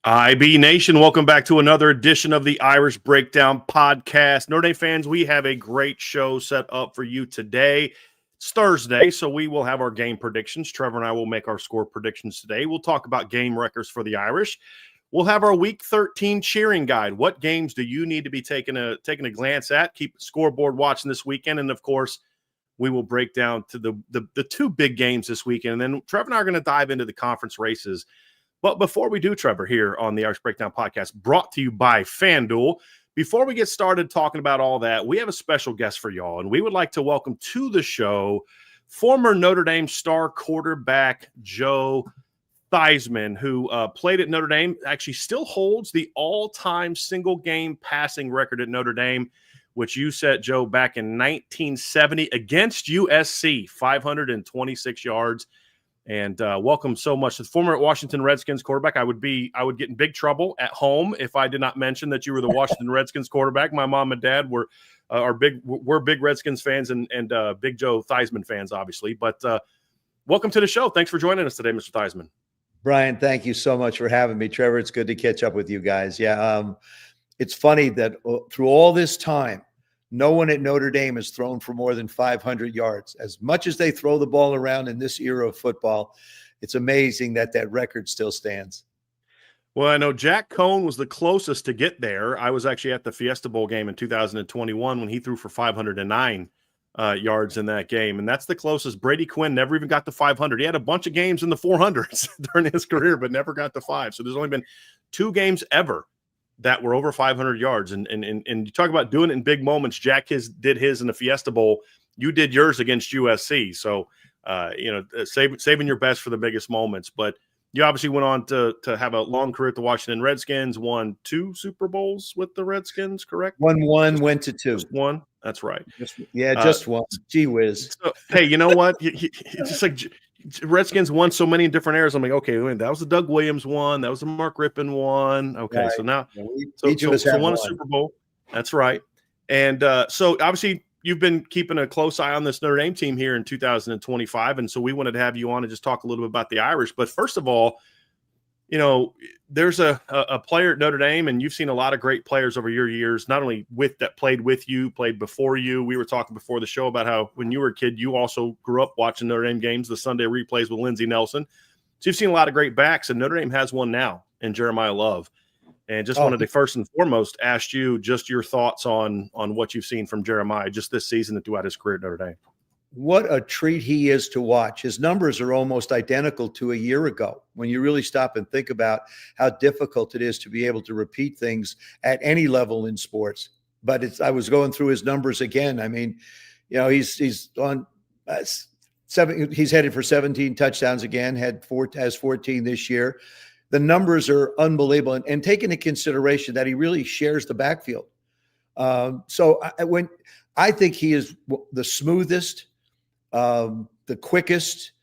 IB Nation, welcome back to another edition of the Irish Breakdown Podcast. Notre Dame fans, we have a great show set up for you today. It's Thursday, so we will have our game predictions. Trevor and I will make our score predictions today. We'll talk about game records for the Irish. We'll have our Week 13 cheering guide. What games do you need to be taking a glance at? Keep the scoreboard watching this weekend, and of course, we will break down to the two big games this weekend. And then Trevor and I are going to dive into the conference races. But before we do, Trevor, here on the Irish Breakdown Podcast, brought to you by FanDuel, before we get started talking about all that, we have a special guest for y'all, and we would like to welcome to the show former Notre Dame star quarterback Joe Theismann, who played at Notre Dame, actually still holds the all-time single-game passing record at Notre Dame, which you set, Joe, back in 1970 against USC, 526 yards. And welcome so much to the former Washington Redskins quarterback. I would get in big trouble at home if I did not mention that you were the Washington Redskins quarterback. My mom and dad were big Redskins fans and big Joe Theismann fans, obviously. But welcome to the show. Thanks for joining us today, Mr. Theismann. Brian, thank you so much for having me. Trevor, it's good to catch up with you guys. Yeah, it's funny that through all this time, no one at Notre Dame has thrown for more than 500 yards. As much as they throw the ball around in this era of football, it's amazing that record still stands. Well, I know Jack Cohn was the closest to get there. I was actually at the Fiesta Bowl game in 2021 when he threw for 509 yards in that game. And that's the closest. Brady Quinn never even got to 500. He had a bunch of games in the 400s during his career, but never got to 5. So there's only been 2 games ever that were over 500 yards. And you talk about doing it in big moments. Jack did his in the Fiesta Bowl. You did yours against USC. So, saving your best for the biggest moments. But you obviously went on to have a long career at the Washington Redskins, won 2 Super Bowls with the Redskins, correct? Won 1, went to 2. Just 1? That's right. Just 1. Gee whiz. So, hey, you know what? It's just like Redskins won so many different eras. I'm like, okay, that was the Doug Williams one. That was the Mark Rippon one. Okay, right. So now so won a Super Bowl. That's right. And so obviously you've been keeping a close eye on this Notre Dame team here in 2025. And so we wanted to have you on and just talk a little bit about the Irish. But first of all, there's a player at Notre Dame, and you've seen a lot of great players over your years, not only that played with you, played before you. We were talking before the show about how when you were a kid, you also grew up watching Notre Dame games, the Sunday replays with Lindsey Nelson. So you've seen a lot of great backs, and Notre Dame has one now in Jeremiah Love. And just wanted to first and foremost ask you just your thoughts on what you've seen from Jeremiah just this season and throughout his career at Notre Dame. What a treat he is to watch. His numbers are almost identical to a year ago when you really stop and think about how difficult it is to be able to repeat things at any level in sports. But I was going through his numbers again. I mean, he's on 7. He's headed for 17 touchdowns again. Has 14 this year. The numbers are unbelievable, and take into consideration that he really shares the backfield. So I think he is the smoothest, the quickest,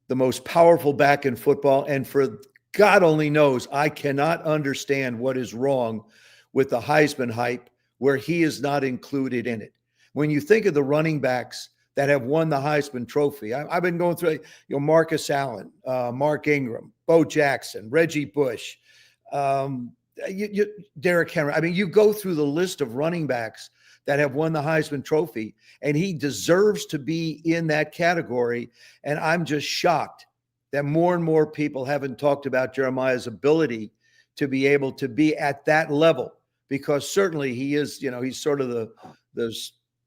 the most powerful back in football. And for God only knows, I cannot understand what is wrong with the Heisman hype where he is not included in it. When you think of the running backs that have won the Heisman Trophy, I've been going through, Marcus Allen, Mark Ingram, Bo Jackson, Reggie Bush, Derrick Henry. I mean, you go through the list of running backs that have won the Heisman Trophy, and he deserves to be in that category. And I'm just shocked that more and more people haven't talked about Jeremiah's ability to be able to be at that level, because certainly he is, he's sort of the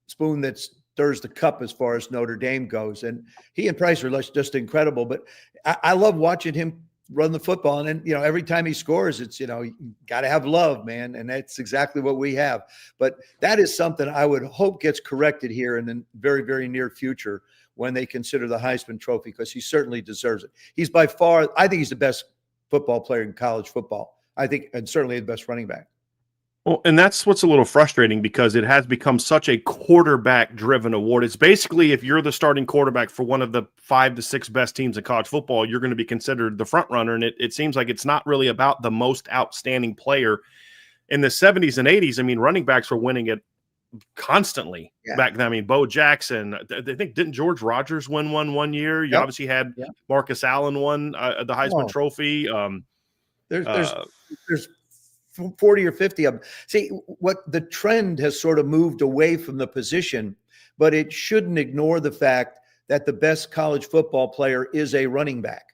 spoon that stirs the cup as far as Notre Dame goes. And he and Price are just incredible. But I love watching him run the football. And then, every time he scores, it's, you got to have love, man. And that's exactly what we have. But that is something I would hope gets corrected here in the very, very near future when they consider the Heisman Trophy, because he certainly deserves it. He's by far, I think he's the best football player in college football. I think, and certainly the best running back. Well, and that's what's a little frustrating, because it has become such a quarterback-driven award. It's basically, if you're the starting quarterback for one of the 5 to 6 best teams in college football, you're going to be considered the front runner. And it seems like it's not really about the most outstanding player. In the 70s and 80s, I mean, running backs were winning it constantly back then. I mean, Bo Jackson, I think, didn't George Rogers win one year? You obviously had Marcus Allen won the Heisman Trophy. There's there's 40 or 50 of them. See, what the trend has sort of moved away from the position, but it shouldn't ignore the fact that the best college football player is a running back.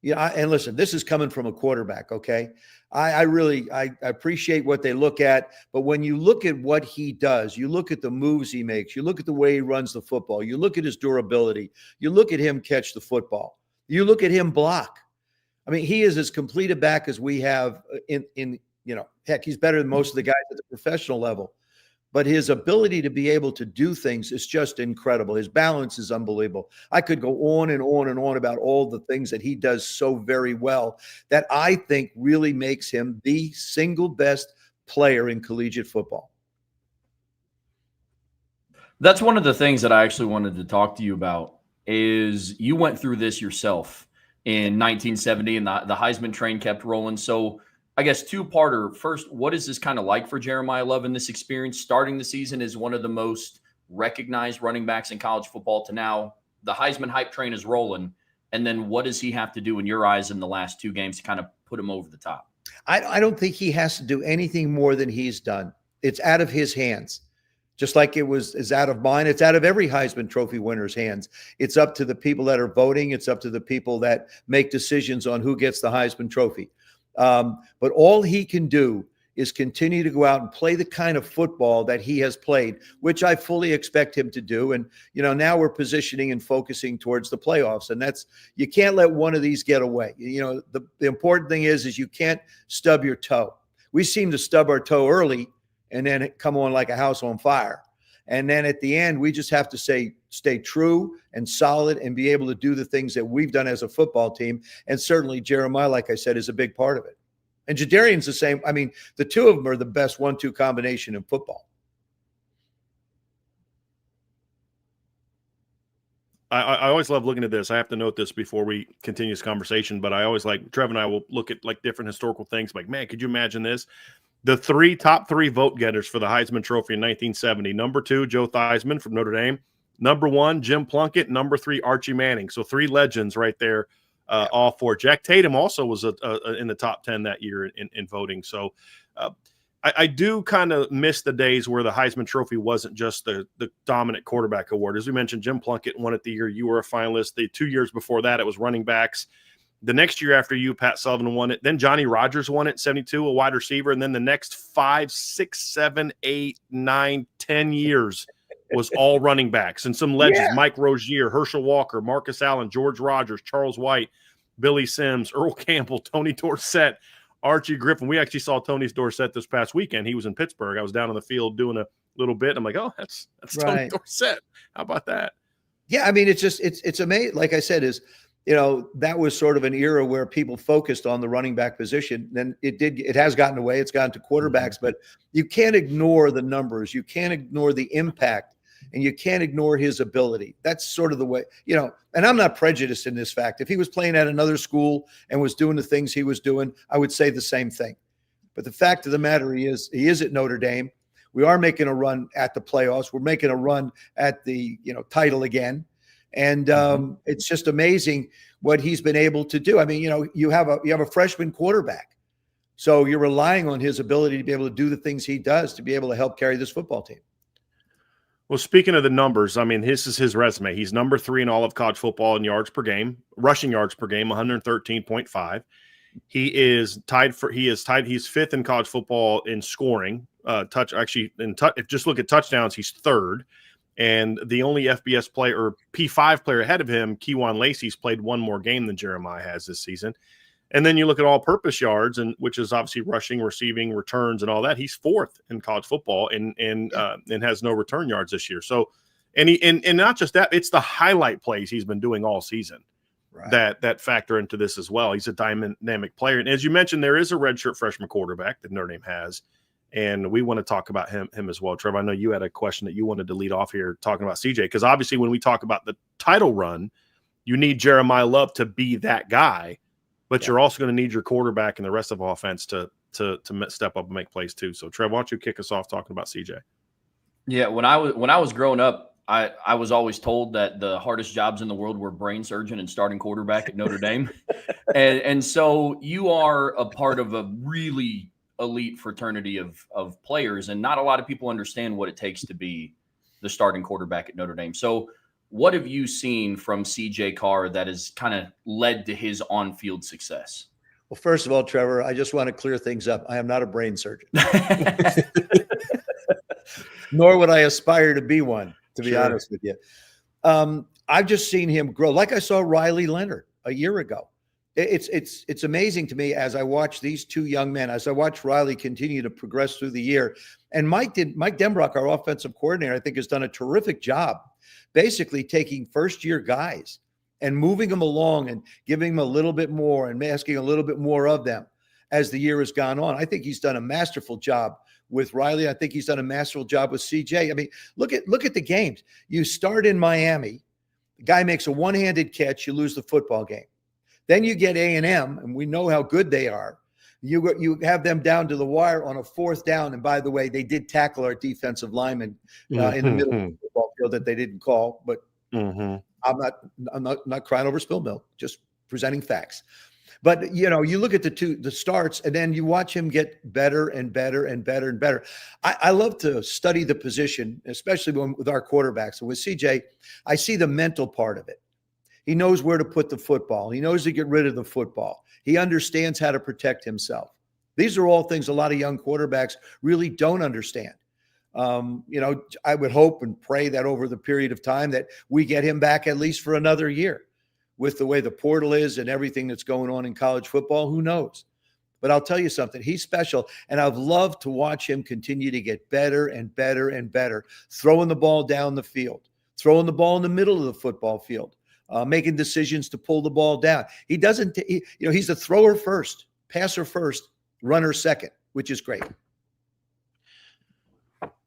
Yeah, and listen, this is coming from a quarterback, okay? I really appreciate what they look at, but when you look at what he does, you look at the moves he makes, you look at the way he runs the football, you look at his durability, you look at him catch the football, you look at him block. I mean, he is as complete a back as we have in heck, he's better than most of the guys at the professional level. But his ability to be able to do things is just incredible. His balance is unbelievable. I could go on and on and on about all the things that he does so very well that I think really makes him the single best player in collegiate football. That's one of the things that I actually wanted to talk to you about is you went through this yourself in 1970 and the Heisman train kept rolling. So I guess two-parter. First, what is this kind of like for Jeremiah Love in this experience, starting the season as one of the most recognized running backs in college football to now the Heisman hype train is rolling? And then what does he have to do in your eyes in the last two games to kind of put him over the top? I don't think he has to do anything more than he's done. It's out of his hands. Just like is out of mine. It's out of every Heisman Trophy winner's hands. It's up to the people that are voting. It's up to the people that make decisions on who gets the Heisman Trophy. But all he can do is continue to go out and play the kind of football that he has played, which I fully expect him to do. And, now we're positioning and focusing towards the playoffs. And you can't let one of these get away. The important thing is you can't stub your toe. We seem to stub our toe early and then come on like a house on fire. And then at the end, we just have to stay true and solid and be able to do the things that we've done as a football team. And certainly Jeremiah, like I said, is a big part of it. And Jadarian's the same. I mean, the two of them are the best 1-2 combination in football. I always love looking at this. I have to note this before we continue this conversation, but I always Trev and I will look at different historical things. Like, man, could you imagine this? The top three vote getters for the Heisman Trophy in 1970. Number 2, Joe Theismann from Notre Dame. Number 1, Jim Plunkett. Number 3, Archie Manning. So 3 legends right there, all 4. Jack Tatum also was in the top 10 that year in voting. So I do kind of miss the days where the Heisman Trophy wasn't just the dominant quarterback award. As we mentioned, Jim Plunkett won it the year you were a finalist. The 2 years before that, it was running backs. The next year after you, Pat Sullivan won it. Then Johnny Rodgers won it, 72, a wide receiver. And then the next 5, 6, 7, 8, 9, 10 years was all running backs. And some legends, Mike Rozier, Herschel Walker, Marcus Allen, George Rogers, Charles White, Billy Sims, Earl Campbell, Tony Dorsett, Archie Griffin. We actually saw Tony Dorsett this past weekend. He was in Pittsburgh. I was down on the field doing a little bit. I'm like, oh, that's right. Tony Dorsett. How about that? Yeah, I mean, it's amazing. Like I said, that was sort of an era where people focused on the running back position. Then it has gotten away. It's gotten to quarterbacks, but you can't ignore the numbers. You can't ignore the impact, and you can't ignore his ability. That's sort of the way, and I'm not prejudiced in this fact. If he was playing at another school and was doing the things he was doing, I would say the same thing. But the fact of the matter he is at Notre Dame. We are making a run at the playoffs. We're making a run at the, title again. And it's just amazing what he's been able to do. I mean, you have a freshman quarterback, so you're relying on his ability to be able to do the things he does to be able to help carry this football team. Well, speaking of the numbers, I mean, this is his resume. He's number 3 in all of college football in yards per game, rushing yards per game, 113.5. He's 5th in college football in scoring. Just look at touchdowns, he's 3rd. And the only FBS player or P5 player ahead of him, Kejuan Lacey's played one more game than Jeremiah has this season. And then you look at all-purpose yards, and which is obviously rushing, receiving, returns, and all that. He's 4th in college football, and has no return yards this year. So, and not just that, it's the highlight plays he's been doing all season that factor into this as well. He's a dynamic player, and as you mentioned, there is a redshirt freshman quarterback that Notre Dame has. And we want to talk about him as well. Trevor, I know you had a question that you wanted to lead off here talking about CJ, because obviously when we talk about the title run, you need Jeremiah Love to be that guy, but you're also going to need your quarterback and the rest of the offense to step up and make plays too. So Trevor, why don't you kick us off talking about CJ? Yeah, when I was growing up, I was always told that the hardest jobs in the world were brain surgeon and starting quarterback at Notre Dame. And so you are a part of a really elite fraternity of players, and not a lot of people understand what it takes to be the starting quarterback at Notre Dame. So what have you seen from CJ Carr that has kind of led to his on-field success? Well, first of all, Trevor, I just want to clear things up. I am not a brain surgeon, nor would I aspire to be one, to be honest with you. I've just seen him grow. Like I saw Riley Leonard a year ago. It's amazing to me as I watch these two young men, as I watch Riley continue to progress through the year. And Mike Denbrock, our offensive coordinator, I think has done a terrific job basically taking first-year guys and moving them along and giving them a little bit more and asking a little bit more of them as the year has gone on. I think he's done a masterful job with Riley. I think he's done a masterful job with CJ. I mean, look at the games. You start in Miami, the guy makes a one-handed catch, you lose the football game. Then you get A&M, and we know how good they are. You have them down to the wire on a 4th down, and by the way, they did tackle our defensive lineman in the middle of the football field that they didn't call. But I'm not crying over spilled milk, just presenting facts. But you look at the starts, and then you watch him get better and better and better and better. I love to study the position, especially with our quarterbacks. And with CJ, I see the mental part of it. He knows where to put the football. He knows to get rid of the football. He understands how to protect himself. These are all things a lot of young quarterbacks really don't understand. I would hope and pray that over the period of time that we get him back at least for another year. With the way the portal is and everything that's going on in college football, who knows? But I'll tell you something, he's special, and I've loved to watch him continue to get better and better and better, throwing the ball down the field, throwing the ball in the middle of the football field, making decisions to pull the ball down. He doesn't, he's a thrower first, passer first, runner second, which is great.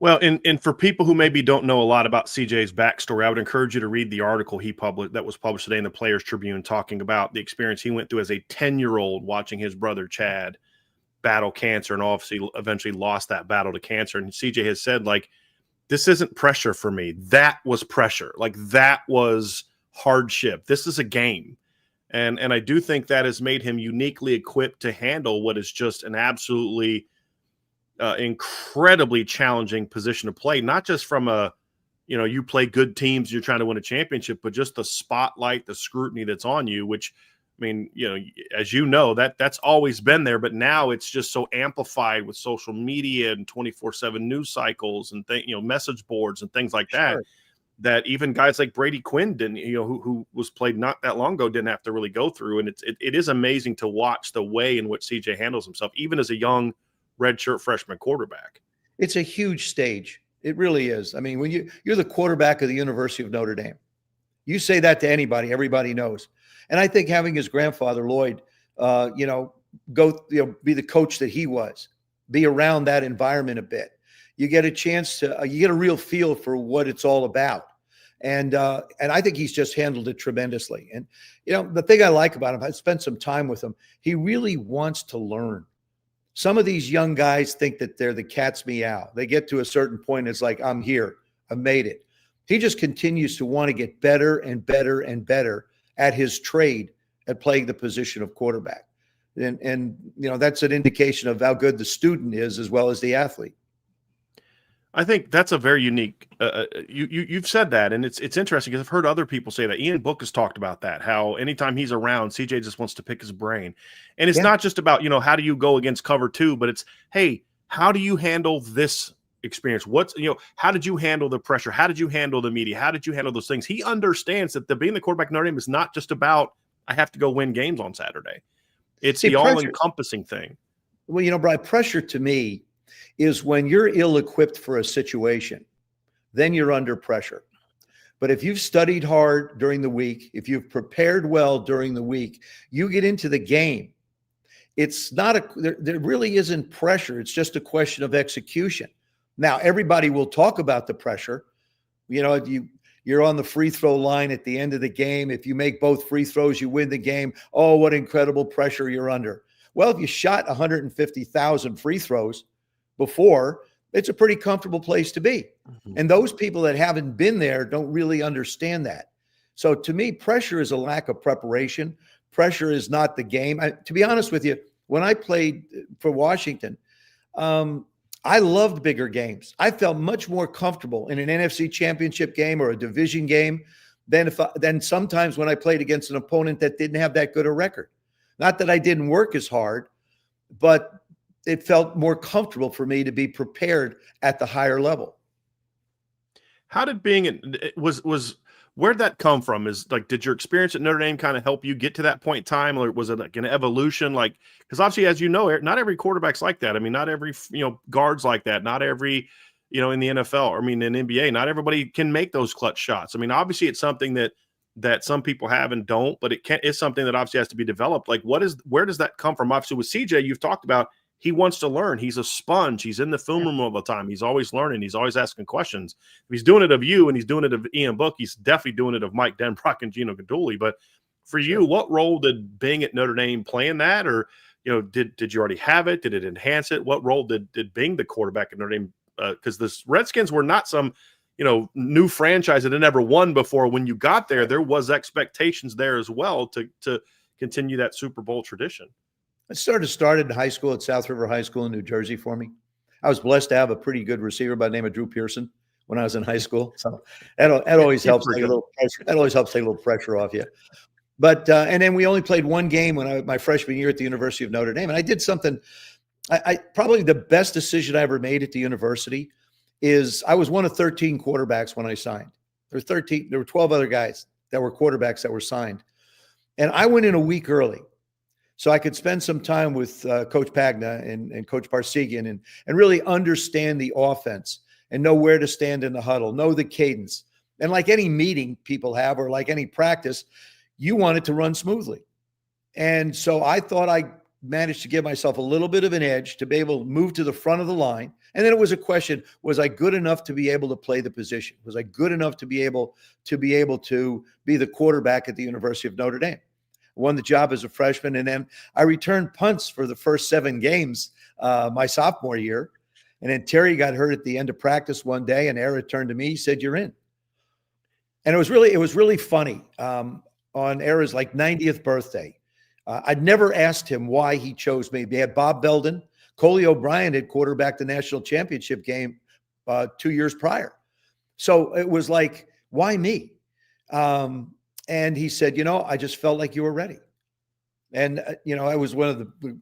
Well, and for people who maybe don't know a lot about CJ's backstory, I would encourage you to read the article that was published today in the Players Tribune, talking about the experience he went through as a 10-year-old watching his brother Chad battle cancer, and obviously eventually lost that battle to cancer. And CJ has said, like, this isn't pressure for me. That was pressure. Like, that was hardship. This is a game. And I do think that has made him uniquely equipped to handle what is just an absolutely incredibly challenging position to play, not just from you play good teams, you're trying to win a championship, but just the spotlight, the scrutiny that's on you, which, I mean, as that's always been there, but now it's just so amplified with social media and 24/7 news cycles and message boards and things like that, that even guys like Brady Quinn didn't, who was played not that long ago, didn't have to really go through. And it is amazing to watch the way in which CJ handles himself, even as a young redshirt freshman quarterback. It's a huge stage. It really is. I mean, when you're the quarterback of the University of Notre Dame, you say that to anybody, everybody knows. And I think having his grandfather Lloyd, be the coach that he was, be around that environment a bit, you get a chance to, you get a real feel for what it's all about. And I think he's just handled it tremendously. And the thing I like about him, I spent some time with him. He really wants to learn. Some of these young guys think that they're the cat's meow. They get to a certain point, it's like, I'm here, I made it. He just continues to want to get better and better and better at his trade at playing the position of quarterback. And that's an indication of how good the student is as well as the athlete. I think that's a very unique. You've said that, and it's interesting because I've heard other people say that. Ian Book has talked about that. How anytime he's around, CJ just wants to pick his brain, and it's not just about how do you go against cover two, but it's hey, how do you handle this experience? How did you handle the pressure? How did you handle the media? How did you handle those things? He understands that being the quarterback of Notre Dame is not just about I have to go win games on Saturday. It's the all-encompassing thing. Well, Brian, pressure to me is when you're ill-equipped for a situation, then you're under pressure. But if you've studied hard during the week, if you've prepared well during the week, you get into the game. It's not there really isn't pressure. It's just a question of execution. Now, everybody will talk about the pressure. You're on the free throw line at the end of the game. If you make both free throws, you win the game. Oh, what incredible pressure you're under. Well, if you shot 150,000 free throws before, It's a pretty comfortable place to be. Mhm. And those people that haven't been there don't really understand that. So to me, pressure is a lack of preparation. Pressure is not the game. To be honest with you, when I played for Washington, I loved bigger games. I felt much more comfortable in an NFC championship game or a division game than sometimes when I played against an opponent that didn't have that good a record. Not that I didn't work as hard, but it felt more comfortable for me to be prepared at the higher level. How did where'd that come from? Did your experience at Notre Dame kind of help you get to that point in time, or was it like an evolution? Like, because obviously, as you know, not every quarterback's like that. I mean, not every guards like that. Not every in the NFL. I mean, in NBA, not everybody can make those clutch shots. I mean, obviously, it's something that some people have and don't, but it's something that obviously has to be developed. Like, where does that come from? Obviously, with CJ, you've talked about. He wants to learn. He's a sponge. He's in the film room all the time. He's always learning. He's always asking questions. If he's doing it of you and he's doing it of Ian Book, he's definitely doing it of Mike Denbrock and Gino Gaduli. But for you, what role did being at Notre Dame play in that? Or, did you already have it? Did it enhance it? What role did being the quarterback at Notre Dame? Because the Redskins were not some, new franchise that had never won before. When you got there was expectations there as well to continue that Super Bowl tradition. It started in high school at South River High School in New Jersey for me. I was blessed to have a pretty good receiver by the name of Drew Pearson when I was in high school. So that always helps take a little pressure. That always helps take a little pressure off you. But and then we only played one game my freshman year at the University of Notre Dame, and I did something. I probably the best decision I ever made at the university is I was one of 13 quarterbacks when I signed. There were 12 other guys that were quarterbacks that were signed, and I went in a week early. So I could spend some time with Coach Pagna and Coach Parsegian and really understand the offense and know where to stand in the huddle, know the cadence. And like any meeting people have or like any practice, you want it to run smoothly. And so I thought I managed to give myself a little bit of an edge to be able to move to the front of the line. And then it was a question, was I good enough to be able to play the position? Was I good enough to be able to be the quarterback at the University of Notre Dame? Won the job as a freshman, and then I returned punts for the first 7 games my sophomore year. And then Terry got hurt at the end of practice one day, and Era turned to me, he said, "You're in." And it was really funny. On Era's 90th birthday, I'd never asked him why he chose me. They had Bob Belden, Coley O'Brien had quarterbacked the national championship game 2 years prior, so it was like, why me? And he said, I just felt like you were ready. And, I was one of the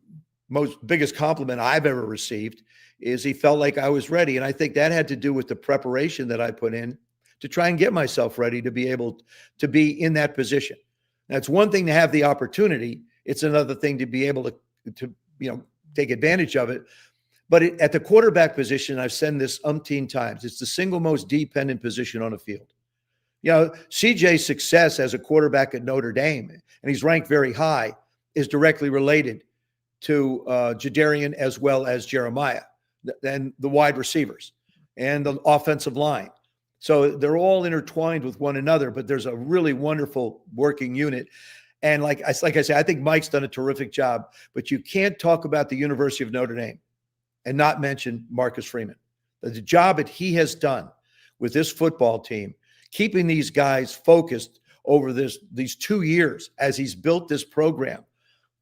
most biggest compliment I've ever received is he felt like I was ready. And I think that had to do with the preparation that I put in to try and get myself ready to be able to be in that position. Now, it's one thing to have the opportunity. It's another thing to be able to take advantage of it. But at the quarterback position, I've said this umpteen times, it's the single most dependent position on the field. CJ's success as a quarterback at Notre Dame, and he's ranked very high, is directly related to Jadarian as well as Jeremiah, and the wide receivers and the offensive line. So they're all intertwined with one another, but there's a really wonderful working unit. And like I said, I think Mike's done a terrific job, but you can't talk about the University of Notre Dame and not mention Marcus Freeman. The job that he has done with this football team, keeping these guys focused over these 2 years as he's built this program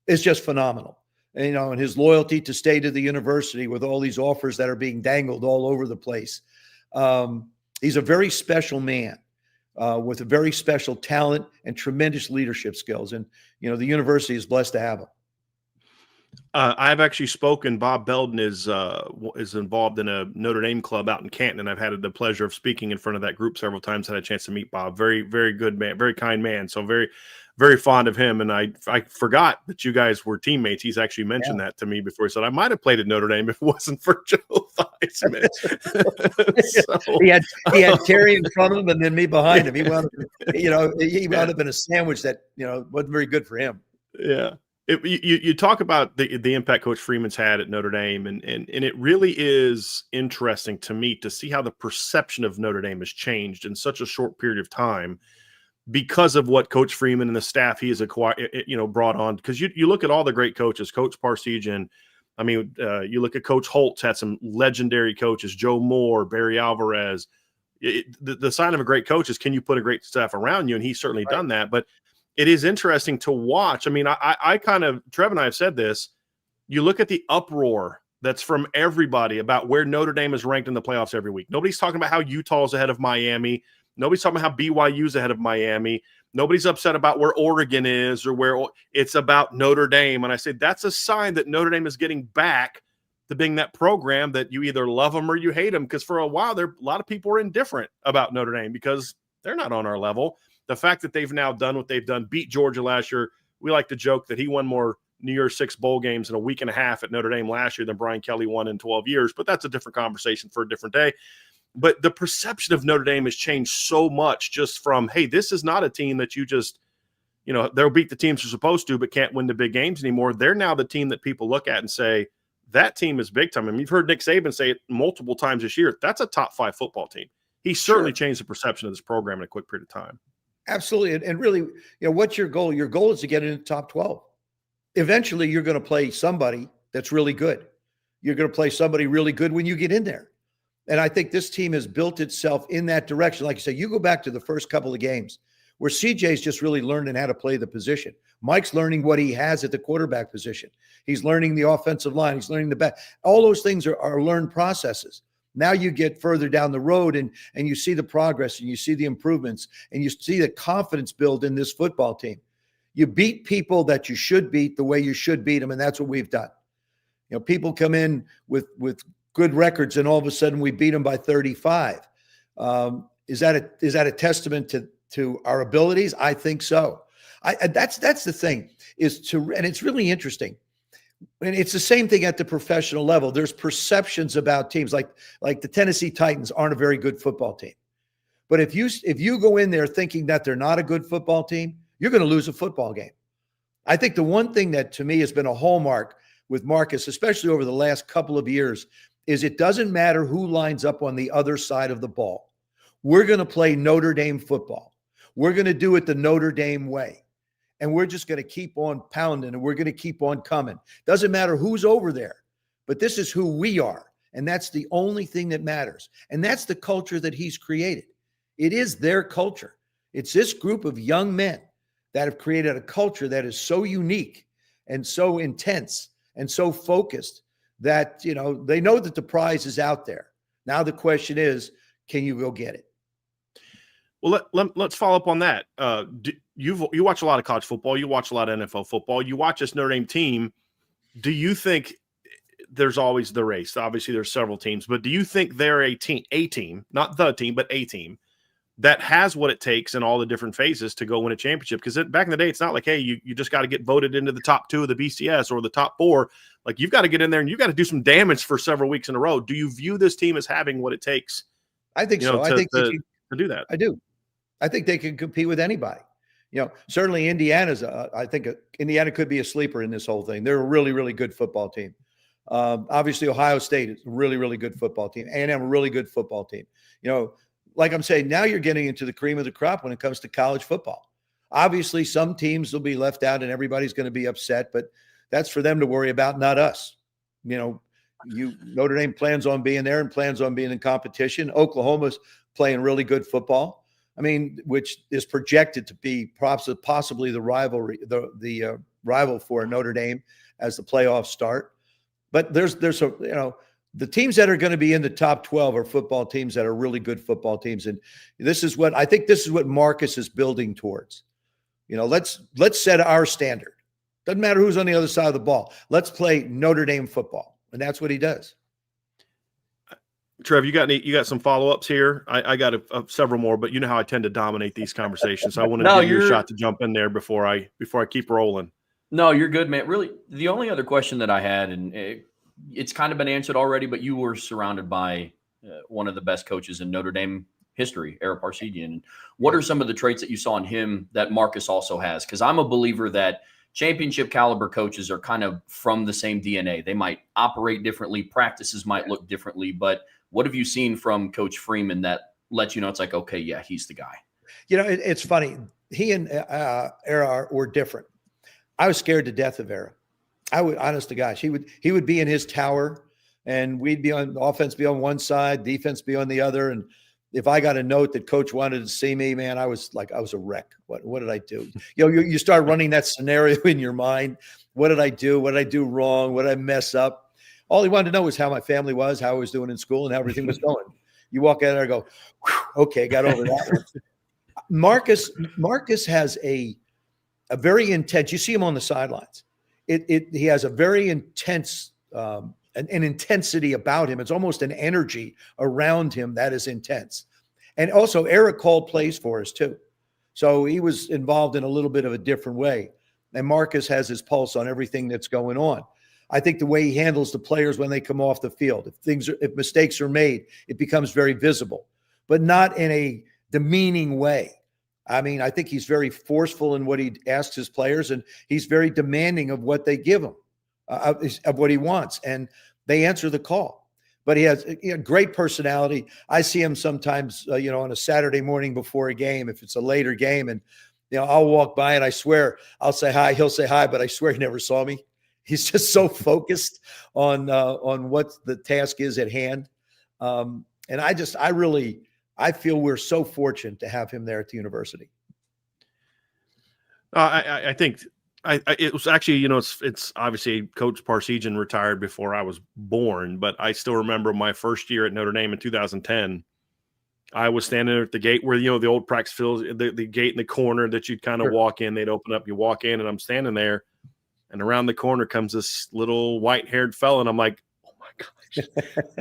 is just phenomenal. And, and his loyalty to stay to the university with all these offers that are being dangled all over the place. He's a very special man with a very special talent and tremendous leadership skills. And, the university is blessed to have him. I've actually spoken. Bob Belden is involved in a Notre Dame club out in Canton, and I've had the pleasure of speaking in front of that group several times. Had a chance to meet Bob. Very, very good man, very kind man. So very, very fond of him. And I forgot that you guys were teammates. He's actually mentioned that to me before. He said I might have played at Notre Dame if it wasn't for Joe Theismann. So. He had Terry in front of him and then me behind him. He wound up in a sandwich that wasn't very good for him. Yeah. You talk about the impact Coach Freeman's had at Notre Dame, and it really is interesting to me to see how the perception of Notre Dame has changed in such a short period of time because of what Coach Freeman and the staff he has acquired, brought on. Because you look at all the great coaches, Coach Parsegian, I mean, you look at Coach Holtz, had some legendary coaches, Joe Moore, Barry Alvarez. The sign of a great coach is, can you put a great staff around you? And he's certainly done that. But it is interesting to watch. I mean, I kind of, Trev and I have said this, you look at the uproar that's from everybody about where Notre Dame is ranked in the playoffs every week. Nobody's talking about how Utah's ahead of Miami. Nobody's talking about how BYU's ahead of Miami. Nobody's upset about where Oregon is or where it's about Notre Dame. And I say that's a sign that Notre Dame is getting back to being that program that you either love them or you hate them. Because for a while, a lot of people were indifferent about Notre Dame because they're not on our level. The fact that they've now done what they've done, beat Georgia last year. We like to joke that he won more New Year's Six bowl games in a week and a half at Notre Dame last year than Brian Kelly won in 12 years. But that's a different conversation for a different day. But the perception of Notre Dame has changed so much just from, hey, this is not a team that you just, they'll beat the teams they're supposed to, but can't win the big games anymore. They're now the team that people look at and say, that team is big time. I mean, you've heard Nick Saban say it multiple times this year. That's a top 5 football team. He certainly changed the perception of this program in a quick period of time. Absolutely. And really, what's your goal? Your goal is to get into the top 12. Eventually, you're going to play somebody that's really good. You're going to play somebody really good when you get in there. And I think this team has built itself in that direction. Like you said, you go back to the first couple of games where CJ's just really learning how to play the position. Mike's learning what he has at the quarterback position. He's learning the offensive line. He's learning the back. All those things are learned processes. Now you get further down the road and you see the progress and you see the improvements and you see the confidence build in this football team. You beat people that you should beat the way you should beat them, and that's what we've done. People come in with good records, and all of a sudden we beat them by 35. Is that a testament to our abilities? I think so. That's the thing and it's really interesting. And it's the same thing at the professional level. There's perceptions about teams like the Tennessee Titans aren't a very good football team. But if you go in there thinking that they're not a good football team, you're going to lose a football game. I think the one thing that to me has been a hallmark with Marcus, especially over the last couple of years, is it doesn't matter who lines up on the other side of the ball. We're going to play Notre Dame football. We're going to do it the Notre Dame way. And we're just going to keep on pounding and we're going to keep on coming. Doesn't matter who's over there, but this is who we are. And that's the only thing that matters. And that's the culture that he's created. It is their culture. It's this group of young men that have created a culture that is so unique and so intense and so focused that, they know that the prize is out there. Now the question is, can you go get it? Well, let's follow up on that. You watch a lot of college football. You watch a lot of NFL football. You watch this Notre Dame team. Do you think there's always the race? Obviously, there's several teams, but do you think they're a team, not the team, but a team that has what it takes in all the different phases to go win a championship? Because back in the day, it's not like, hey, you just got to get voted into the top 2 of the BCS or the top 4. Like, you've got to get in there and you've got to do some damage for several weeks in a row. Do you view this team as having what it takes? I think so. I think to do that. I do. I think they can compete with anybody. Certainly I think Indiana could be a sleeper in this whole thing. They're a really, really good football team. Obviously, Ohio State is a really, really good football team. A&M, a really good football team. Like I'm saying, now you're getting into the cream of the crop when it comes to college football. Obviously, some teams will be left out and everybody's going to be upset, but that's for them to worry about, not us. Notre Dame plans on being there and plans on being in competition. Oklahoma's playing really good football. Which is projected to be possibly the rivalry, the rival for Notre Dame as the playoffs start. But there's the teams that are going to be in the top 12 are football teams that are really good football teams, and this is what Marcus is building towards. Let's set our standard. Doesn't matter who's on the other side of the ball. Let's play Notre Dame football, and that's what he does. Trev, you got some follow-ups here? I got several more, but you know how I tend to dominate these conversations. So I wanted to give you a shot to jump in there before I keep rolling. No, you're good, man. Really, the only other question that I had, and it's kind of been answered already, but you were surrounded by one of the best coaches in Notre Dame history, Eric Parsegian. What are some of the traits that you saw in him that Marcus also has? Because I'm a believer that championship caliber coaches are kind of from the same DNA. They might operate differently, practices might look differently, but what have you seen from Coach Freeman that lets you know it's like, okay, yeah, he's the guy? It's funny. He and Era were different. I was scared to death of Era. I would, honest to gosh, he would be in his tower, and we'd be on offense, be on one side, defense be on the other. And if I got a note that coach wanted to see me, man, I was a wreck. What did I do? You start running that scenario in your mind. What did I do? What did I do wrong? What did I mess up? All he wanted to know was how my family was, how I was doing in school, and how everything was going. You walk out there and go, okay, got over that one. Marcus has a very intense, you see him on the sidelines. He has a very intense, an intensity about him. It's almost an energy around him that is intense. And also Eric Cole plays for us too. So he was involved in a little bit of a different way. And Marcus has his pulse on everything that's going on. I think the way he handles the players when they come off the field, if mistakes are made, it becomes very visible, but not in a demeaning way. I mean, I think he's very forceful in what he asks his players, and he's very demanding of what they give him, of what he wants, and they answer the call. But he has a great personality. I see him sometimes, on a Saturday morning before a game, if it's a later game, and I'll walk by and I swear I'll say hi. He'll say hi, but I swear he never saw me. He's just so focused on what the task is at hand, and I feel we're so fortunate to have him there at the university. I think it was actually, it's obviously Coach Parsegian retired before I was born, but I still remember my first year at Notre Dame in 2010. I was standing there at the gate where, the old practice field, the gate in the corner that you'd kind of walk in, they'd open up, you walk in, and I'm standing there, and around the corner comes this little white-haired fella, and I'm like, oh my gosh,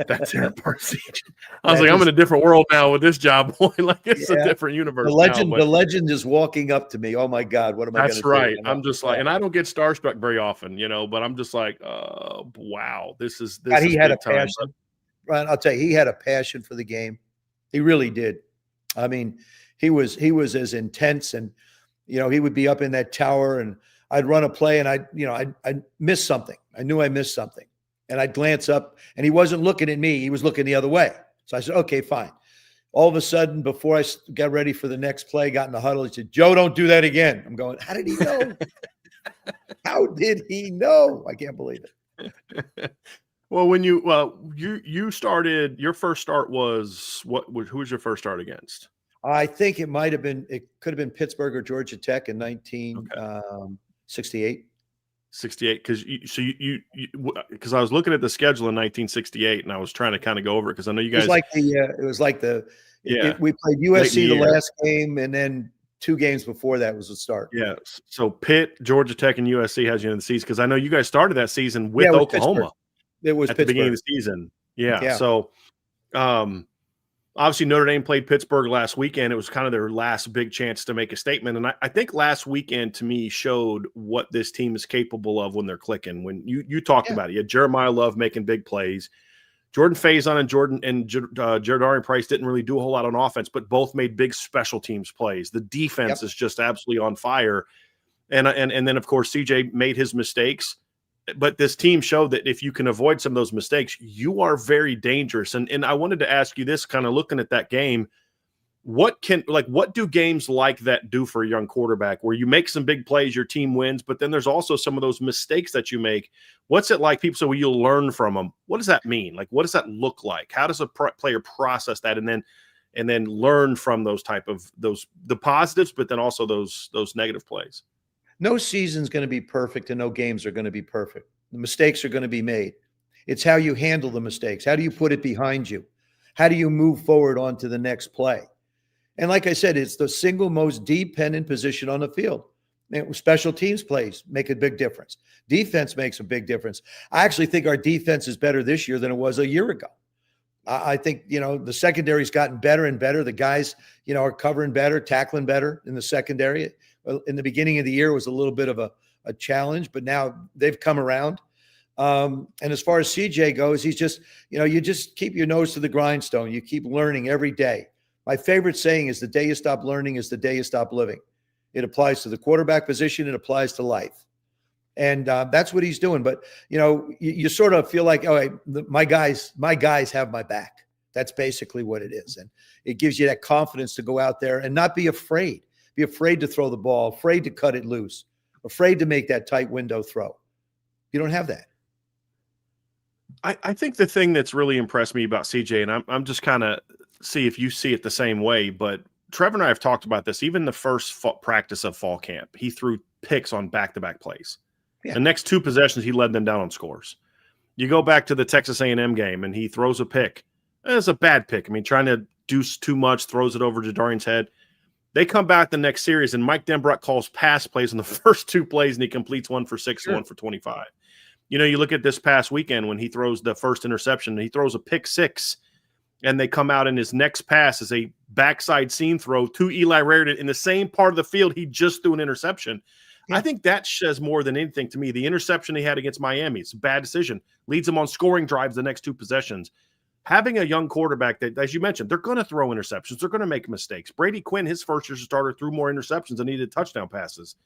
that's Eric Parsegian. I was like, I'm in a different world now with this job. Like, it's a different universe. The legend is walking up to me. Oh my God, what am I going to do? That's right. I'm just like, and I don't get starstruck very often, but I'm just like, wow, this is he had a time. passion. Ryan, I'll tell you, he had a passion for the game. He really did. I mean, he was as intense, and he would be up in that tower, and I'd run a play, and I'd miss something. I knew I missed something, and I'd glance up, and he wasn't looking at me. He was looking the other way. So I said, okay, fine. All of a sudden, before I got ready for the next play, got in the huddle, he said, Joe, don't do that again. I'm going, how did he know? How did he know? I can't believe it. Well, when you started, your first start was who was your first start against? I think it could have been Pittsburgh or Georgia Tech in 1968. 68, because I was looking at the schedule in 1968, and I was trying to kind of go over it because I know you guys. We played USC the last game, and then 2 games before that was the start. Yeah, so Pitt, Georgia Tech, and USC has you in the season because I know you guys started that season with Oklahoma. Pittsburgh. It was at the beginning of the season. Yeah. So, obviously Notre Dame played Pittsburgh last weekend. It was kind of their last big chance to make a statement. And I think last weekend to me showed what this team is capable of when they're clicking. When you talked about it, you had Jeremiah Love making big plays. Jordan Faison and Jardarian Price didn't really do a whole lot on offense, but both made big special teams plays. The defense is just absolutely on fire. And then of course CJ made his mistakes. But this team showed that if you can avoid some of those mistakes, you are very dangerous. And I wanted to ask you this, kind of looking at that game, what do games like that do for a young quarterback where you make some big plays, your team wins, but then there's also some of those mistakes that you make? What's it like? People say, well, you'll learn from them. What does that mean? Like, what does that look like? How does a player process that and then learn from the positives, but then also those negative plays? No season's going to be perfect, and no games are going to be perfect. The mistakes are going to be made. It's how you handle the mistakes. How do you put it behind you? How do you move forward onto the next play? And like I said, it's the single most dependent position on the field. Special teams plays make a big difference. Defense makes a big difference. I actually think our defense is better this year than it was a year ago. I think, the secondary's gotten better and better. The guys, are covering better, tackling better in the secondary. In the beginning of the year was a little bit of a challenge, but now they've come around. And as far as CJ goes, he's just, you just keep your nose to the grindstone. You keep learning every day. My favorite saying is the day you stop learning is the day you stop living. It applies to the quarterback position. It applies to life. And that's what he's doing. But, you sort of feel like, my guys have my back. That's basically what it is. And it gives you that confidence to go out there and not be afraid. Be afraid to throw the ball, afraid to cut it loose, afraid to make that tight window throw. You don't have that. I think the thing that's really impressed me about CJ, and I'm just kind of see if you see it the same way, but Trevor and I have talked about this. Even the first practice of fall camp, he threw picks on back-to-back plays. Yeah. The next 2 possessions, he led them down on scores. You go back to the Texas A&M game, and he throws a pick. It's a bad pick. I mean, trying to do too much, throws it over Jadarian's head. They come back the next series, and Mike Denbrock calls pass plays on the first 2 plays, and he completes 1 for 6 and 1 for 25. You know, you look at this past weekend when he throws the first interception, and he throws a pick 6, and they come out in his next pass as a backside seam throw to Eli Raritan in the same part of the field he just threw an interception. Yeah. I think that says more than anything to me. The interception he had against Miami, it's a bad decision, leads him on scoring drives the next 2 possessions. Having a young quarterback that, as you mentioned, they're going to throw interceptions. They're going to make mistakes. Brady Quinn, his first year as a starter, threw more interceptions than needed touchdown passes.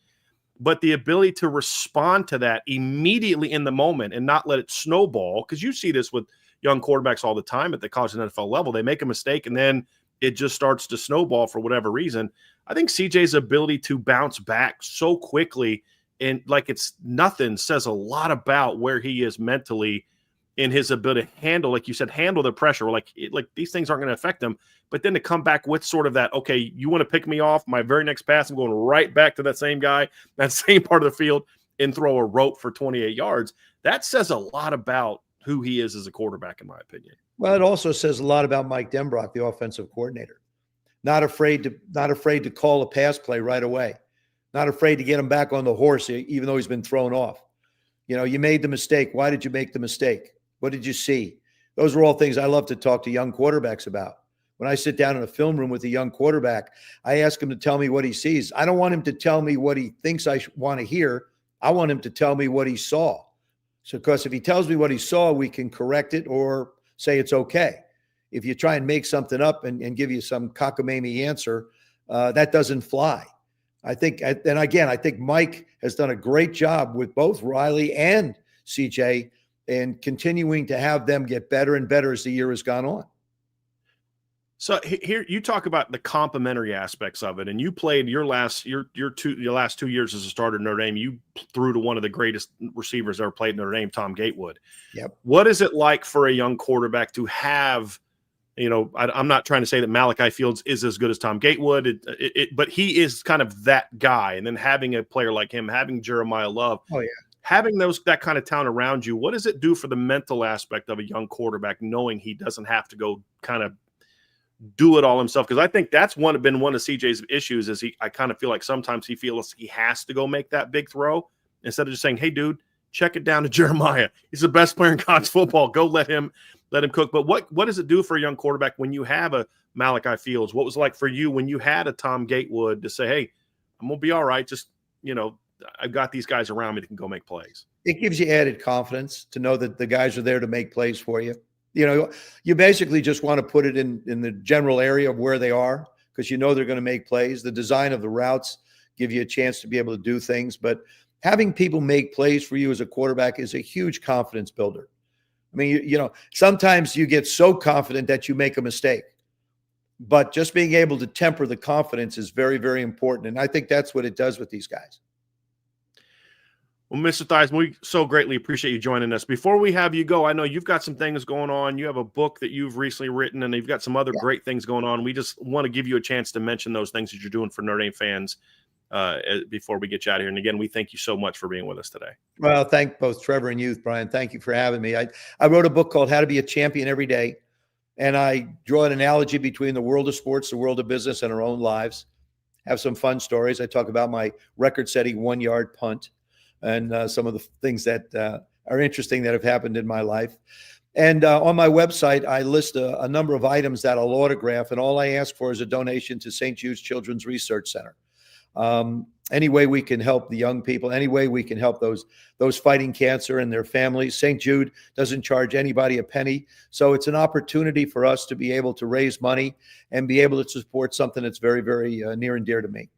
But the ability to respond to that immediately in the moment and not let it snowball, because you see this with young quarterbacks all the time at the college and NFL level. They make a mistake, and then it just starts to snowball for whatever reason. I think CJ's ability to bounce back so quickly and like it's nothing says a lot about where he is mentally in his ability to handle, like you said, handle the pressure. Like these things aren't going to affect him. But then to come back with sort of that, okay, you want to pick me off, my very next pass, I'm going right back to that same guy, that same part of the field, and throw a rope for 28 yards. That says a lot about who he is as a quarterback, in my opinion. Well, it also says a lot about Mike Denbrock, the offensive coordinator. Not afraid to call a pass play right away. Not afraid to get him back on the horse, even though he's been thrown off. You know, you made the mistake. Why did you make the mistake? What did you see? Those are all things I love to talk to young quarterbacks about. When I sit down in a film room with a young quarterback, I ask him to tell me what he sees. I don't want him to tell me what he thinks I want to hear. I want him to tell me what he saw. So, because if he tells me what he saw, we can correct it or say it's okay. If you try and make something up and give you some cockamamie answer, that doesn't fly. I think Mike has done a great job with both Riley and CJ and continuing to have them get better and better as the year has gone on. So here you talk about the complementary aspects of it, and you played your last 2 years as a starter at Notre Dame. You threw to one of the greatest receivers ever played at Notre Dame, Tom Gatewood. Yep. What is it like for a young quarterback to have? You know, I'm not trying to say that Malachi Fields is as good as Tom Gatewood, but he is kind of that guy. And then having a player like him, having Jeremiah Love, having that kind of talent around you, what does it do for the mental aspect of a young quarterback, knowing he doesn't have to go kind of do it all himself? Because I think that's been one of CJ's issues is I kind of feel like sometimes he feels he has to go make that big throw instead of just saying, hey, dude, check it down to Jeremiah. He's the best player in college football. Go let him cook. But what does it do for a young quarterback when you have a Malachi Fields? What was it like for you when you had a Tom Gatewood to say, hey, I'm going to be all right. Just, you know, I've got these guys around me that can go make plays. It gives you added confidence to know that the guys are there to make plays for you. You know, you basically just want to put it in the general area of where they are because you know they're going to make plays. The design of the routes give you a chance to be able to do things. But having people make plays for you as a quarterback is a huge confidence builder. I mean, you know, sometimes you get so confident that you make a mistake. But just being able to temper the confidence is very, very important. And I think that's what it does with these guys. Well, Mr. Theismann, we so greatly appreciate you joining us. Before we have you go, I know you've got some things going on. You have a book that you've recently written, and you've got some other great things going on. We just want to give you a chance to mention those things that you're doing for Notre Dame fans before we get you out of here. And again, we thank you so much for being with us today. Well, thank both Trevor and you, Brian. Thank you for having me. I wrote a book called How to Be a Champion Every Day, and I draw an analogy between the world of sports, the world of business, and our own lives. Have some fun stories. I talk about my record-setting 1-yard punt and some of the things that are interesting that have happened in my life. And on my website, I list a number of items that I'll autograph, and all I ask for is a donation to St. Jude's Children's Research Center. Any way we can help the young people, any way we can help those fighting cancer and their families. St. Jude doesn't charge anybody a penny. So it's an opportunity for us to be able to raise money and be able to support something that's very, very near and dear to me.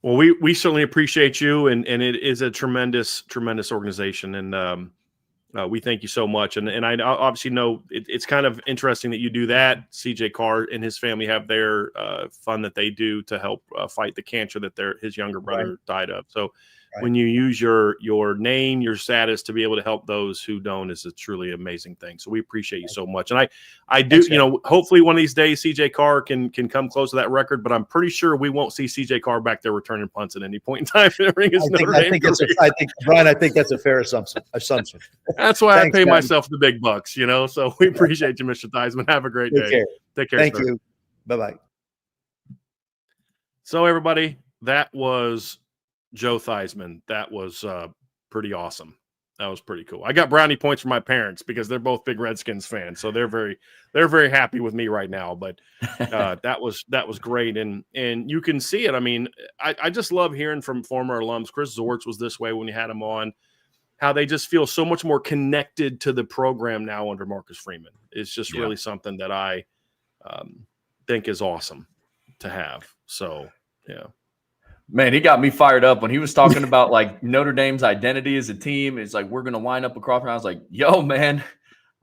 Well, we certainly appreciate you, and it is a tremendous, tremendous organization, and we thank you so much. And I obviously know it's kind of interesting that you do that. CJ Carr and his family have their fund that they do to help fight the cancer that his younger brother died of. So when you use your name, your status to be able to help those who don't is a truly amazing thing. So we appreciate you so much. And I do, hopefully one of these days CJ Carr can come close to that record, but I'm pretty sure we won't see CJ Carr back there returning punts at any point in time during his Notre Dame career. Brian, I think that's a fair assumption. That's why Thanks, I pay man. myself the big bucks, So we appreciate you, Mr. Theismann. Have a great day. Take care. Thank sir. you. Bye-bye. So everybody, that was Joe Theismann. That was pretty awesome. That was pretty cool. I got brownie points from my parents because they're both big Redskins fans, so they're very happy with me right now. But that was great, and you can see it. I mean, I just love hearing from former alums. Chris Zortz was this way when you had him on. How they just feel so much more connected to the program now under Marcus Freeman. It's just really something that I think is awesome to have. So yeah. Man, he got me fired up when he was talking about like Notre Dame's identity as a team. It's like, we're going to line up across. And I was like, yo, man,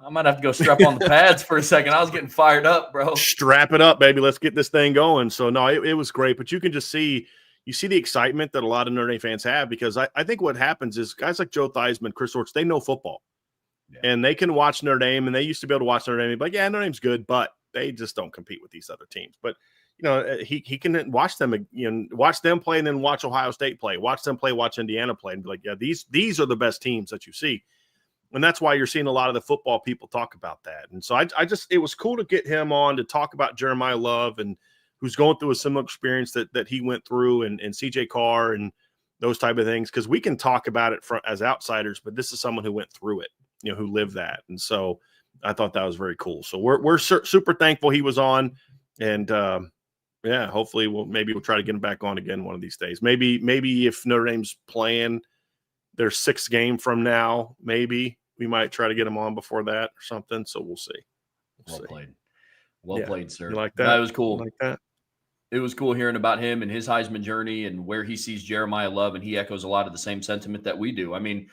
I might have to go strap on the pads for a second. I was getting fired up, bro. Strap it up, baby. Let's get this thing going. So no, it was great, but you can just see the excitement that a lot of Notre Dame fans have, because I think what happens is guys like Joe Theismann, Chris Zortz, they know football and they can watch Notre Dame, and they used to be able to watch Notre Dame and be like, yeah, Notre Dame's good, but they just don't compete with these other teams. But he can watch them, watch them play and then watch Ohio State play, watch them play, watch Indiana play, and be like, yeah, these are the best teams that you see. And that's why you're seeing a lot of the football people talk about that. And so it was cool to get him on to talk about Jeremiah Love, and who's going through a similar experience that he went through, and CJ Carr and those type of things. Cause we can talk about it as outsiders, but this is someone who went through it, who lived that. And so I thought that was very cool. So we're super thankful he was on, and, yeah, hopefully we'll try to get him back on again one of these days. Maybe if Notre Dame's playing their 6th game from now, maybe we might try to get him on before that or something. So we'll see. Well played, sir. You like that? That was cool. You like that? It was cool hearing about him and his Heisman journey and where he sees Jeremiah Love, and he echoes a lot of the same sentiment that we do. I mean,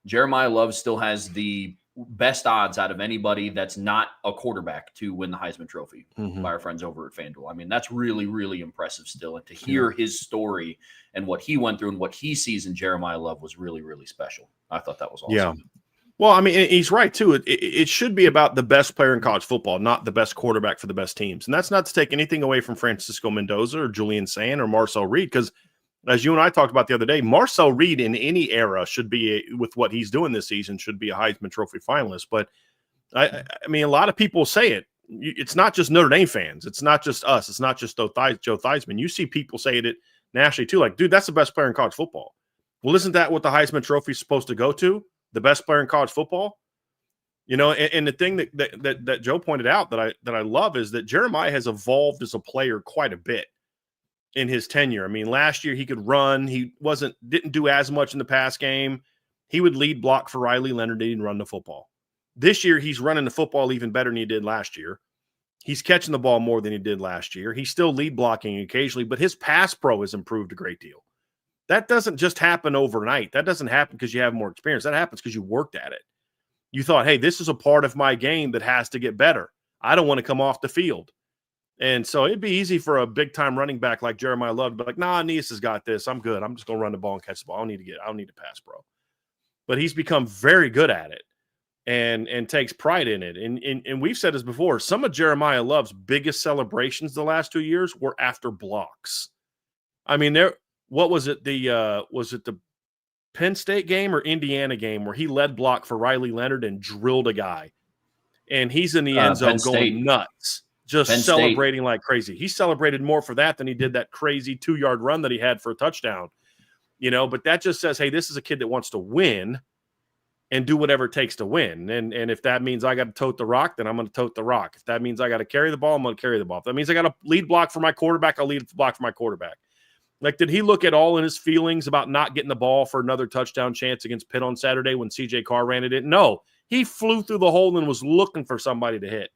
Jeremiah Love still has the best odds out of anybody that's not a quarterback to win the Heisman Trophy by our friends over at FanDuel. I mean, that's really, really impressive still. And to hear his story and what he went through and what he sees in Jeremiah Love was really, really special. I thought that was awesome. Yeah. Well, I mean, he's right, too. It should be about the best player in college football, not the best quarterback for the best teams. And that's not to take anything away from Francisco Mendoza or Julian Sand or Marcel Reed, because as you and I talked about the other day, Marcel Reed in any era should be, with what he's doing this season, should be a Heisman Trophy finalist. But, I mean, a lot of people say it. It's not just Notre Dame fans. It's not just us. It's not just Joe Theismann. You see people saying it nationally, too. Like, dude, that's the best player in college football. Well, isn't that what the Heisman Trophy is supposed to go to? The best player in college football? And the thing that Joe pointed out that I love is that Jeremiah has evolved as a player quite a bit in his tenure. I mean, last year he could run. He didn't do as much in the pass game. He would lead block for Riley Leonard. He didn't run the football. This year he's running the football even better than he did last year. He's catching the ball more than he did last year. He's still lead blocking occasionally, but his pass pro has improved a great deal. That doesn't just happen overnight. That doesn't happen because you have more experience. That happens because you worked at it. You thought, hey, this is a part of my game that has to get better. I don't want to come off the field. And so it'd be easy for a big-time running back like Jeremiah Love to be like, nah, Aeneas has got this. I'm good. I'm just going to run the ball and catch the ball. I don't need to pass, bro. But he's become very good at it and takes pride in it. And we've said this before. Some of Jeremiah Love's biggest celebrations the last 2 years were after blocks. I mean, what was it? Was it the Penn State game or Indiana game where he led block for Riley Leonard and drilled a guy? And he's in the end zone going nuts. Just Penn celebrating like crazy. He celebrated more for that than he did that crazy 2-yard run that he had for a touchdown. But that just says, hey, this is a kid that wants to win and do whatever it takes to win. And if that means I got to tote the rock, then I'm going to tote the rock. If that means I got to carry the ball, I'm going to carry the ball. If that means I got to lead block for my quarterback, I'll lead block for my quarterback. Like, did he look at all in his feelings about not getting the ball for another touchdown chance against Pitt on Saturday when CJ Carr ran it in? No, he flew through the hole and was looking for somebody to hit.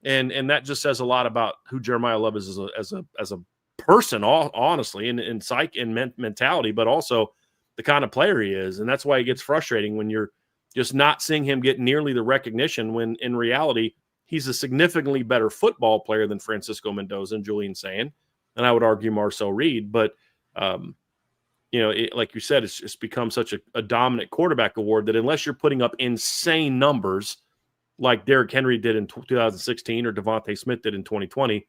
And that just says a lot about who Jeremiah Love is as a person, honestly, in psych and mentality, but also the kind of player he is. And that's why it gets frustrating when you're just not seeing him get nearly the recognition when in reality he's a significantly better football player than Francisco Mendoza and Julian Sand, and I would argue Marcel Reed. But like you said, it's become such a dominant quarterback award that unless you're putting up insane numbers like Derrick Henry did in 2016 or Devontae Smith did in 2020,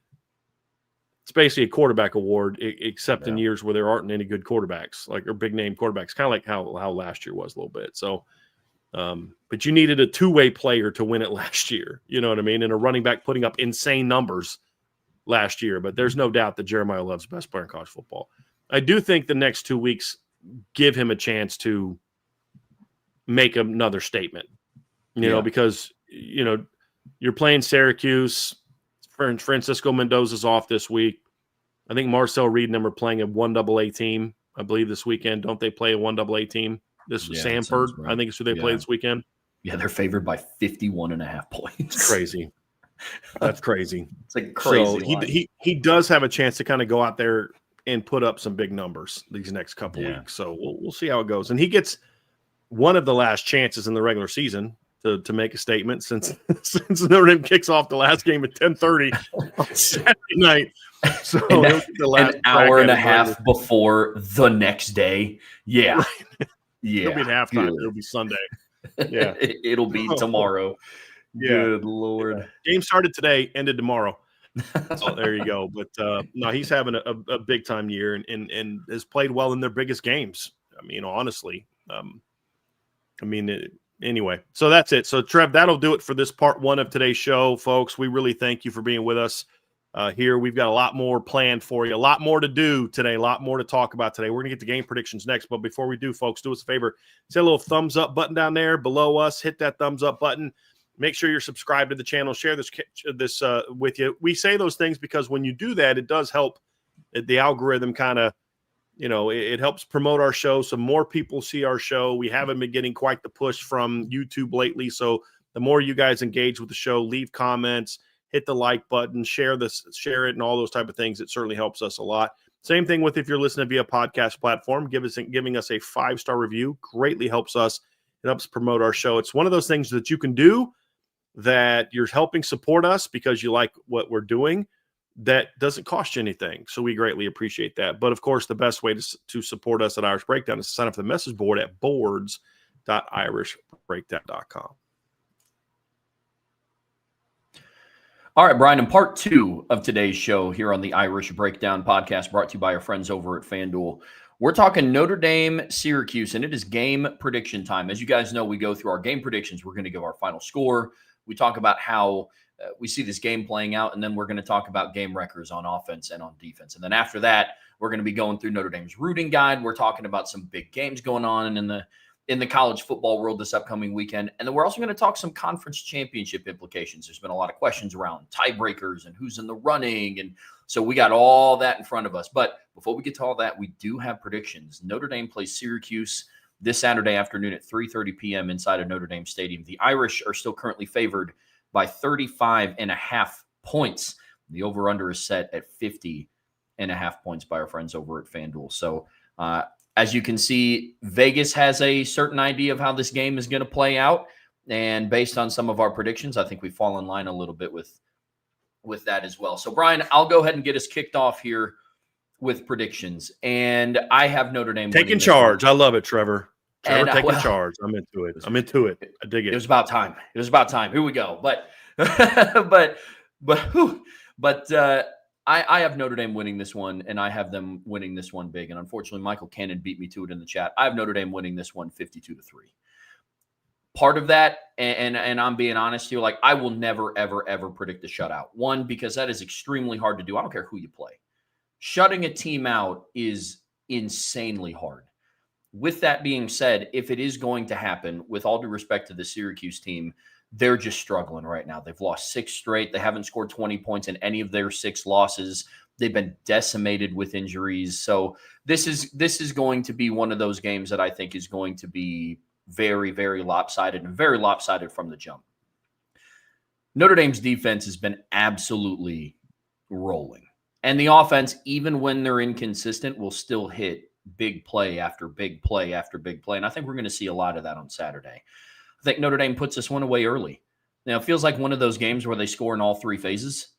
it's basically a quarterback award, except in years where there aren't any good quarterbacks, or big name quarterbacks, kind of like how last year was a little bit. So, but you needed a two-way player to win it last year. You know what I mean? And a running back putting up insane numbers last year. But there's no doubt that Jeremiah Love's the best player in college football. I do think the next 2 weeks give him a chance to make another statement, because, you're playing Syracuse. Francisco Mendoza's off this week. I think Marcel Reed and them are playing a 1AA team, I believe, this weekend. Don't they play a 1AA team? Samford, right. I think is who they play this weekend. Yeah, they're favored by 51.5 points. It's crazy. That's crazy. It's like crazy. So he does have a chance to kind of go out there and put up some big numbers these next couple weeks. So we'll see how it goes. And he gets one of the last chances in the regular season to make a statement since Notre Dame kicks off the last game at 10:30 on Saturday night. So an hour and a half before the next day. Yeah. Right. Yeah. It'll be at halftime. It'll be Sunday. Yeah. It'll be tomorrow. Yeah. Good Lord. Game started today, ended tomorrow. So there you go. But no, he's having a big time year and has played well in their biggest games. I mean, honestly. Anyway, so that's it. So, Trev, that'll do it for this part one of today's show, folks. We really thank you for being with us here. We've got a lot more planned for you, a lot more to do today, a lot more to talk about today. We're going to get to game predictions next. But before we do, folks, do us a favor. Hit a little thumbs up button down there below us. Hit that thumbs up button. Make sure you're subscribed to the channel. Share this with you. We say those things because when you do that, it does help the algorithm kind of, it helps promote our show so more people see our show. We haven't been getting quite the push from YouTube lately. So the more you guys engage with the show, leave comments, hit the like button, share it and all those type of things, it certainly helps us a lot. Same thing with if you're listening via podcast platform, giving us a 5-star review greatly helps us. It helps promote our show. It's one of those things that you can do that you're helping support us because you like what we're doing. That doesn't cost you anything. So we greatly appreciate that. But of course, the best way to support us at Irish Breakdown is to sign up for the message board at boards.irishbreakdown.com. All right, Brian, in part 2 of today's show here on the Irish Breakdown podcast brought to you by our friends over at FanDuel, we're talking Notre Dame, Syracuse, and it is game prediction time. As you guys know, we go through our game predictions. We're going to give our final score. We talk about how we see this game playing out, and then we're going to talk about game records on offense and on defense. And then after that, we're going to be going through Notre Dame's rooting guide. We're talking about some big games going on in the college football world this upcoming weekend. And then we're also going to talk some conference championship implications. There's been a lot of questions around tiebreakers and who's in the running. And so we got all that in front of us. But before we get to all that, we do have predictions. Notre Dame plays Syracuse this Saturday afternoon at 3:30 p.m. inside of Notre Dame Stadium. The Irish are still currently favored by 35.5 points. The over-under is set at 50.5 points by our friends over at FanDuel. So as you can see, Vegas has a certain idea of how this game is going to play out. And based on some of our predictions, I think we fall in line a little bit with that as well. So, Brian, I'll go ahead and get us kicked off here with predictions. And I have Notre Dame taking charge. I love it, Trevor. Taking charge. I'm into it. I dig it. It was about time. Here we go. But I have Notre Dame winning this one, and I have them winning this one big. And unfortunately, Michael Cannon beat me to it in the chat. I have Notre Dame winning this one 52-3. Part of that, and I'm being honest here, like I will never, ever, ever predict a shutout. One, because that is extremely hard to do. I don't care who you play. Shutting a team out is insanely hard. With that being said, if it is going to happen, with all due respect to the Syracuse team, they're just struggling right now. They've lost 6 straight. They haven't scored 20 points in any of their 6 losses. They've been decimated with injuries. So this is going to be one of those games that I think is going to be very, very lopsided and very lopsided from the jump. Notre Dame's defense has been absolutely rolling. And the offense, even when they're inconsistent, will still hit big play after big play after big play. And I think we're going to see a lot of that on Saturday. I think Notre Dame puts this one away early. Now, it feels like one of those games where they score in all 3 phases.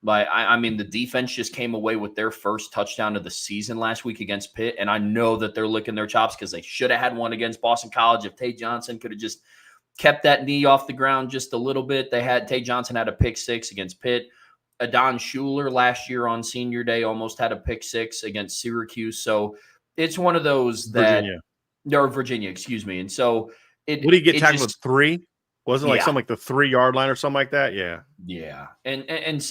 But I mean, the defense just came away with their first touchdown of the season last week against Pitt. And I know that they're licking their chops because they should have had one against Boston College. If Tay Johnson could have just kept that knee off the ground just a little bit. Tay Johnson had a pick six against Pitt. Adon Schuler last year on senior day almost had a pick six against Syracuse. So it's one of those that Virginia, excuse me. And so what did he get tackled at 3? Wasn't it like something like the 3-yard line or something like that? Yeah. Yeah. And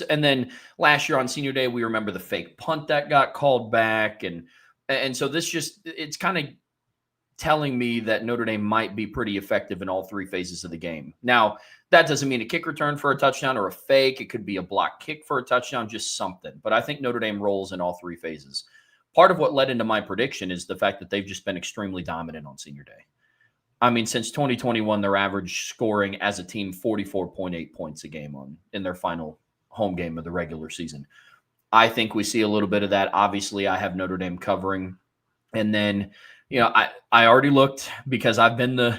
then last year on senior day, we remember the fake punt that got called back. And so it's kind of telling me that Notre Dame might be pretty effective in all 3 phases of the game. Now, that doesn't mean a kick return for a touchdown or a fake. It could be a block kick for a touchdown, just something. But I think Notre Dame rolls in all 3 phases. Part of what led into my prediction is the fact that they've just been extremely dominant on senior day. I mean, since 2021, their average scoring as a team, 44.8 points a game in their final home game of the regular season. I think we see a little bit of that. Obviously, I have Notre Dame covering. And then, I already looked because I've been the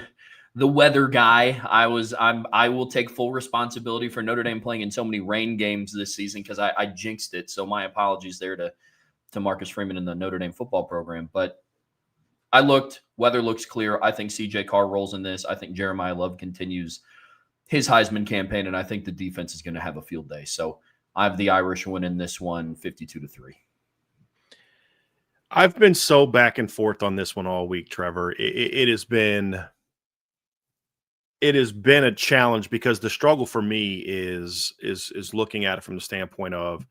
weather guy. I will take full responsibility for Notre Dame playing in so many rain games this season because I jinxed it. So my apologies there to Marcus Freeman in the Notre Dame football program. But I looked, weather looks clear. I think CJ Carr rolls in this. I think Jeremiah Love continues his Heisman campaign, and I think the defense is going to have a field day. So I have the Irish winning this one 52-3. I've been so back and forth on this one all week, Trevor. It has been a challenge because the struggle for me is looking at it from the standpoint of,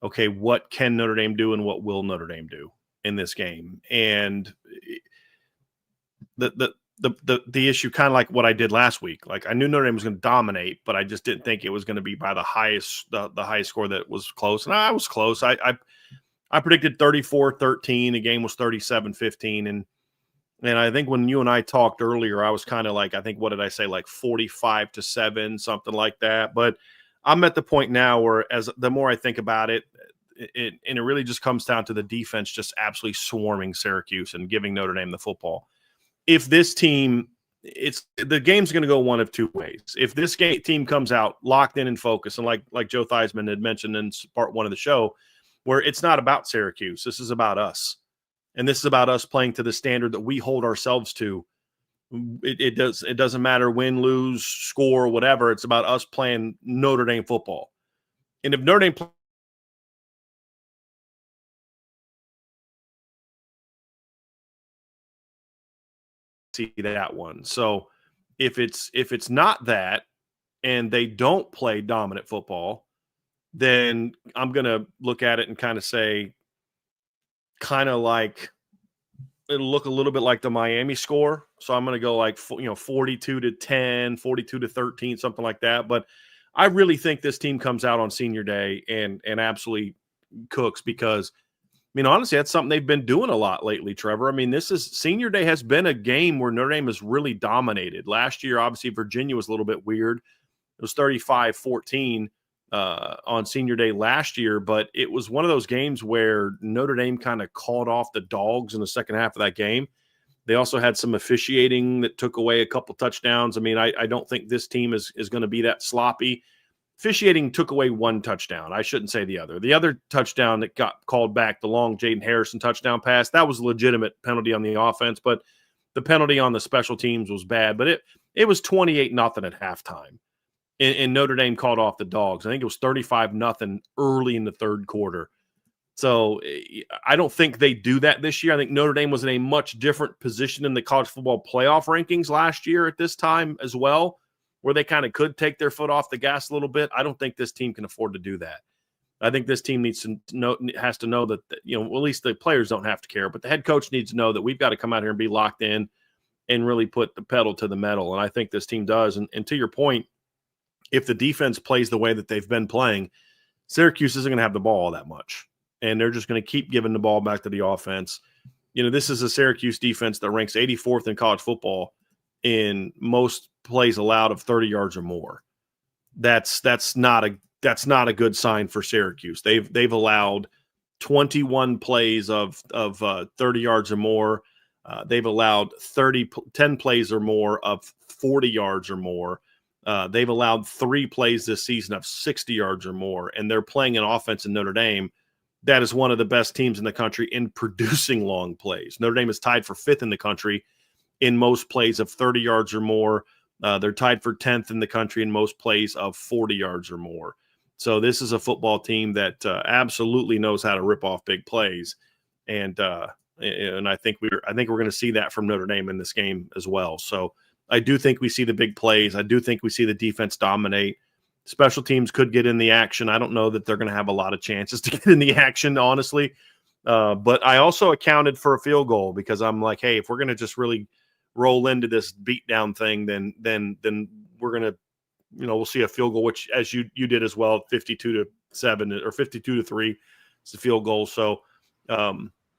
okay, what can Notre Dame do and what will Notre Dame do in this game? And the issue, kind of like what I did last week, like I knew Notre Dame was going to dominate, but I just didn't think it was going to be by the highest score that was close. And I was close. I predicted 34-13. The game was 37-15. And I think when you and I talked earlier, I was kind of like, I think, what did I say? Like 45-7, something like that. But I'm at the point now where the more I think about it, it really just comes down to the defense just absolutely swarming Syracuse and giving Notre Dame the football. If this team, the game's going to go one of 2 ways. If this team comes out locked in and focused, and like Joe Theismann had mentioned in part 1 of the show, where it's not about Syracuse, this is about us, and this is about us playing to the standard that we hold ourselves to. It doesn't matter win, lose, score, whatever. It's about us playing Notre Dame football. And if Notre Dame see that one. So if it's not that and they don't play dominant football, then I'm going to look at it and kind of say, kind of like, it'll look a little bit like the Miami score. So I'm going to go like, 42-10, 42-13, something like that. But I really think this team comes out on senior day and absolutely cooks because, honestly, that's something they've been doing a lot lately, Trevor. Senior day has been a game where Notre Dame has really dominated. Last year, obviously, Virginia was a little bit weird. It was 35-14 on senior day last year, but it was one of those games where Notre Dame kind of called off the dogs in the second half of that game. They also had some officiating that took away a couple touchdowns. I don't think this team is going to be that sloppy. Officiating took away 1 touchdown. I shouldn't say the other. The other touchdown that got called back, the long Jaden Harrison touchdown pass, that was a legitimate penalty on the offense, but the penalty on the special teams was bad. But it was 28-0 at halftime. And Notre Dame called off the dogs. I think it was 35-0 early in the third quarter. So I don't think they do that this year. I think Notre Dame was in a much different position in the college football playoff rankings last year at this time as well, where they kind of could take their foot off the gas a little bit. I don't think this team can afford to do that. I think this team has to know that, at least the players don't have to care, but the head coach needs to know that we've got to come out here and be locked in and really put the pedal to the metal. And I think this team does. And to your point, if the defense plays the way that they've been playing, Syracuse isn't going to have the ball all that much. And they're just going to keep giving the ball back to the offense. This is a Syracuse defense that ranks 84th in college football in most plays allowed of 30 yards or more. That's not a good sign for Syracuse. They've allowed 21 plays of 30 yards or more. They've allowed 10 plays or more of 40 yards or more. They've allowed 3 plays this season of 60 yards or more, and they're playing an offense in Notre Dame that is one of the best teams in the country in producing long plays. Notre Dame is tied for 5th in the country in most plays of 30 yards or more. They're tied for 10th in the country in most plays of 40 yards or more. So this is a football team that absolutely knows how to rip off big plays, and I think we're going to see that from Notre Dame in this game as well. So I do think we see the big plays. I do think we see the defense dominate. Special teams could get in the action. I don't know that they're going to have a lot of chances to get in the action, honestly. But I also accounted for a field goal because I'm like, hey, if we're going to just really roll into this beatdown thing, then we're going to, we'll see a field goal, which as you did as well, 52-7 or 52-3 is the field goal. So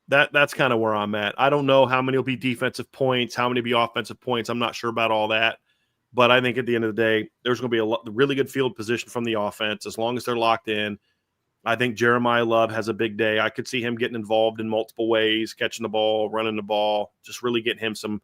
that's kind of where I'm at. I don't know how many will be defensive points, how many will be offensive points. I'm not sure about all that. But I think at the end of the day, there's going to be a really good field position from the offense as long as they're locked in. I think Jeremiah Love has a big day. I could see him getting involved in multiple ways, catching the ball, running the ball, just really getting him some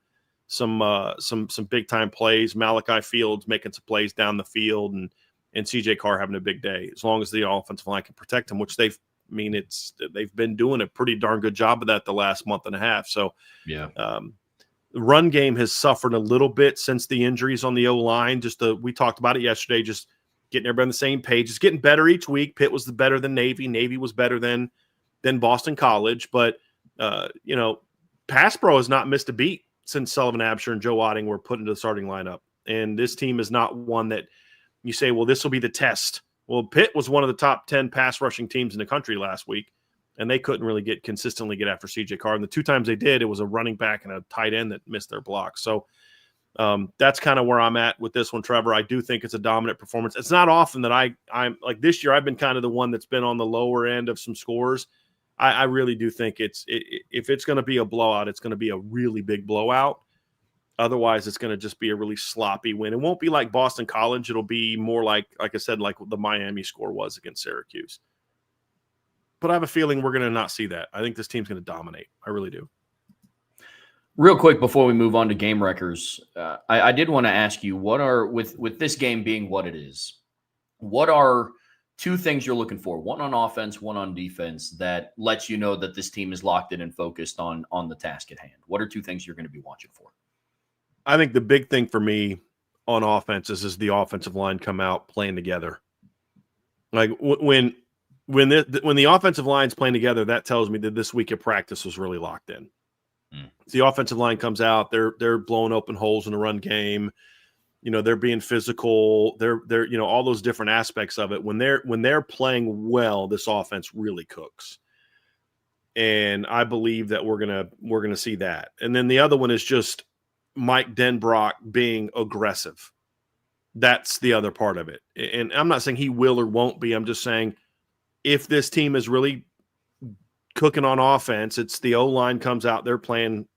big time plays. Malachi Fields making some plays down the field, and CJ Carr having a big day. As long as the offensive line can protect him, which they've been doing a pretty darn good job of that the last month and a half. So yeah. The run game has suffered a little bit since the injuries on the O-line. We talked about it yesterday, just getting everybody on the same page. It's getting better each week. Pitt was better than Navy. Navy was better than Boston College. But, pass pro has not missed a beat since Sullivan Absher and Joe Otting were put into the starting lineup. And this team is not one that you say, well, this will be the test. Well, Pitt was one of the top 10 pass rushing teams in the country last week, and they couldn't really consistently get after CJ Carr. And the 2 times they did, it was a running back and a tight end that missed their block. So that's kind of where I'm at with this one, Trevor. I do think it's a dominant performance. It's not often that I'm like this year, I've been kind of the one that's been on the lower end of some scores. I really do think if it's going to be a blowout, it's going to be a really big blowout. Otherwise, it's going to just be a really sloppy win. It won't be like Boston College. It'll be more like I said, like the Miami score was against Syracuse. But I have a feeling we're going to not see that. I think this team's going to dominate. I really do. Real quick before we move on to game wreckers, I did want to ask you, what are with this game being what it is, what are 2 things you're looking for, one on offense, one on defense, that lets you know that this team is locked in and focused on the task at hand? What are 2 things you're going to be watching for? I think the big thing for me on offense is the offensive line come out playing together. Like when the offensive line's playing together, that tells me that this week of practice was really locked in. The offensive line comes out, they're blowing open holes in the run game. They're being physical. They're all those different aspects of it. When they're playing well, this offense really cooks. And I believe that we're gonna see that. And then the other one is just Mike Denbrock being aggressive. That's the other part of it. And I'm not saying he will or won't be. I'm just saying if this team is really cooking on offense, it's the O-line comes out, they're playing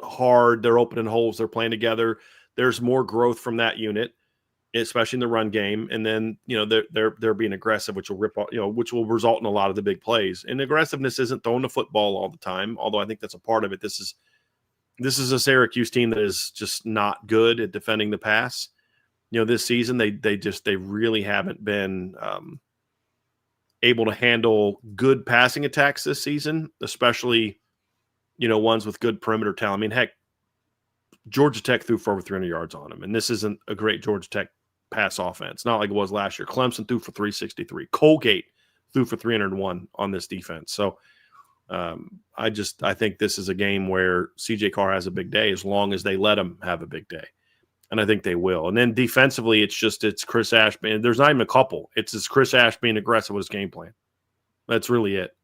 hard, they're opening holes, they're playing together. There's more growth from that unit, especially in the run game. And then, they're being aggressive, which will which will result in a lot of the big plays. And aggressiveness isn't throwing the football all the time, although I think that's a part of it. This is a Syracuse team that is just not good at defending the pass. This season they really haven't been able to handle good passing attacks this season, especially, ones with good perimeter talent. I mean, heck, Georgia Tech threw for over 300 yards on them, and this isn't a great Georgia Tech pass offense. Not like it was last year. Clemson threw for 363. Colgate threw for 301 on this defense. So I think this is a game where CJ Carr has a big day as long as they let him have a big day. And I think they will. And then defensively, it's Chris Ash. There's not even a couple. It's Chris Ash being aggressive with his game plan. That's really it.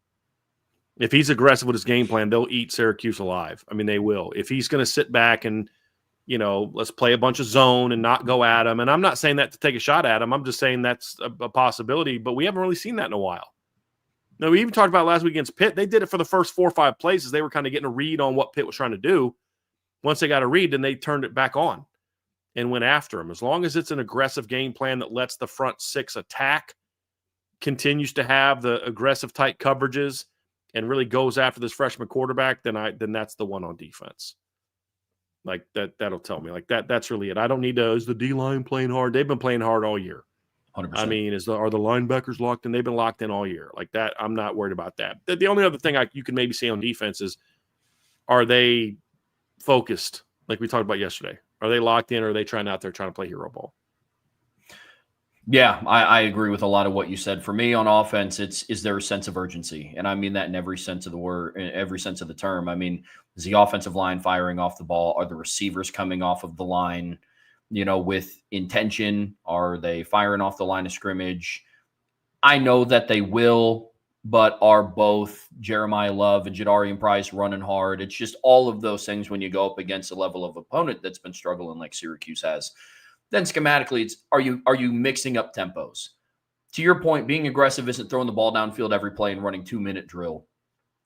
If he's aggressive with his game plan, they'll eat Syracuse alive. I mean, they will. If he's going to sit back and, let's play a bunch of zone and not go at him. And I'm not saying that to take a shot at him. I'm just saying that's a possibility. But we haven't really seen that in a while. No, we even talked about last week against Pitt. They did it for the first 4 or 5 plays as they were kind of getting a read on what Pitt was trying to do. Once they got a read, then they turned it back on and went after him. As long as it's an aggressive game plan that lets the front 6 attack, continues to have the aggressive tight coverages, and really goes after this freshman quarterback, then that's the one on defense. Like that'll tell me like that's really it. I don't need to, is the D-line playing hard? They've been playing hard all year. 100%. I mean, are the linebackers locked in? They've been locked in all year. Like that, I'm not worried about that. The only other thing you can maybe see on defense is, are they focused? Like we talked about yesterday. Are they locked in, or are they trying to play hero ball? Yeah, I agree with a lot of what you said. For me on offense, is there a sense of urgency? And I mean that in every sense of the word, in every sense of the term. I mean, is the offensive line firing off the ball? Are the receivers coming off of the line, with intention? Are they firing off the line of scrimmage? I know that they will, but are both Jeremiah Love and Jadarian Price running hard? It's just all of those things when you go up against a level of opponent that's been struggling like Syracuse has. Then schematically, it's are you mixing up tempos? To your point, being aggressive isn't throwing the ball downfield every play and running 2-minute drill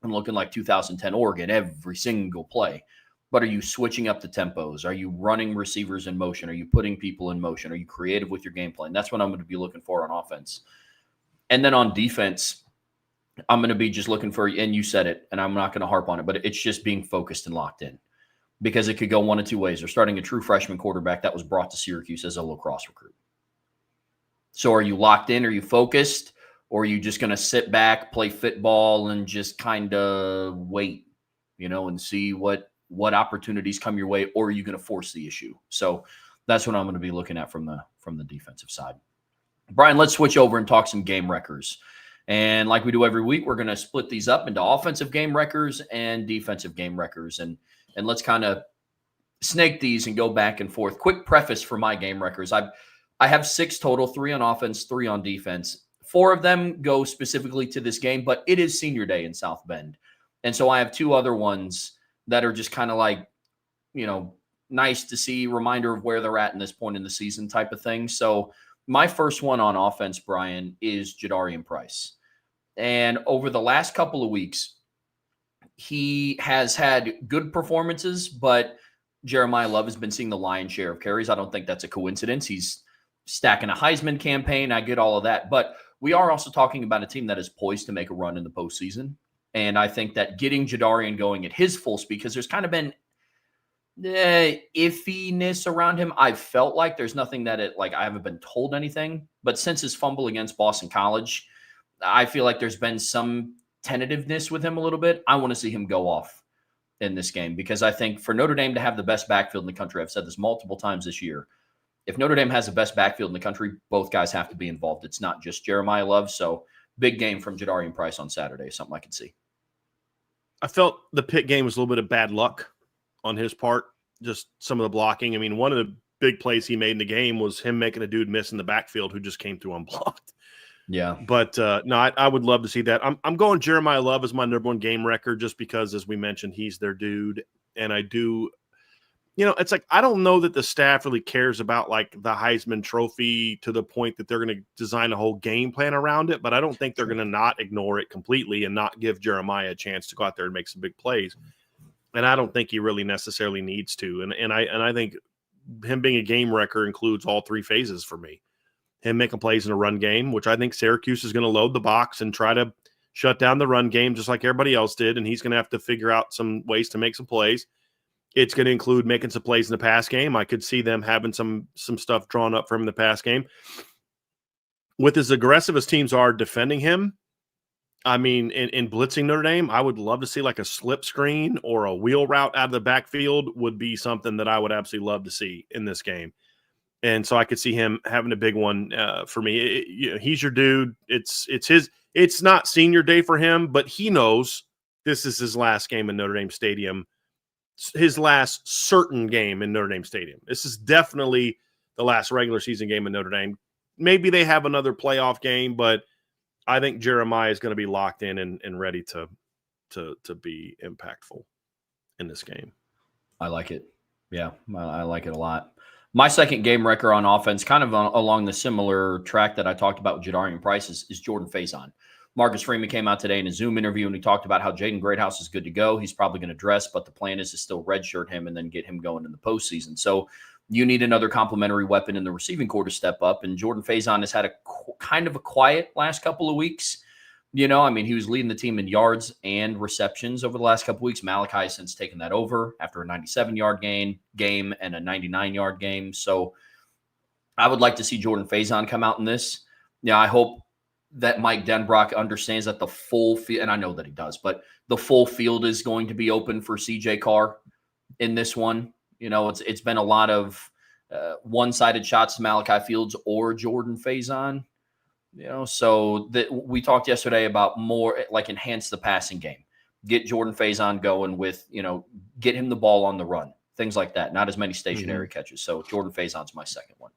and looking like 2010 Oregon every single play. But are you switching up the tempos? Are you running receivers in motion? Are you putting people in motion? Are you creative with your game plan? That's what I'm going to be looking for on offense. And then on defense, I'm going to be just looking for, and you said it, and I'm not going to harp on it, but it's just being focused and locked in, because it could go one of two ways. They're starting a true freshman quarterback that was brought to Syracuse as a lacrosse recruit. So are you locked in? Are you focused? Or are you just going to sit back, play football, and just kind of wait, and see what opportunities come your way? Or are you going to force the issue? So that's what I'm going to be looking at from the defensive side. Brian, let's switch over and talk some game wreckers. And like we do every week, we're going to split these up into offensive game wreckers and defensive game wreckers. And let's kind of snake these and go back and forth. Quick preface for my game wreckers. I have 6 total, 3 on offense, 3 on defense. 4 of them go specifically to this game, but it is senior day in South Bend. And so I have 2 other ones that are just kind of like, nice to see, reminder of where they're at in this point in the season type of thing. So my first one on offense, Brian, is Jadarian Price. And over the last couple of weeks, he has had good performances, but Jeremiah Love has been seeing the lion's share of carries. I don't think that's a coincidence. He's stacking a Heisman campaign. I get all of that. But we are also talking about a team that is poised to make a run in the postseason. And I think that getting Jadarian going at his full speed, because there's kind of been iffiness around him. I've felt like there's nothing that I haven't been told anything. But since his fumble against Boston College, I feel like there's been some tentativeness with him a little bit. I want to see him go off in this game, because I think for Notre Dame to have the best backfield in the country, I've said this multiple times this year, if Notre Dame has the best backfield in the country, both guys have to be involved. It's not just Jeremiah Love. So big game from Jadarian Price on Saturday, something I can see. I felt the Pitt game was a little bit of bad luck on his part, just some of the blocking. I mean, one of the big plays he made in the game was him making a dude miss in the backfield who just came through unblocked. Yeah. But no, I would love to see that. I'm going Jeremiah Love as my number 1 game record, just because, as we mentioned, he's their dude. And I do, it's like, I don't know that the staff really cares about like the Heisman Trophy to the point that they're going to design a whole game plan around it. But I don't think they're going to not ignore it completely and not give Jeremiah a chance to go out there and make some big plays. And I don't think he really necessarily needs to. And I think him being a game wrecker includes all 3 phases for me. Him making plays in a run game, which I think Syracuse is going to load the box and try to shut down the run game just like everybody else did, and he's going to have to figure out some ways to make some plays. It's going to include making some plays in the pass game. I could see them having some stuff drawn up for him in the pass game. With as aggressive as teams are defending him, I mean, in blitzing Notre Dame, I would love to see like a slip screen or a wheel route out of the backfield would be something that I would absolutely love to see in this game. And so I could see him having a big one for me. He's your dude. It's not senior day for him, but he knows this is his last game in Notre Dame Stadium, his last certain game in Notre Dame Stadium. This is definitely the last regular season game in Notre Dame. Maybe they have another playoff game, but I think Jeremiah is going to be locked in and ready to be impactful in this game. I like it. Yeah, I like it a lot. My second game wrecker on offense, kind of along the similar track that I talked about with Jadarian Price, is Jordan Faison. Marcus Freeman came out today in a Zoom interview, and he talked about how Jaden Greathouse is good to go. He's probably going to dress, but the plan is to still redshirt him and then get him going in the postseason. So you need another complementary weapon in the receiving corps to step up, and Jordan Faison has had a kind of a quiet last couple of weeks. I mean, he was leading the team in yards and receptions over the last couple weeks. Malachi has since taken that over after a 97-yard game and a 99-yard game. So I would like to see Jordan Faison come out in this. I hope that Mike Denbrock understands that the full field, and I know that he does, but the full field is going to be open for CJ Carr in this one. It's been a lot of one-sided shots to Malachi Fields or Jordan Faison. So that we talked yesterday about more like enhance the passing game, get Jordan Faison going with, get him the ball on the run, things like that. Not as many stationary catches. So Jordan Faison's my second one.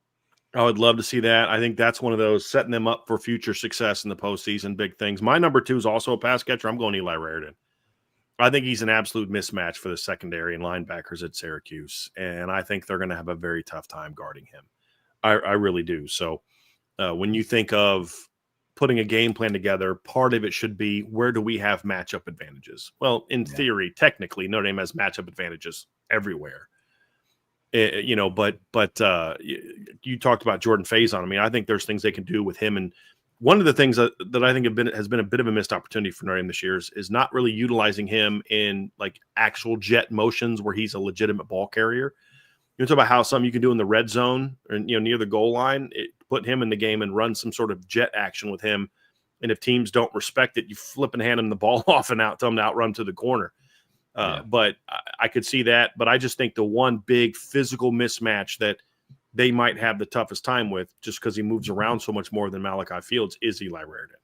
I would love to see that. I think that's one of those setting them up for future success in the postseason, big things. My number 2 is also a pass catcher. I'm going Eli Raritan. I think he's an absolute mismatch for the secondary and linebackers at Syracuse, and I think they're going to have a very tough time guarding him. I really do. So when you think of putting a game plan together, part of it should be, where do we have matchup advantages? Well, in theory, technically, Notre Dame has matchup advantages everywhere. But you talked about Jordan Faison. I mean, I think there's things they can do with him. And one of the things that I think has been a bit of a missed opportunity for Notre Dame this year is not really utilizing him in like actual jet motions where he's a legitimate ball carrier. You talk about how something you can do in the red zone or near the goal line, put him in the game and run some sort of jet action with him. And if teams don't respect it, you flip and hand them the ball off and tell them to outrun to the corner. But I could see that. But I just think the one big physical mismatch that they might have the toughest time with, just because he moves around so much more than Malachi Fields, is Eli Raritan.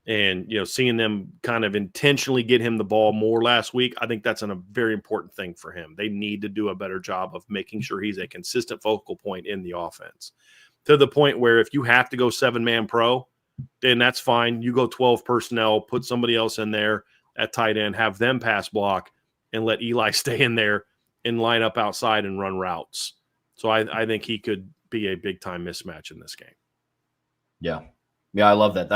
And, seeing them kind of intentionally get him the ball more last week, I think that's a very important thing for him. They need to do a better job of making sure he's a consistent focal point in the offense, to the point where if you have to go 7-man pro, then that's fine. You go 12 personnel, put somebody else in there at tight end, have them pass block, and let Eli stay in there and line up outside and run routes. So I think he could be a big-time mismatch in this game. Yeah, I love that.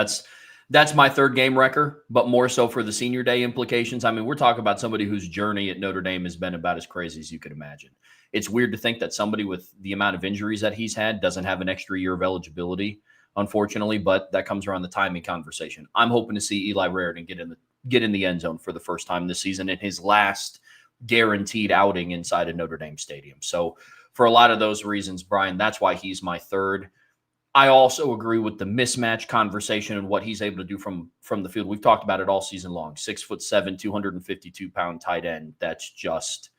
That's my third game wrecker, but more so for the senior day implications. I mean, we're talking about somebody whose journey at Notre Dame has been about as crazy as you could imagine. It's weird to think that somebody with the amount of injuries that he's had doesn't have an extra year of eligibility, unfortunately, but that comes around the timing conversation. I'm hoping to see Eli Raritan get in the end zone for the first time this season in his last guaranteed outing inside of Notre Dame Stadium. So for a lot of those reasons, Brian, that's why he's my third. I also agree with the mismatch conversation and what he's able to do from the field. We've talked about it all season long. 6'7", 252-pound tight end. That's just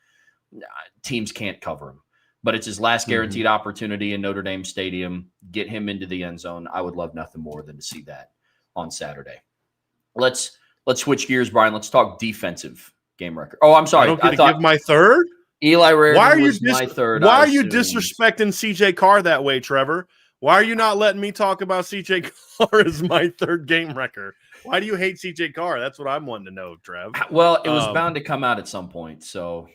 teams can't cover him. But it's his last guaranteed opportunity in Notre Dame Stadium. Get him into the end zone. I would love nothing more than to see that on Saturday. Let's switch gears, Brian. Let's talk defensive game record. Oh, I'm sorry. I don't get to give my third. Eli Raritan was my third. Why are you disrespecting CJ Carr that way, Trevor? Why are you not letting me talk about CJ Carr as my third game wrecker? Why do you hate CJ Carr? That's what I'm wanting to know, Trev. Well, it was bound to come out at some point, so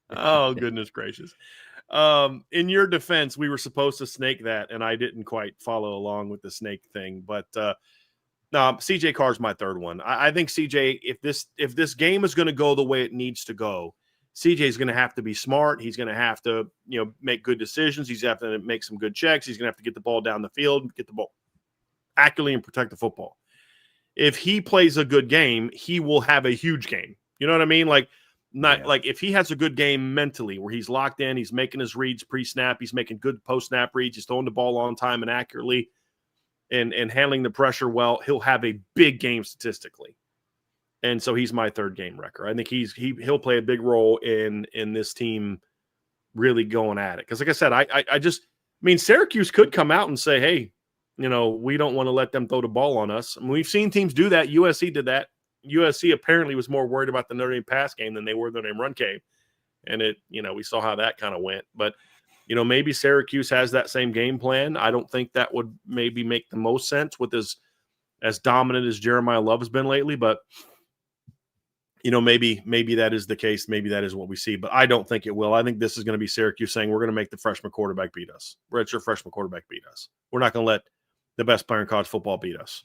Oh, goodness gracious. In your defense, we were supposed to snake that, and I didn't quite follow along with the snake thing. But no, CJ Carr's my third one. I think CJ, if this game is going to go the way it needs to go, CJ is going to have to be smart. He's going to have to, make good decisions. He's going to have to make some good checks. He's going to have to get the ball down the field, get the ball accurately, and protect the football. If he plays a good game, he will have a huge game. You know what I mean? Like if he has a good game mentally, where he's locked in, he's making his reads pre-snap, he's making good post-snap reads, he's throwing the ball on time and accurately, and handling the pressure well, he'll have a big game statistically. And so he's my third game wrecker. I think he'll play a big role in this team really going at it. Because like I said, I mean, Syracuse could come out and say, hey, we don't want to let them throw the ball on us. I mean, we've seen teams do that. USC did that. USC apparently was more worried about the Notre Dame pass game than they were the Notre Dame run game. And we saw how that kind of went. But, maybe Syracuse has that same game plan. I don't think that would maybe make the most sense with as dominant as Jeremiah Love has been lately. But, maybe that is the case. Maybe that is what we see. But I don't think it will. I think this is going to be Syracuse saying, we're going to make the freshman quarterback beat us. Redshirt freshman quarterback beat us. We're not going to let the best player in college football beat us.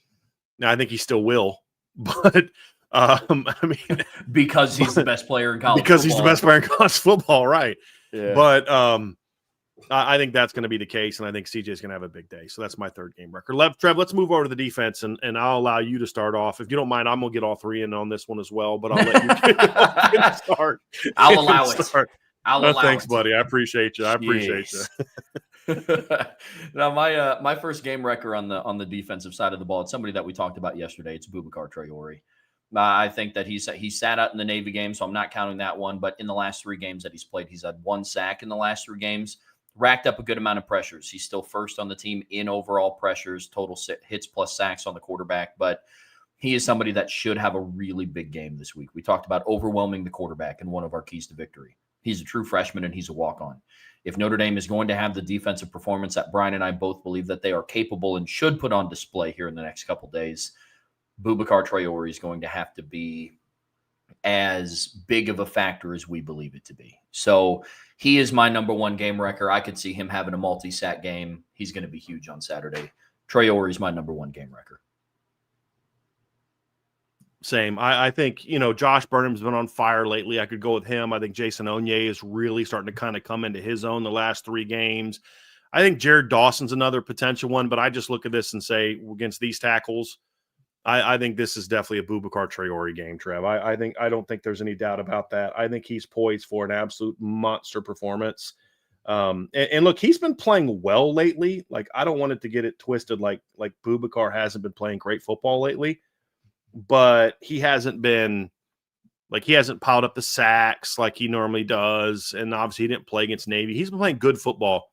Now, I think he still will. But I mean, because he's the best player in college because football. He's the best player in college football, right? Yeah. But I think that's going to be the case, and I think CJ is going to have a big day. So that's my third game record. Trev, let's move over to the defense, and I'll allow you to start off. If you don't mind, I'm going to get all three in on this one as well, but I'll let you get start. I'll allow it. I'll allow thanks, it. buddy. I appreciate you. I appreciate you. Now, my first game record on the defensive side of the ball, it's somebody that we talked about yesterday. It's Boubacar Traore. I think that he sat out in the Navy game, so I'm not counting that one. But in the last 3 games that he's played, he's had 1 sack in the last 3 games. Racked up a good amount of pressures. He's still first on the team in overall pressures, total hits plus sacks on the quarterback. But he is somebody that should have a really big game this week. We talked about overwhelming the quarterback and one of our keys to victory. He's a true freshman and he's a walk-on. If Notre Dame is going to have the defensive performance that Brian and I both believe that they are capable and should put on display here in the next couple days, Boubacar Traore is going to have to be as big of a factor as we believe it to be. So he is my number 1 game wrecker. I could see him having a multi-sack game. He's going to be huge on Saturday. Traore is my number 1 game wrecker. Same. I think, Josh Burnham's been on fire lately. I could go with him. I think Jason Onye is really starting to kind of come into his own the last 3 games. I think Jared Dawson's another potential one, but I just look at this and say against these tackles, I think this is definitely a Boubacar Traore game, Trev. I don't think there's any doubt about that. I think he's poised for an absolute monster performance. And look, he's been playing well lately. Like, I don't want it to get it twisted like Boubacar hasn't been playing great football lately, but he hasn't piled up the sacks like he normally does. And obviously he didn't play against Navy. He's been playing good football.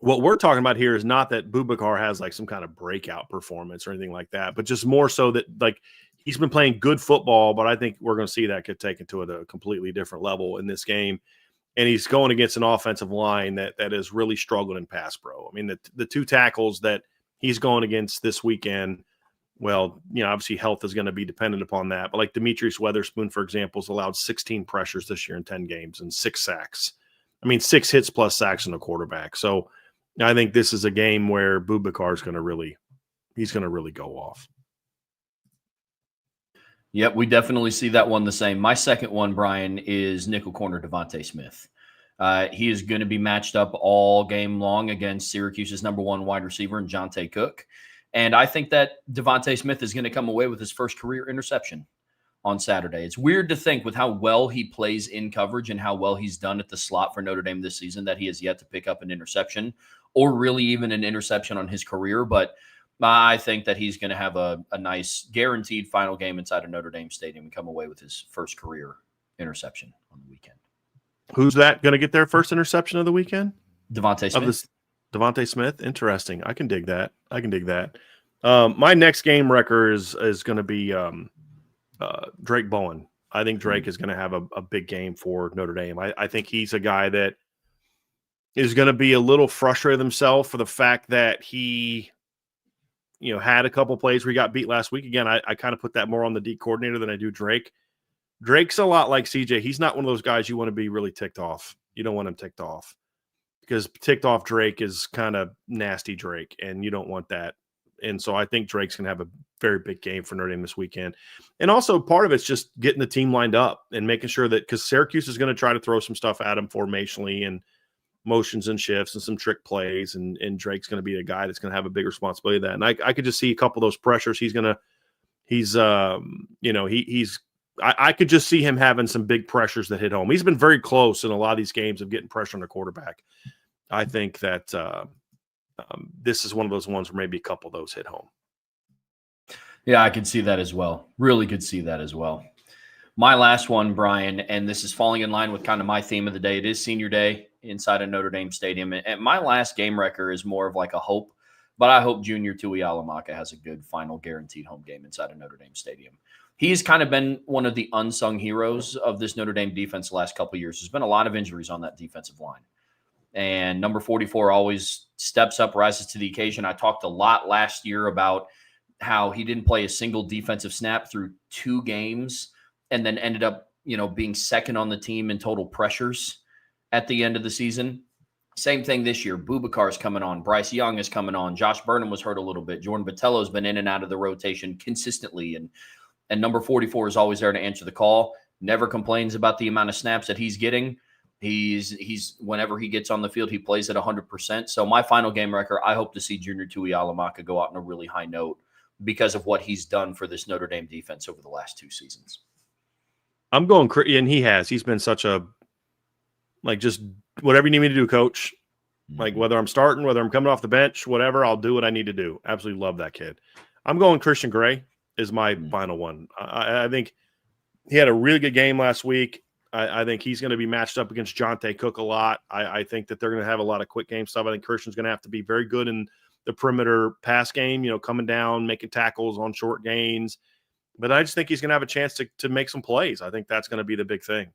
What we're talking about here is not that Boubacar has like some kind of breakout performance or anything like that, but just more so that like he's been playing good football, but I think we're going to see that get taken to a completely different level in this game. And he's going against an offensive line that is really struggling in pass pro. I mean, the 2 tackles that he's going against this weekend, well, obviously health is going to be dependent upon that. But like Demetrius Weatherspoon, for example, has allowed 16 pressures this year in 10 games and 6 sacks. I mean, 6 hits plus sacks on the quarterback. So I think this is a game where Boubacar is going to really go off. Yep, we definitely see that one the same. My second one, Brian, is nickel corner Devontae Smith. He is going to be matched up all game long against Syracuse's number 1 wide receiver, and Jonte Cook. And I think that Devontae Smith is going to come away with his first career interception on Saturday. It's weird to think with how well he plays in coverage and how well he's done at the slot for Notre Dame this season that he has yet to pick up an interception or really even an interception on his career. But I think that he's going to have a nice guaranteed final game inside of Notre Dame Stadium and come away with his first career interception on the weekend. Who's that going to get their first interception of the weekend? Devontae Smith. Devontae Smith. Interesting. I can dig that. My next game record is going to be Drake Bowen. I think Drake is going to have a big game for Notre Dame. I think he's a guy that is going to be a little frustrated himself for the fact that he, had a couple plays where he got beat last week. Again, I kind of put that more on the D coordinator than I do Drake. Drake's a lot like CJ. He's not one of those guys you want to be really ticked off. You don't want him ticked off because ticked off Drake is kind of nasty Drake, and you don't want that. And so I think Drake's going to have a very big game for Notre Dame this weekend. And also part of it's just getting the team lined up and making sure that because Syracuse is going to try to throw some stuff at him formationally and motions and shifts and some trick plays. And Drake's going to be a guy that's going to have a big responsibility of that. And I could just see a couple of those pressures. I could just see him having some big pressures that hit home. He's been very close in a lot of these games of getting pressure on the quarterback. I think that this is one of those ones where maybe a couple of those hit home. Yeah, I could see that as well. Really could see that as well. My last one, Brian, and this is falling in line with kind of my theme of the day. It is senior day inside of Notre Dame Stadium. And my last game record is more of like a hope, but I hope Junior Tui Alamaka has a good final guaranteed home game inside of Notre Dame Stadium. He's kind of been one of the unsung heroes of this Notre Dame defense the last couple of years. There's been a lot of injuries on that defensive line. And number 44 always steps up, rises to the occasion. I talked a lot last year about how he didn't play a single defensive snap through 2 games and then ended up, being second on the team in total pressures at the end of the season. Same thing this year. Boubacar is coming on. Bryce Young is coming on. Josh Burnham was hurt a little bit. Jordan Botello has been in and out of the rotation consistently. And number 44 is always there to answer the call. Never complains about the amount of snaps that he's getting. He's whenever he gets on the field, he plays at 100%. So my final game record, I hope to see Junior Tuihalamaka go out on a really high note because of what he's done for this Notre Dame defense over the last 2 seasons. I'm going, and he's been such a, just whatever you need me to do, coach. Like whether I'm starting, whether I'm coming off the bench, whatever, I'll do what I need to do. Absolutely love that kid. I'm going Christian Gray is my final one. I think he had a really good game last week. I think he's going to be matched up against Jonte Cook a lot. I think that they're going to have a lot of quick game stuff. I think Christian's going to have to be very good in the perimeter pass game, coming down, making tackles on short gains. But I just think he's going to have a chance to make some plays. I think that's going to be the big thing.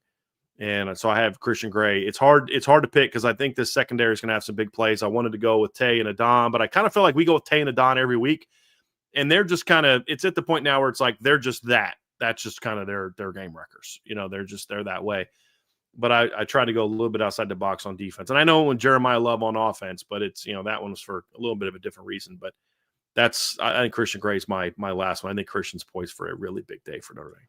And so I have Christian Gray. It's hard to pick because I think this secondary is going to have some big plays. I wanted to go with Tay and Adon, but I kind of feel like we go with Tay and Adon every week. And they're just it's at the point now where it's like they're just that. That's just kind of their game wreckers. They're that way. But I try to go a little bit outside the box on defense. And I know when Jeremiah Love on offense, but it's, that one was for a little bit of a different reason. But I think Christian Gray's my last one. I think Christian's poised for a really big day for Notre Dame.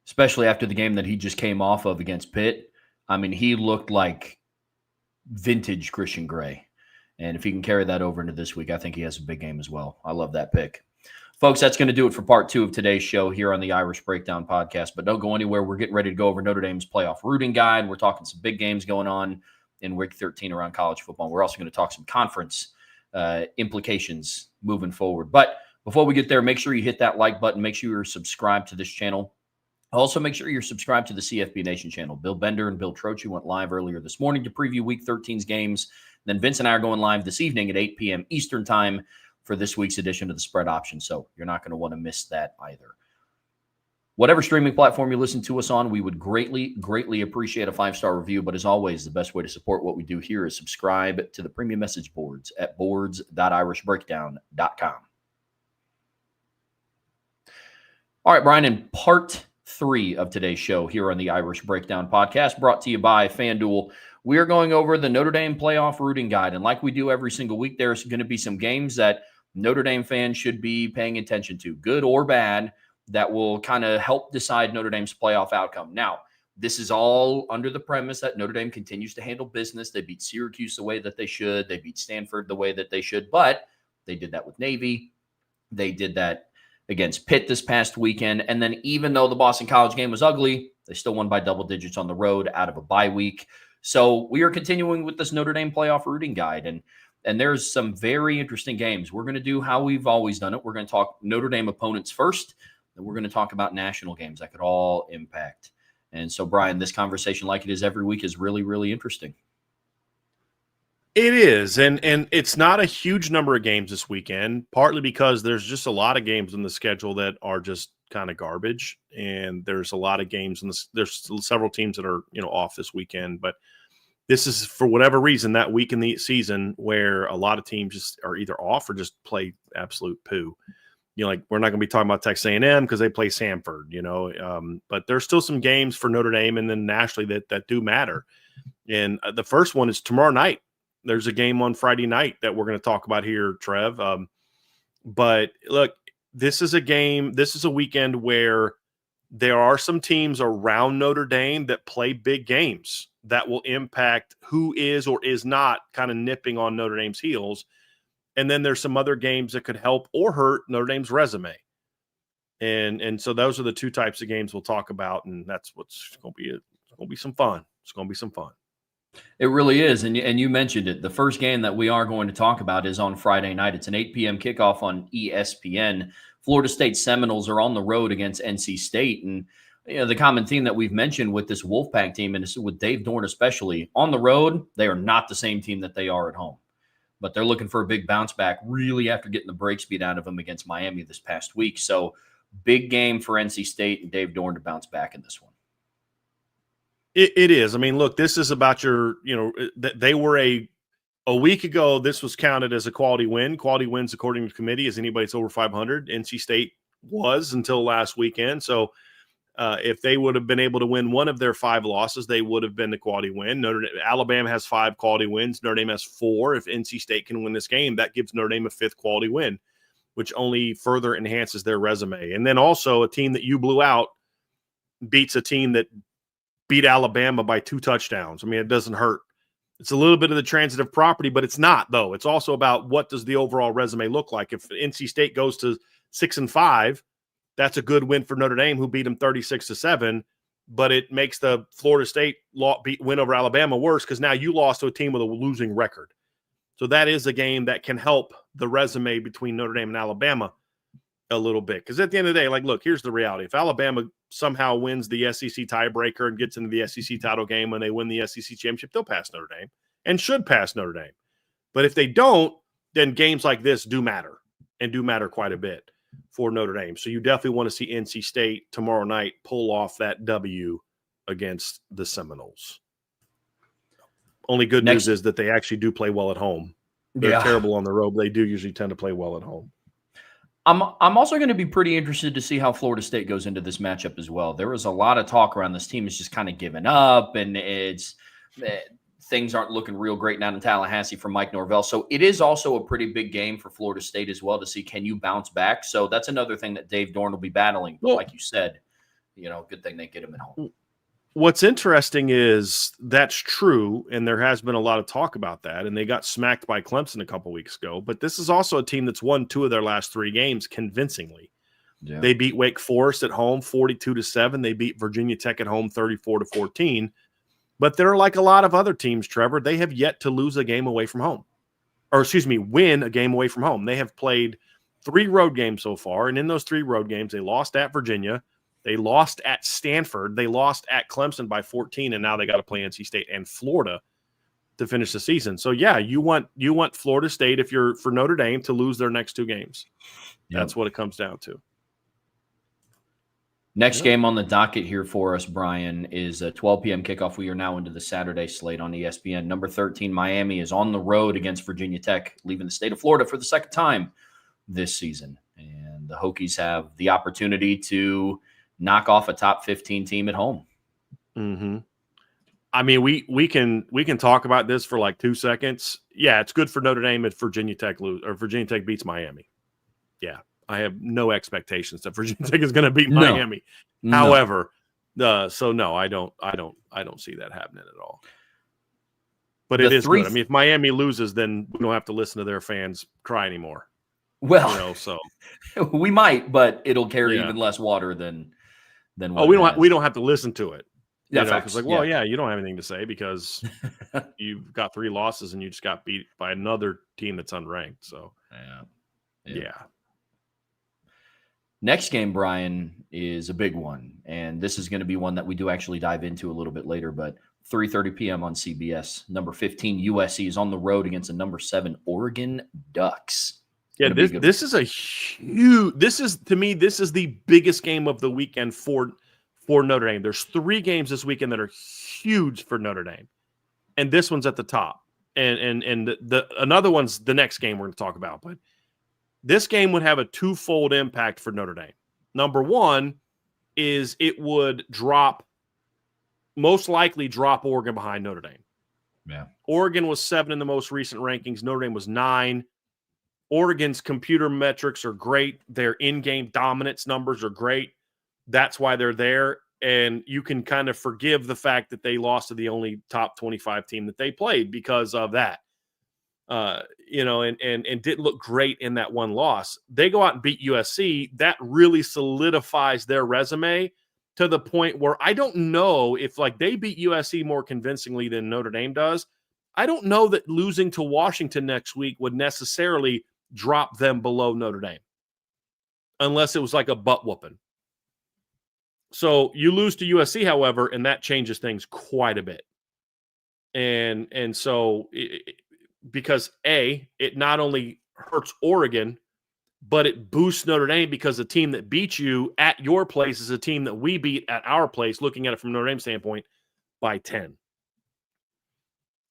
Especially after the game that he just came off of against Pitt. I mean, he looked like vintage Christian Gray. And if he can carry that over into this week, I think he has a big game as well. I love that pick. Folks, that's going to do it for part 2 of today's show here on the Irish Breakdown podcast. But don't go anywhere. We're getting ready to go over Notre Dame's playoff rooting guide. We're talking some big games going on in week 13 around college football. We're also going to talk some conference implications moving forward. But before we get there, make sure you hit that like button. Make sure you're subscribed to this channel. Also, make sure you're subscribed to the CFB Nation channel. Bill Bender and Bill Trocchi went live earlier this morning to preview Week 13's games. Then Vince and I are going live this evening at 8 p.m. Eastern Time for this week's edition of the Spread Option. So you're not going to want to miss that either. Whatever streaming platform you listen to us on, we would greatly, greatly appreciate a 5-star review. But as always, the best way to support what we do here is subscribe to the premium message boards at boards.irishbreakdown.com. All right, Brian, in part 3 of today's show here on the Irish Breakdown podcast, brought to you by FanDuel, we are going over the Notre Dame playoff rooting guide. And like we do every single week, there's going to be some games that Notre Dame fans should be paying attention to, good or bad, that will kind of help decide Notre Dame's playoff outcome. Now, this is all under the premise that Notre Dame continues to handle business. They beat Syracuse the way that they should. They beat Stanford the way that they should. But they did that with Navy. They did that against Pitt this past weekend. And then even though the Boston College game was ugly, they still won by double digits on the road out of a bye week. So we are continuing with this Notre Dame playoff rooting guide. And there's some very interesting games. We're going to do how we've always done it. We're going to talk Notre Dame opponents first. Then we're going to talk about national games that could all impact. And so, Brian, this conversation, like it is every week, is really, really interesting. It is, and it's not a huge number of games this weekend, partly because there's just a lot of games in the schedule that are just kind of garbage, and there's a lot of games, and there's several teams that are off this weekend. But this is, for whatever reason, that week in the season where a lot of teams just are either off or just play absolute poo. Like we're not going to be talking about Texas A&M because they play Samford, but there's still some games for Notre Dame and then nationally that do matter. And the first one is tomorrow night. There's a game on Friday night that we're going to talk about here, Trev. But look, this is a weekend where there are some teams around Notre Dame that play big games that will impact who is or is not kind of nipping on Notre Dame's heels. And then there's some other games that could help or hurt Notre Dame's resume. And so those are the two types of games we'll talk about. And that's what's going to be. It's going to be some fun. It's going to be some fun. It really is. And you mentioned it. The first game that we are going to talk about is on Friday night. It's an 8 p.m. kickoff on ESPN. Florida State Seminoles are on the road against NC State. And the common theme that we've mentioned with this Wolfpack team, and with Dave Dorn especially, on the road, they are not the same team that they are at home. But they're looking for a big bounce back really after getting the brakes beat out of them against Miami this past week. So big game for NC State and Dave Dorn to bounce back in this one. It is. I mean, look, this is about they were a week ago, this was counted as a quality win. Quality wins, according to the committee, is anybody that's over 500. NC State was until last weekend. So if they would have been able to win one of their 5 losses, they would have been the quality win. Alabama has 5 quality wins. Notre Dame has 4. If NC State can win this game, that gives Notre Dame a 5th quality win, which only further enhances their resume. And then also a team that you blew out beats a team that beat Alabama by 2 touchdowns. I mean, it doesn't hurt. It's a little bit of the transitive property, but it's not, though. It's also about what does the overall resume look like. If NC State goes to 6-5, that's a good win for Notre Dame, who beat them 36-7, but it makes the Florida State win over Alabama worse because now you lost to a team with a losing record. So that is a game that can help the resume between Notre Dame and Alabama a little bit. Because at the end of the day, like, look, here's the reality. If Alabama somehow wins the SEC tiebreaker and gets into the SEC title game and they win the SEC championship, they'll pass Notre Dame and should pass Notre Dame. But if they don't, then games like this do matter and do matter quite a bit for Notre Dame. So you definitely want to see NC State tomorrow night pull off that W against the Seminoles. Only good news is that they actually do play well at home. They're terrible on the road. They do usually tend to play well at home. I'm also going to be pretty interested to see how Florida State goes into this matchup as well. There was a lot of talk around this team is just kind of giving up, and things aren't looking real great down in Tallahassee for Mike Norvell. So it is also a pretty big game for Florida State as well to see, can you bounce back? So that's another thing that Dave Dorn will be battling. Well, like you said, good thing they get him at home. What's interesting is that's true, and there has been a lot of talk about that, and they got smacked by Clemson a couple weeks ago. But this is also a team that's won 2 of their last 3 games convincingly. Yeah. They beat Wake Forest at home 42-7. They beat Virginia Tech at home 34-14. But they're like a lot of other teams, Trevor. They have yet to lose a game away from home. Or, win a game away from home. They have played 3 road games so far, and in those 3 road games, they lost at Virginia, they lost at Stanford, they lost at Clemson by 14, and now they got to play NC State and Florida to finish the season. So, yeah, you want Florida State, if you're for Notre Dame, to lose their next 2 games. Yep. That's what it comes down to. Next game on the docket here for us, Brian, is a 12 p.m. kickoff. We are now into the Saturday slate on ESPN. Number 13, Miami, is on the road against Virginia Tech, leaving the state of Florida for the second time this season. And the Hokies have the opportunity to knock off a top 15 team at home. Mm-hmm. I mean, we can talk about this for like 2 seconds. Yeah, it's good for Notre Dame if Virginia Tech Virginia Tech beats Miami. Yeah, I have no expectations that Virginia Tech is going to beat Miami. No. However, so no, I don't see that happening at all. But it is good. I mean, if Miami loses, then we don't have to listen to their fans cry anymore. Well, so we might, but it'll carry even less water than. We don't have to listen to it. Yeah, it's like, you don't have anything to say because you've got 3 losses and you just got beat by another team that's unranked. So yeah. Next game, Brian, is a big one, and this is going to be one that we do actually dive into a little bit later. But 3:30 p.m. on CBS. Number 15 USC is on the road against the number 7 Oregon Ducks. Yeah, this is a huge. This is the biggest game of the weekend for Notre Dame. There's 3 games this weekend that are huge for Notre Dame, and this one's at the top. And the another one's the next game we're going to talk about. But this game would have a 2-fold impact for Notre Dame. Number 1 is it would most likely drop Oregon behind Notre Dame. Yeah, Oregon was 7 in the most recent rankings. Notre Dame was 9. Oregon's computer metrics are great. Their in-game dominance numbers are great. That's why they're there. And you can kind of forgive the fact that they lost to the only top 25 team that they played because of that. And didn't look great in that one loss. They go out and beat USC. That really solidifies their resume to the point where I don't know if they beat USC more convincingly than Notre Dame does. I don't know that losing to Washington next week would necessarily drop them below Notre Dame unless it was like a butt whooping. So you lose to USC, however, and that changes things quite a bit. And so because it not only hurts Oregon, but it boosts Notre Dame because the team that beat you at your place is a team that we beat at our place, looking at it from Notre Dame standpoint, by 10.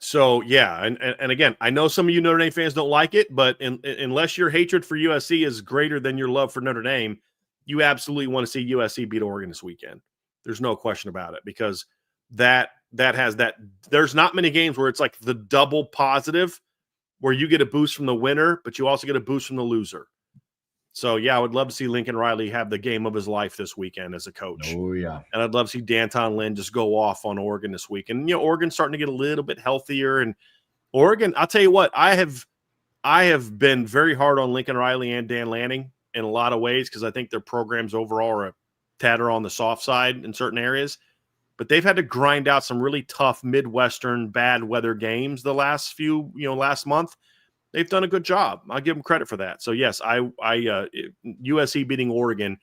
So, yeah, and again, I know some of you Notre Dame fans don't like it, but unless your hatred for USC is greater than your love for Notre Dame, you absolutely want to see USC beat Oregon this weekend. There's no question about it because that has that. There's not many games where it's like the double positive where you get a boost from the winner, but you also get a boost from the loser. So, yeah, I would love to see Lincoln Riley have the game of his life this weekend as a coach. Oh, yeah. And I'd love to see Danton Lynn just go off on Oregon this week. And, Oregon's starting to get a little bit healthier. And Oregon, I'll tell you what, I have been very hard on Lincoln Riley and Dan Lanning in a lot of ways because I think their programs overall are a tatter on the soft side in certain areas. But they've had to grind out some really tough Midwestern bad weather games the last last month. They've done a good job. I'll give them credit for that. So, yes, USC beating Oregon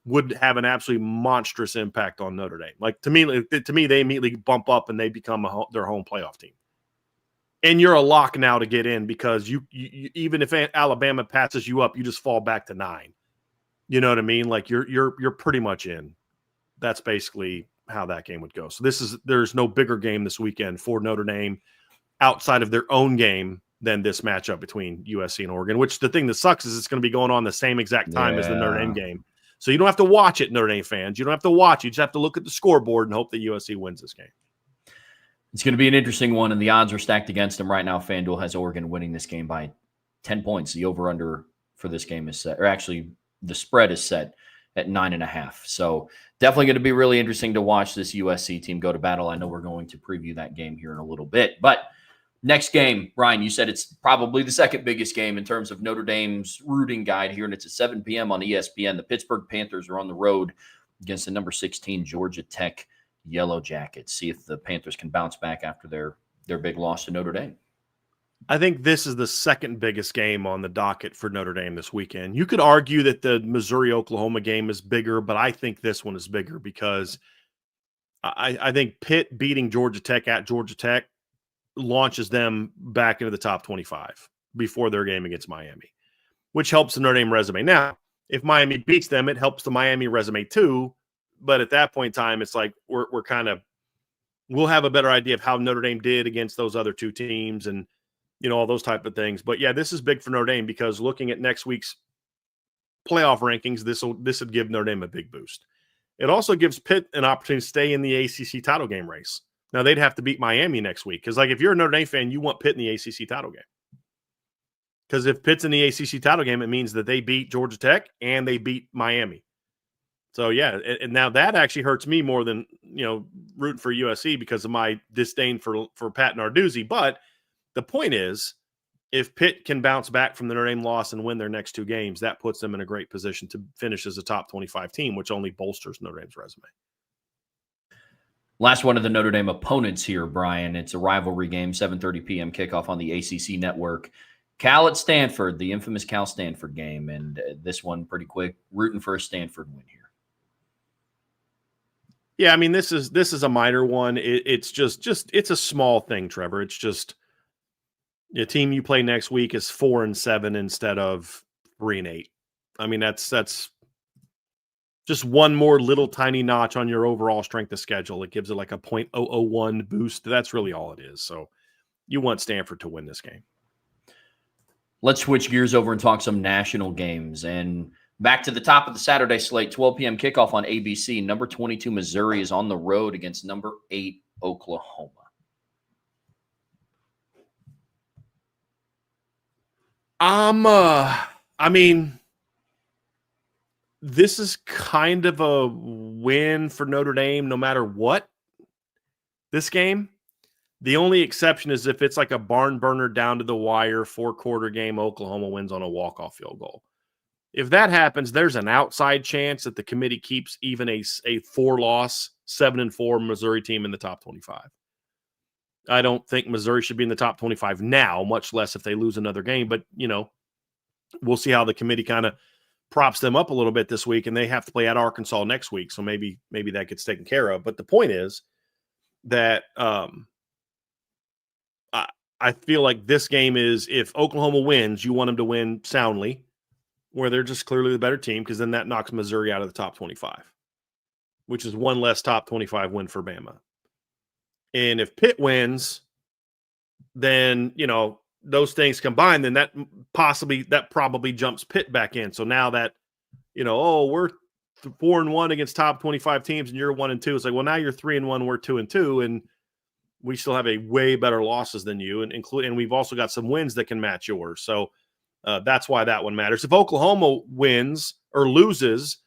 would have an absolutely monstrous impact on Notre Dame. Like, to me, they immediately bump up and they become their home playoff team. And you're a lock now to get in because you even if Alabama passes you up, you just fall back to 9. You know what I mean? Like, you're pretty much in. That's basically how that game would go. So there's no bigger game this weekend for Notre Dame outside of their own game than this matchup between USC and Oregon, which the thing that sucks is it's going to be going on the same exact time as the Notre Dame game. So you don't have to watch it, Notre Dame fans. You don't have to watch. You just have to look at the scoreboard and hope that USC wins this game. It's going to be an interesting one, and the odds are stacked against them right now. FanDuel has Oregon winning this game by 10 points. The over-under for this game is set, or actually the spread is set at 9.5. So definitely going to be really interesting to watch this USC team go to battle. I know we're going to preview that game here in a little bit, but next game, Brian, you said it's probably the second biggest game in terms of Notre Dame's rooting guide here, and it's at 7 p.m. on ESPN. The Pittsburgh Panthers are on the road against the number 16 Georgia Tech Yellow Jackets. See if the Panthers can bounce back after their big loss to Notre Dame. I think this is the second biggest game on the docket for Notre Dame this weekend. You could argue that the Missouri-Oklahoma game is bigger, but I think this one is bigger because I think Pitt beating Georgia Tech at Georgia Tech launches them back into the top 25 before their game against Miami, which helps the Notre Dame resume. Now, if Miami beats them, it helps the Miami resume too. But at that point in time, it's like we'll have a better idea of how Notre Dame did against those other two teams and, all those type of things. But yeah, this is big for Notre Dame because looking at next week's playoff rankings, this would give Notre Dame a big boost. It also gives Pitt an opportunity to stay in the ACC title game race. Now, they'd have to beat Miami next week because, like, if you're a Notre Dame fan, you want Pitt in the ACC title game. Because if Pitt's in the ACC title game, it means that they beat Georgia Tech and they beat Miami. So, yeah, and now that actually hurts me more than, rooting for USC because of my disdain for Pat Narduzzi. But the point is, if Pitt can bounce back from the Notre Dame loss and win their next two games, that puts them in a great position to finish as a top 25 team, which only bolsters Notre Dame's resume. Last one of the Notre Dame opponents here, Brian. It's a rivalry game, 7:30 p.m. kickoff on the ACC network. Cal at Stanford, the infamous Cal-Stanford game. And this one pretty quick, rooting for a Stanford win here. Yeah, I mean, this is a minor one. It's just it's a small thing, Trevor. It's just the team you play next week is 4-7 instead of 3-8. I mean, that's just one more little tiny notch on your overall strength of schedule. It gives it like a 0.001 boost. That's really all it is. So you want Stanford to win this game. Let's switch gears over and talk some national games. And back to the top of the Saturday slate, 12 p.m. kickoff on ABC. Number 22 Missouri is on the road against number 8 Oklahoma. I mean, this is kind of a win for Notre Dame no matter what. This game, the only exception is if it's like a barn burner down to the wire 4-quarter game, Oklahoma wins on a walk-off field goal. If that happens, there's an outside chance that the committee keeps even a 4-loss, 7-4 Missouri team in the top 25. I don't think Missouri should be in the top 25 now, much less if they lose another game. But, we'll see how the committee kind of props them up a little bit this week, and they have to play at Arkansas next week. So maybe that gets taken care of. But the point is that I feel like this game is, if Oklahoma wins, you want them to win soundly, where they're just clearly the better team, because then that knocks Missouri out of the top 25, which is one less top 25 win for Bama. And if Pitt wins, then, those things combined, then that probably jumps Pitt back in. So now that, we're 4-1 against top 25 teams and you're 1-2, it's like, well, now you're 3-1, we're 2-2, and we still have a way better losses than you, and we've also got some wins that can match yours. So That's why that one matters. If Oklahoma wins or loses,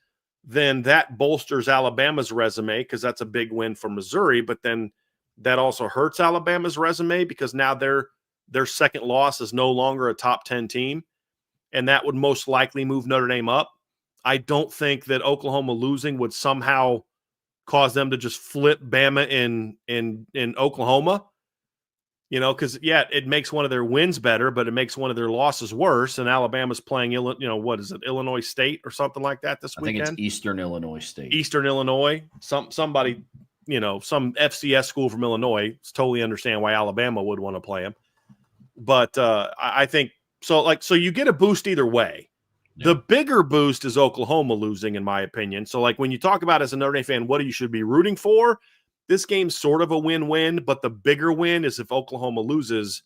then that bolsters Alabama's resume because that's a big win for Missouri. But then that also hurts Alabama's resume because now their second loss is no longer a top 10 team, and that would most likely move Notre Dame up. I don't think that Oklahoma losing would somehow cause them to just flip Bama in Oklahoma. Because, it makes one of their wins better, but it makes one of their losses worse. And Alabama's playing, what is it, Illinois State or something like that this weekend? I think it's Eastern Illinois State. Eastern Illinois. Somebody, some FCS school from Illinois totally understand why Alabama would want to play them. But I think so. So you get a boost either way. Yeah. The bigger boost is Oklahoma losing, in my opinion. So, when you talk about as a Notre Dame fan, what you should be rooting for, this game's sort of a win-win, but the bigger win is if Oklahoma loses,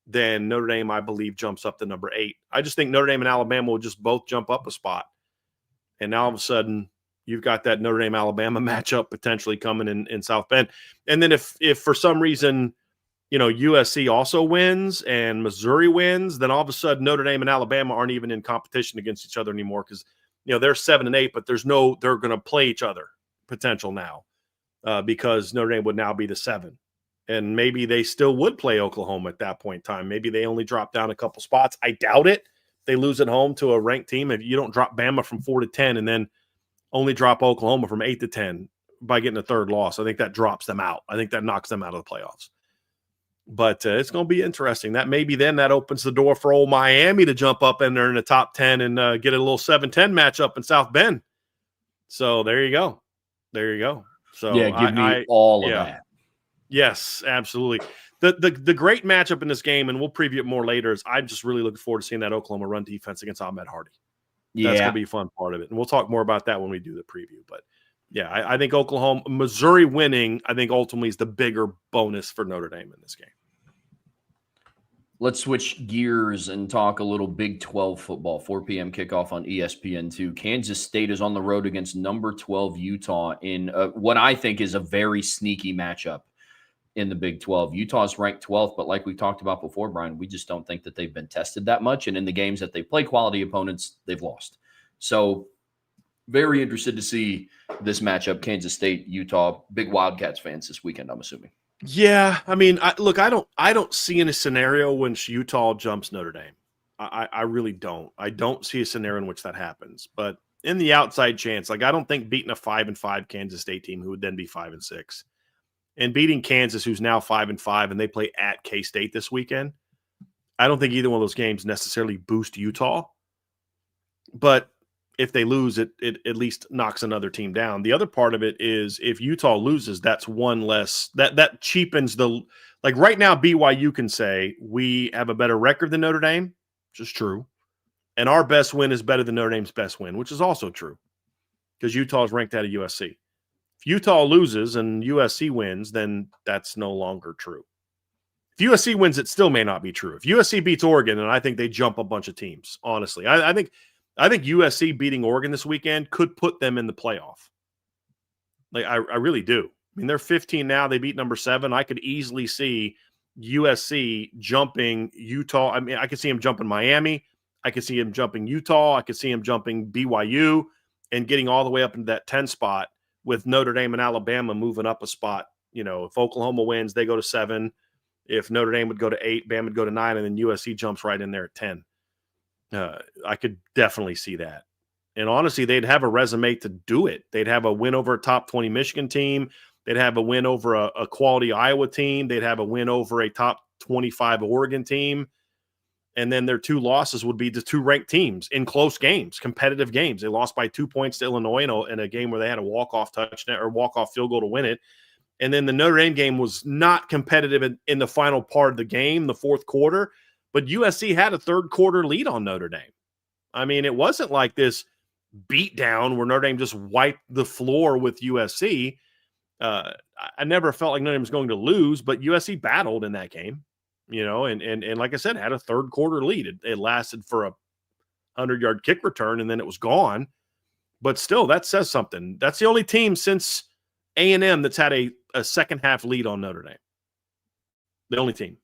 then Notre Dame, I believe, jumps up to number 8. I just think Notre Dame and Alabama will just both jump up a spot. And now all of a sudden, you've got that Notre Dame-Alabama matchup potentially coming in South Bend. And then if for some reason, USC also wins and Missouri wins, then all of a sudden Notre Dame and Alabama aren't even in competition against each other anymore because, they're 7 and 8, but they're going to play each other potential now. Because Notre Dame would now be the 7. And maybe they still would play Oklahoma at that point in time. Maybe they only drop down a couple spots. I doubt it. They lose at home to a ranked team. If you don't drop Bama from 4 to 10 and then only drop Oklahoma from 8 to 10 by getting a third loss, I think that drops them out. I think that knocks them out of the playoffs. But it's going to be interesting. That maybe then that opens the door for old Miami to jump up in there in the top 10 and get a little 7-10 matchup in South Bend. So there you go. So give me all of that. Yes, absolutely. The great matchup in this game, and we'll preview it more later, is I'm just really looking forward to seeing that Oklahoma run defense against Ahmed Hardy. That's going to be a fun part of it. And we'll talk more about that when we do the preview. But, I think Missouri winning, I think ultimately is the bigger bonus for Notre Dame in this game. Let's switch gears and talk a little Big 12 football. 4 p.m. kickoff on ESPN2. Kansas State is on the road against number 12 Utah in what I think is a very sneaky matchup in the Big 12. Utah's ranked 12th, but like we talked about before, Brian, we just don't think that they've been tested that much. And in the games that they play quality opponents, they've lost. So very interested to see this matchup, Kansas State, Utah. Big Wildcats fans this weekend, I'm assuming. Yeah, I mean, I don't see in a scenario in which Utah jumps Notre Dame. I really don't. I don't see a scenario in which that happens. But in the outside chance, I don't think beating a 5-5 Kansas State team who would then be 5-6, and beating Kansas, who's now 5-5, and they play at K-State this weekend, I don't think either one of those games necessarily boost Utah. But if they lose, it at least knocks another team down. The other part of it is if Utah loses, that's one less. That cheapens the – right now BYU can say we have a better record than Notre Dame, which is true, and our best win is better than Notre Dame's best win, which is also true because Utah is ranked out of USC. If Utah loses and USC wins, then that's no longer true. If USC wins, it still may not be true. If USC beats Oregon, and I think they jump a bunch of teams, honestly. I think USC beating Oregon this weekend could put them in the playoff. I really do. I mean, they're 15 now. They beat number 7. I could easily see USC jumping Utah. I mean, I could see them jumping Miami. I could see them jumping Utah. I could see them jumping BYU and getting all the way up into that 10 spot with Notre Dame and Alabama moving up a spot. If Oklahoma wins, they go to 7. If Notre Dame would go to 8, Bama would go to 9, and then USC jumps right in there at 10. I could definitely see that. And honestly, they'd have a resume to do it. They'd have a win over a top 20 Michigan team. They'd have a win over a quality Iowa team. They'd have a win over a top 25 Oregon team. And then their 2 losses would be to 2 ranked teams in close games, competitive games. They lost by 2 points to Illinois in a game where they had a walk-off touchdown or walk-off field goal to win it. And then the Notre Dame game was not competitive in the final part of the game, the fourth quarter. But USC had a third quarter lead on Notre Dame. I mean, it wasn't like this beatdown where Notre Dame just wiped the floor with USC. I never felt like Notre Dame was going to lose, but USC battled in that game, and like I said, had a third quarter lead. It lasted for a 100-yard kick return, and then it was gone. But still, that says something. That's the only team since A&M that's had a second half lead on Notre Dame. The only team.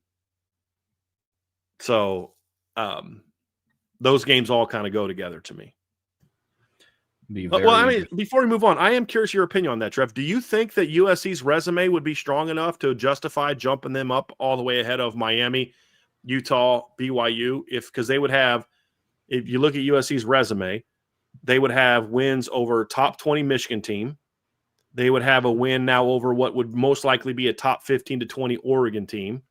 So those games all kind of go together to me. Well, I mean, before we move on, I am curious your opinion on that, Trev. Do you think that USC's resume would be strong enough to justify jumping them up all the way ahead of Miami, Utah, BYU? Because they would have, if you look at USC's resume, they would have wins over top 20 Michigan team. They would have a win now over what would most likely be a top 15 to 20 Oregon team.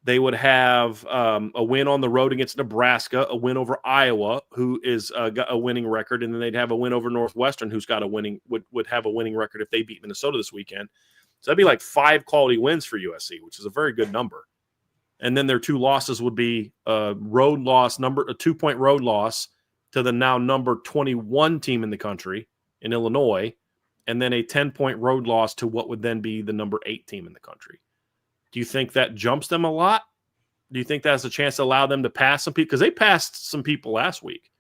They would have a win on the road against Nebraska, a win over Iowa, who is got a winning record, and then they'd have a win over Northwestern, who's got a winning would have a winning record if they beat Minnesota this weekend. So that'd be like 5 quality wins for USC, which is a very good number. And then their 2 losses would be a 2-point road loss to the now number 21 team in the country in Illinois, and then a 10-point road loss to what would then be the number 8 team in the country. Do you think that jumps them a lot? Do you think that has a chance to allow them to pass some people? Because they passed some people last week.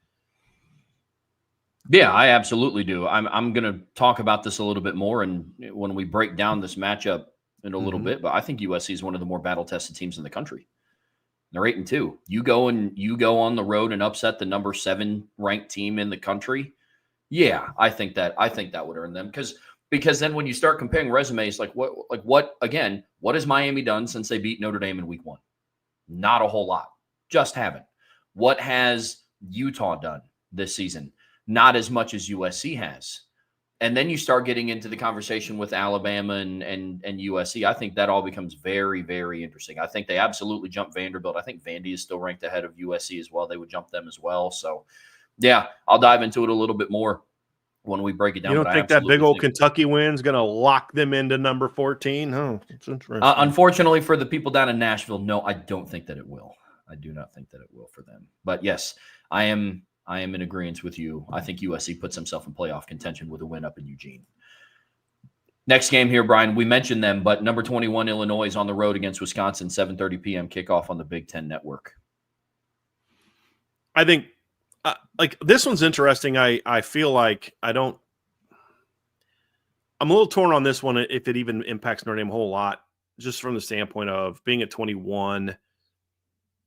Yeah, I absolutely do. I'm going to talk about this a little bit more, and when we break down this matchup in a little bit. But I think USC is one of the more battle-tested teams in the country. They're 8-2. You go on the road and upset the number 7 ranked team in the country. Yeah, I think that would earn them because then when you start comparing resumes, what has Miami done since they beat Notre Dame in week 1? Not a whole lot. Just haven't. What has Utah done this season? Not as much as USC has. And then you start getting into the conversation with Alabama and USC. I think that all becomes very, very interesting. I think they absolutely jump Vanderbilt. I think Vandy is still ranked ahead of USC as well. They would jump them as well. So, yeah, I'll dive into it a little bit more when we break it down. You don't think that big old Kentucky win's going to lock them into number 14? Oh, it's interesting. Unfortunately for the people down in Nashville, no, I don't think that it will. I do not think that it will for them. But, yes, I am in agreement with you. I think USC puts himself in playoff contention with a win up in Eugene. Next game here, Brian, we mentioned them, but number 21 Illinois is on the road against Wisconsin, 7:30 p.m. kickoff on the Big Ten Network. I think this one's interesting. I feel like I'm a little torn on this one if it even impacts Notre Dame a whole lot, just from the standpoint of being at 21.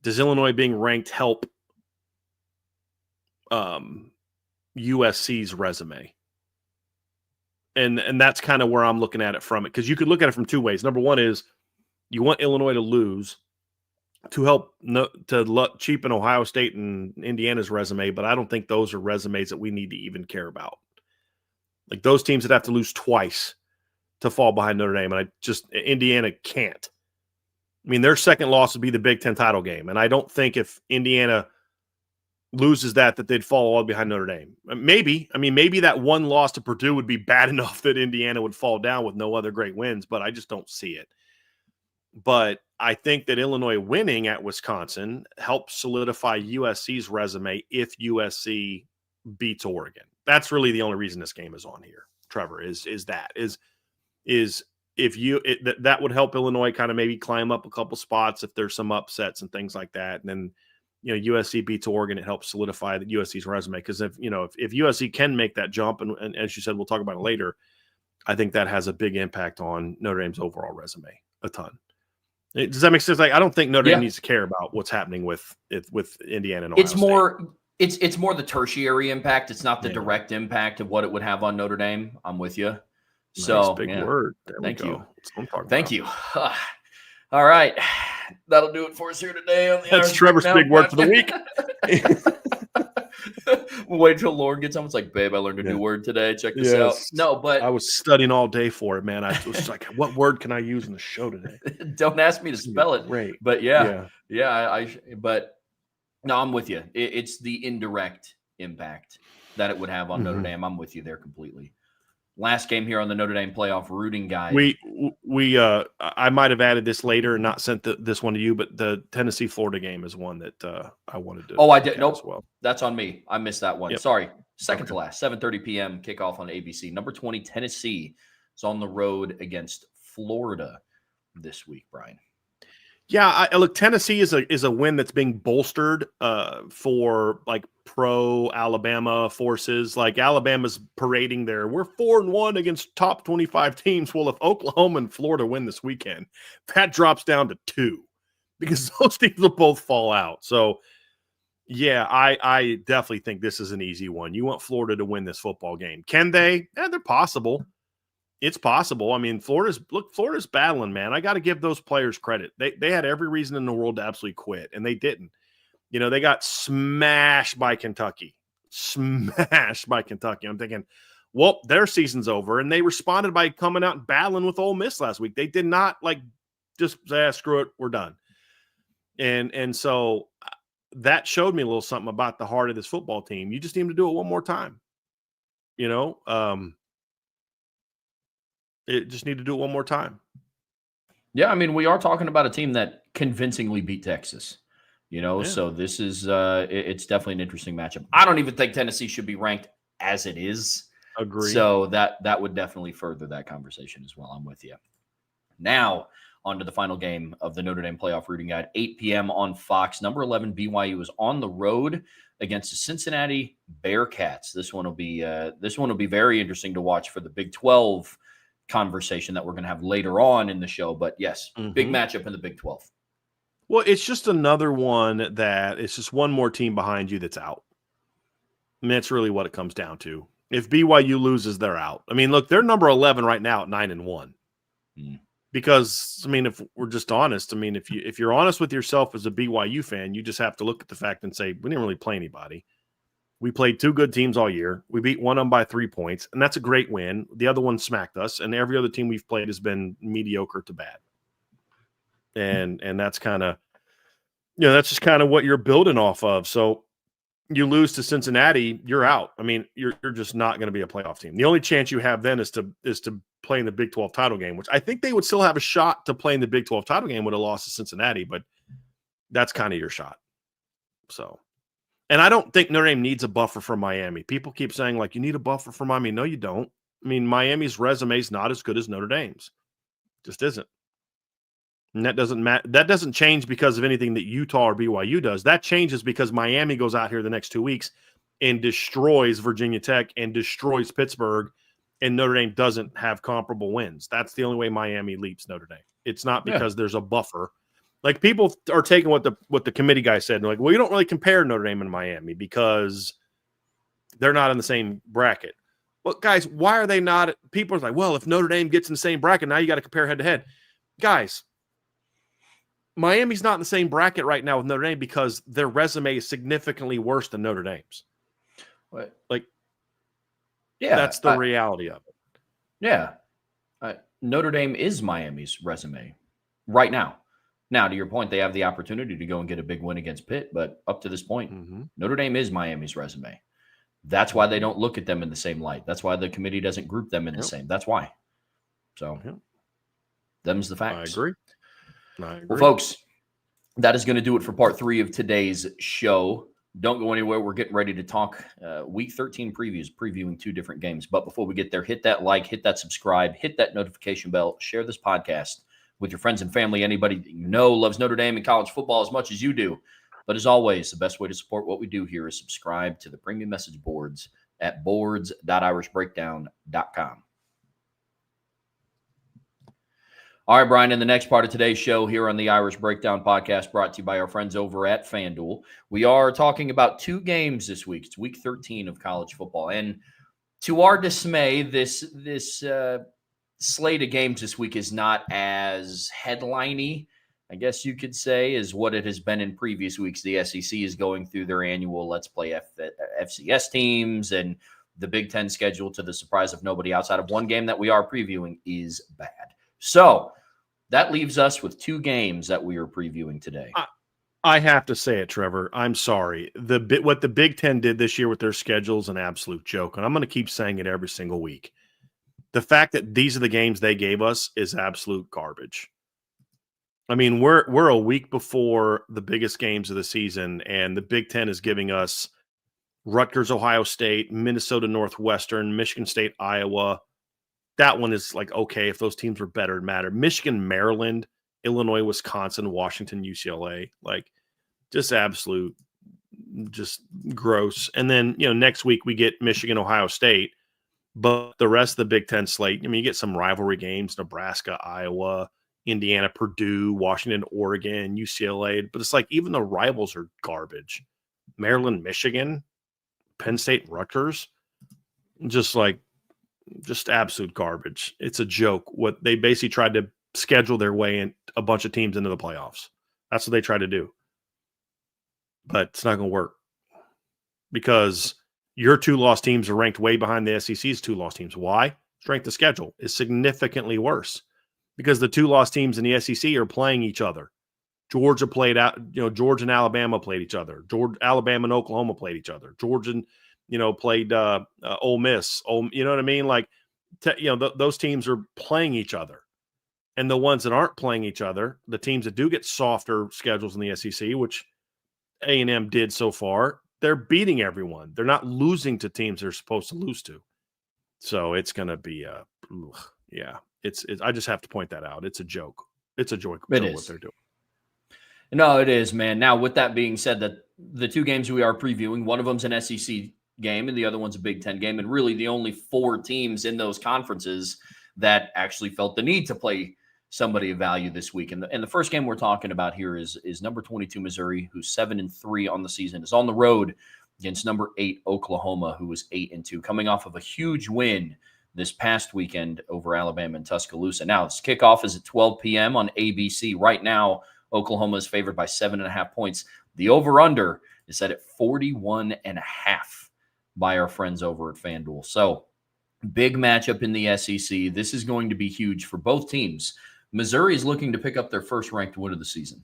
Does Illinois being ranked help USC's resume? And that's kind of where I'm looking at it from it, because you could look at it from 2 ways. Number one is you want Illinois to lose to help cheapen Ohio State and Indiana's resume, but I don't think those are resumes that we need to even care about. Like those teams that have to lose twice to fall behind Notre Dame, and Indiana can't. I mean, their second loss would be the Big Ten title game, and I don't think if Indiana loses that they'd fall all behind Notre Dame. Maybe that one loss to Purdue would be bad enough that Indiana would fall down with no other great wins, but I just don't see it. But I think that Illinois winning at Wisconsin helps solidify USC's resume if USC beats Oregon. That's really the only reason this game is on here, Trevor, that would help Illinois kind of maybe climb up a couple spots if there's some upsets and things like that. And then, USC beats Oregon, it helps solidify the USC's resume. Because if USC can make that jump, and as you said, we'll talk about it later, I think that has a big impact on Notre Dame's overall resume, a ton. Does that make sense? Like, I don't think Notre Dame needs to care about what's happening with Indiana and Ohio State. It's more the tertiary impact. It's not the direct impact of what it would have on Notre Dame. I'm with you. So nice, big word. Thank you. Thank you. All right. That'll do it for us here today. That's Trevor's big word for the week. We'll wait until Lauren gets home. It's like, babe, I learned a new word today. Check this out. No, but I was studying all day for it, man. I was like, what word can I use in the show today? Don't ask me to spell it. Great. But but no, I'm with you. It's the indirect impact that it would have on Notre Dame. I'm with you there completely. Last game here on the Notre Dame playoff rooting guide. I might have added this later and not sent this one to you, but the Tennessee-Florida game is one that I wanted to. Oh, I did. Nope. As well. That's on me. I missed that one. Yep. Sorry. Second to last, 7:30 p.m. kickoff on ABC. Number 20 Tennessee is on the road against Florida this week, Brian. Yeah, look, Tennessee is a win that's being bolstered for like pro Alabama forces. Like Alabama's parading there. We're 4-1 against top 25 teams. Well, if Oklahoma and Florida win this weekend, that drops down to 2 because those teams will both fall out. So Yeah, I definitely think this is an easy one. You want Florida to win this football game. Can they? They're possible. It's possible. I mean, Florida's battling, man. I got to give those players credit. They had every reason in the world to absolutely quit, and they didn't. You know, they got smashed by Kentucky. Smashed by Kentucky. I'm thinking, well, their season's over, and they responded by coming out and battling with Ole Miss last week. They did not just say, screw it, we're done. And so that showed me a little something about the heart of this football team. You just need to do it one more time. You know, it just need to do it one more time. Yeah, I mean, we are talking about a team that convincingly beat Texas. You know, so this is it's definitely an interesting matchup. I don't even think Tennessee should be ranked as it is. Agree. So that would definitely further that conversation as well. I'm with you. Now, on to the final game of the Notre Dame playoff rooting guide, 8 p.m. on Fox. Number 11 BYU is on the road against the Cincinnati Bearcats. This one will be very interesting to watch for the Big 12 conversation that we're going to have later on in the show. But yes, big matchup in the Big 12. Well, it's just another one that it's just one more team behind you that's out. I mean, that's really what it comes down to. If BYU loses, they're out. I mean, look, they're number 11 right now at 9-1. Because, I mean, if we're just honest, I mean, if you're honest with yourself as a BYU fan, you just have to look at the fact and say, we didn't really play anybody. We played two good teams all year. We beat one of them by 3 points, and that's a great win. The other one smacked us, and every other team we've played has been mediocre to bad. And that's kind of, that's just kind of what you're building off of. So you lose to Cincinnati, you're out. I mean, you're just not going to be a playoff team. The only chance you have then is to play in the Big 12 title game, which I think they would still have a shot to play in the Big 12 title game with a loss to Cincinnati, but that's kind of your shot. So, and I don't think Notre Dame needs a buffer from Miami. People keep saying, you need a buffer from Miami. No, you don't. I mean, Miami's resume is not as good as Notre Dame's. Just isn't. And that doesn't matter. That doesn't change because of anything that Utah or BYU does. That changes because Miami goes out here the next 2 weeks and destroys Virginia Tech and destroys Pittsburgh, and Notre Dame doesn't have comparable wins. That's the only way Miami leaps Notre Dame. It's not because there's a buffer. People are taking what the committee guy said, and they're like, well, you don't really compare Notre Dame and Miami because they're not in the same bracket. Well, guys, why are they not? People are like, well, if Notre Dame gets in the same bracket, now you got to compare head to head. Guys, Miami's not in the same bracket right now with Notre Dame because their resume is significantly worse than Notre Dame's. What? That's the reality of it. Yeah. Notre Dame is Miami's resume right now. Now, to your point, they have the opportunity to go and get a big win against Pitt, but up to this point, Notre Dame is Miami's resume. That's why they don't look at them in the same light. That's why the committee doesn't group them in the same. That's why. So, them's the facts. I agree. Well, folks, that is going to do it for part 3 of today's show. Don't go anywhere. We're getting ready to talk Week 13 previews, previewing 2 different games. But before we get there, hit that like, hit that subscribe, hit that notification bell, share this podcast with your friends and family, anybody that you know loves Notre Dame and college football as much as you do. But as always, the best way to support what we do here is subscribe to the premium message boards at boards.irishbreakdown.com. All right, Brian, in the next part of today's show here on the Irish Breakdown podcast, brought to you by our friends over at FanDuel, we are talking about 2 games this week. It's Week 13 of college football. And to our dismay, this slate of games this week is not as headline-y, I guess you could say, as what it has been in previous weeks. The SEC is going through their annual Let's Play FCS teams, and the Big Ten schedule, to the surprise of nobody outside of one game that we are previewing, is bad. So that leaves us with 2 games that we are previewing today. I have to say it, Trevor. I'm sorry. What the Big Ten did this year with their schedule is an absolute joke, and I'm going to keep saying it every single week. The fact that these are the games they gave us is absolute garbage. I mean, we're a week before the biggest games of the season, and the Big Ten is giving us Rutgers, Ohio State, Minnesota Northwestern, Michigan State, Iowa. That one is okay, if those teams were better, it mattered. Michigan, Maryland, Illinois, Wisconsin, Washington, UCLA, just absolute, just gross. And then, next week we get Michigan, Ohio State, but the rest of the Big Ten slate, I mean, you get some rivalry games, Nebraska, Iowa, Indiana, Purdue, Washington, Oregon, UCLA, but it's even the rivals are garbage. Maryland, Michigan, Penn State, Rutgers, just absolute garbage. It's a joke. What they basically tried to schedule their way in a bunch of teams into the playoffs. That's what they tried to do. But it's not going to work because your 2 loss teams are ranked way behind the SEC's 2 loss teams. Why? Strength of schedule is significantly worse because the 2 loss teams in the SEC are playing each other. Georgia played out, Georgia and Alabama played each other. Alabama and Oklahoma played each other. Georgia, played Ole Miss. You know what I mean? Like, those teams are playing each other. And the ones that aren't playing each other, the teams that do get softer schedules in the SEC, which A&M did so far, they're beating everyone. They're not losing to teams they're supposed to lose to. So it's going to be, it's I just have to point that out. It's a joke. It's a joke. It is what they're doing. No, it is, man. Now, with that being said, that the 2 games we are previewing, one of them's an SEC game and the other one's a Big Ten game. And really the only 4 teams in those conferences that actually felt the need to play somebody of value this week. And the first game we're talking about here is number 22 Missouri, who's 7-3 on the season, is on the road against number 8 Oklahoma, who was 8-2, coming off of a huge win this past weekend over Alabama and Tuscaloosa. Now, this kickoff is at 12 p.m. on ABC. Right now, Oklahoma is favored by 7.5 points. The over-under is set at 41.5 by our friends over at FanDuel. So, big matchup in the SEC. This is going to be huge for both teams. Missouri is looking to pick up their first ranked win of the season,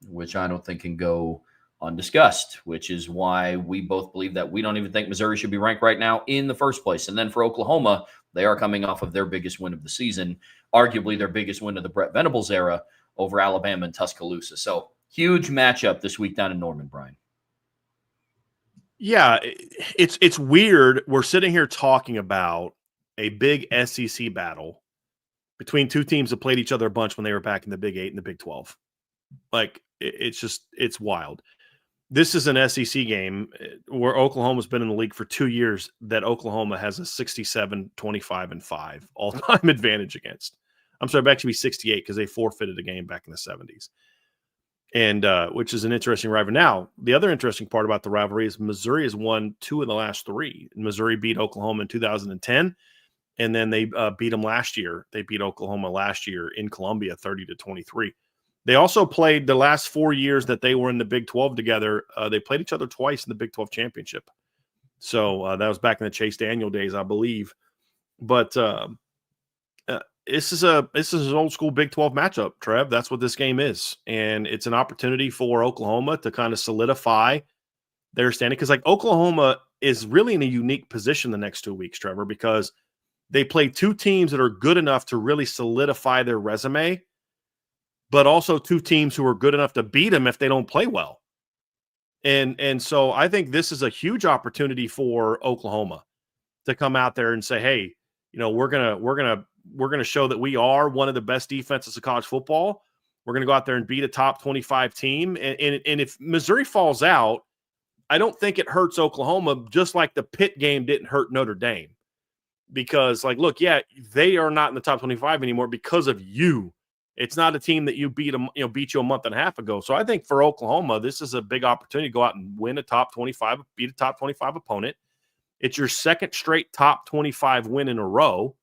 which I don't think can go undiscussed, which is why we both believe that we don't even think Missouri should be ranked right now in the first place. And then for Oklahoma, they are coming off of their biggest win of the season, arguably their biggest win of the Brett Venables era over Alabama and Tuscaloosa. So huge matchup this week down in Norman, Brian. Yeah, it's weird. We're sitting here talking about a big SEC battle between 2 teams that played each other a bunch when they were back in the Big 8 and the Big 12. Like, it's wild. This is an SEC game where Oklahoma's been in the league for 2 years that Oklahoma has a 67, 25, and 5 all-time advantage against. I'm sorry, it'd actually be 68 because they forfeited a game back in the 70s. And which is an interesting rivalry. Now, the other interesting part about the rivalry is Missouri has won 2 of the last 3. Missouri beat Oklahoma in 2010, and then they beat them last year. They beat Oklahoma last year in Columbia, 30-23. They also played the last 4 years that they were in the Big 12 together. They played each other twice in the Big 12 championship. So that was back in the Chase Daniel days, I believe. But this is an old school Big 12 matchup, Trev. That's what this game is. And it's an opportunity for Oklahoma to kind of solidify their standing. Because, like, Oklahoma is really in a unique position the next 2 weeks, Trevor, because they play 2 teams that are good enough to really solidify their resume, but also 2 teams who are good enough to beat them if they don't play well. And so I think this is a huge opportunity for Oklahoma to come out there and say, hey, we're gonna show that we are one of the best defenses of college football. We're gonna go out there and beat a top 25 team. And if Missouri falls out, I don't think it hurts Oklahoma, just like the Pitt game didn't hurt Notre Dame. Because, like, look, yeah, they are not in the top 25 anymore because of you. It's not a team that you beat you a month and a half ago. So I think for Oklahoma, this is a big opportunity to go out and win a top 25, beat a top 25 opponent. It's your second straight top 25 win in a row.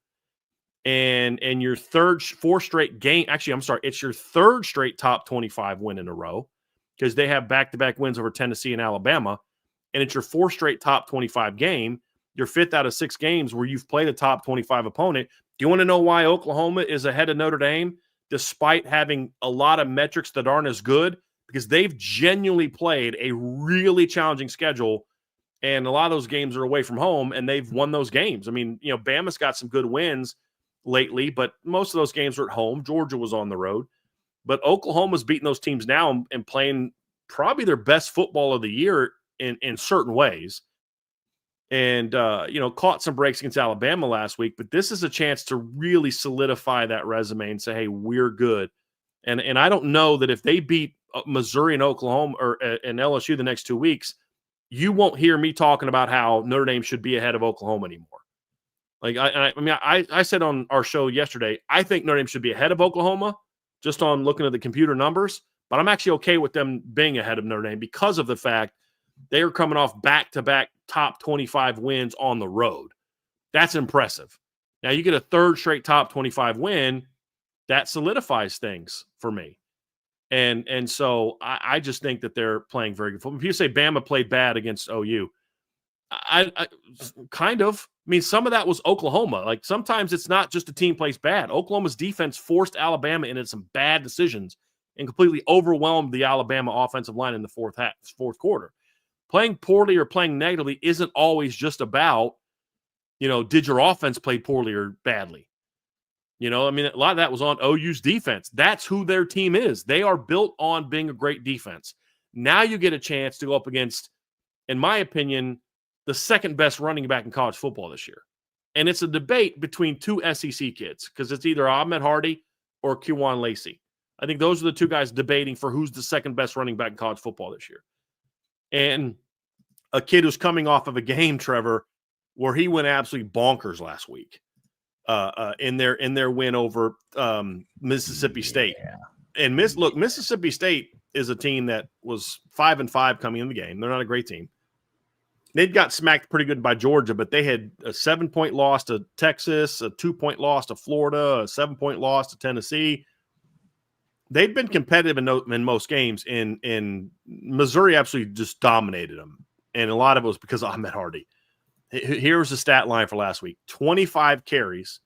And your fourth straight game. Actually, I'm sorry. It's your third straight top 25 win in a row because they have back-to-back wins over Tennessee and Alabama. And it's your 4th straight top 25 game. Your 5th out of 6 games where you've played a top 25 opponent. Do you want to know why Oklahoma is ahead of Notre Dame despite having a lot of metrics that aren't as good? Because they've genuinely played a really challenging schedule, and a lot of those games are away from home, and they've won those games. I mean, Bama's got some good wins lately, but most of those games are at home. Georgia was on the road. But Oklahoma's beating those teams now and playing probably their best football of the year in certain ways. And, caught some breaks against Alabama last week. But this is a chance to really solidify that resume and say, hey, we're good. And I don't know that if they beat Missouri and Oklahoma and LSU the next 2 weeks, you won't hear me talking about how Notre Dame should be ahead of Oklahoma anymore. Like, I said on our show yesterday, I think Notre Dame should be ahead of Oklahoma just on looking at the computer numbers. But I'm actually okay with them being ahead of Notre Dame because of the fact They are coming off back-to-back top 25 wins on the road. That's impressive. Now, you get a third straight top 25 win, that solidifies things for me. And so I just think that they're playing very good football. If you say Bama played bad against OU, I kind of. I mean, some of that was Oklahoma. Like, sometimes it's not just a team plays bad. Oklahoma's defense forced Alabama into some bad decisions and completely overwhelmed the Alabama offensive line in the fourth quarter. Playing poorly or playing negatively isn't always just about, did your offense play poorly or badly? I mean, a lot of that was on OU's defense. That's who their team is. They are built on being a great defense. Now you get a chance to go up against, in my opinion, the second best running back in college football this year. And it's a debate between two SEC kids because it's either Ahmed Hardy or Kewan Lacey. I think those are the two guys debating for who's the second best running back in college football this year. And a kid who's coming off of a game, Trevor, where he went absolutely bonkers last week. In their win over Mississippi State. And Mississippi State is a team that was 5-5 coming in the game. They're not a great team. They got smacked pretty good by Georgia, but they had a 7-point loss to Texas, a 2-point loss to Florida, a 7-point loss to Tennessee. They've been competitive in most games, and Missouri absolutely just dominated them. And a lot of it was because of Ahmed Hardy. Here's the stat line for last week: 25 carries,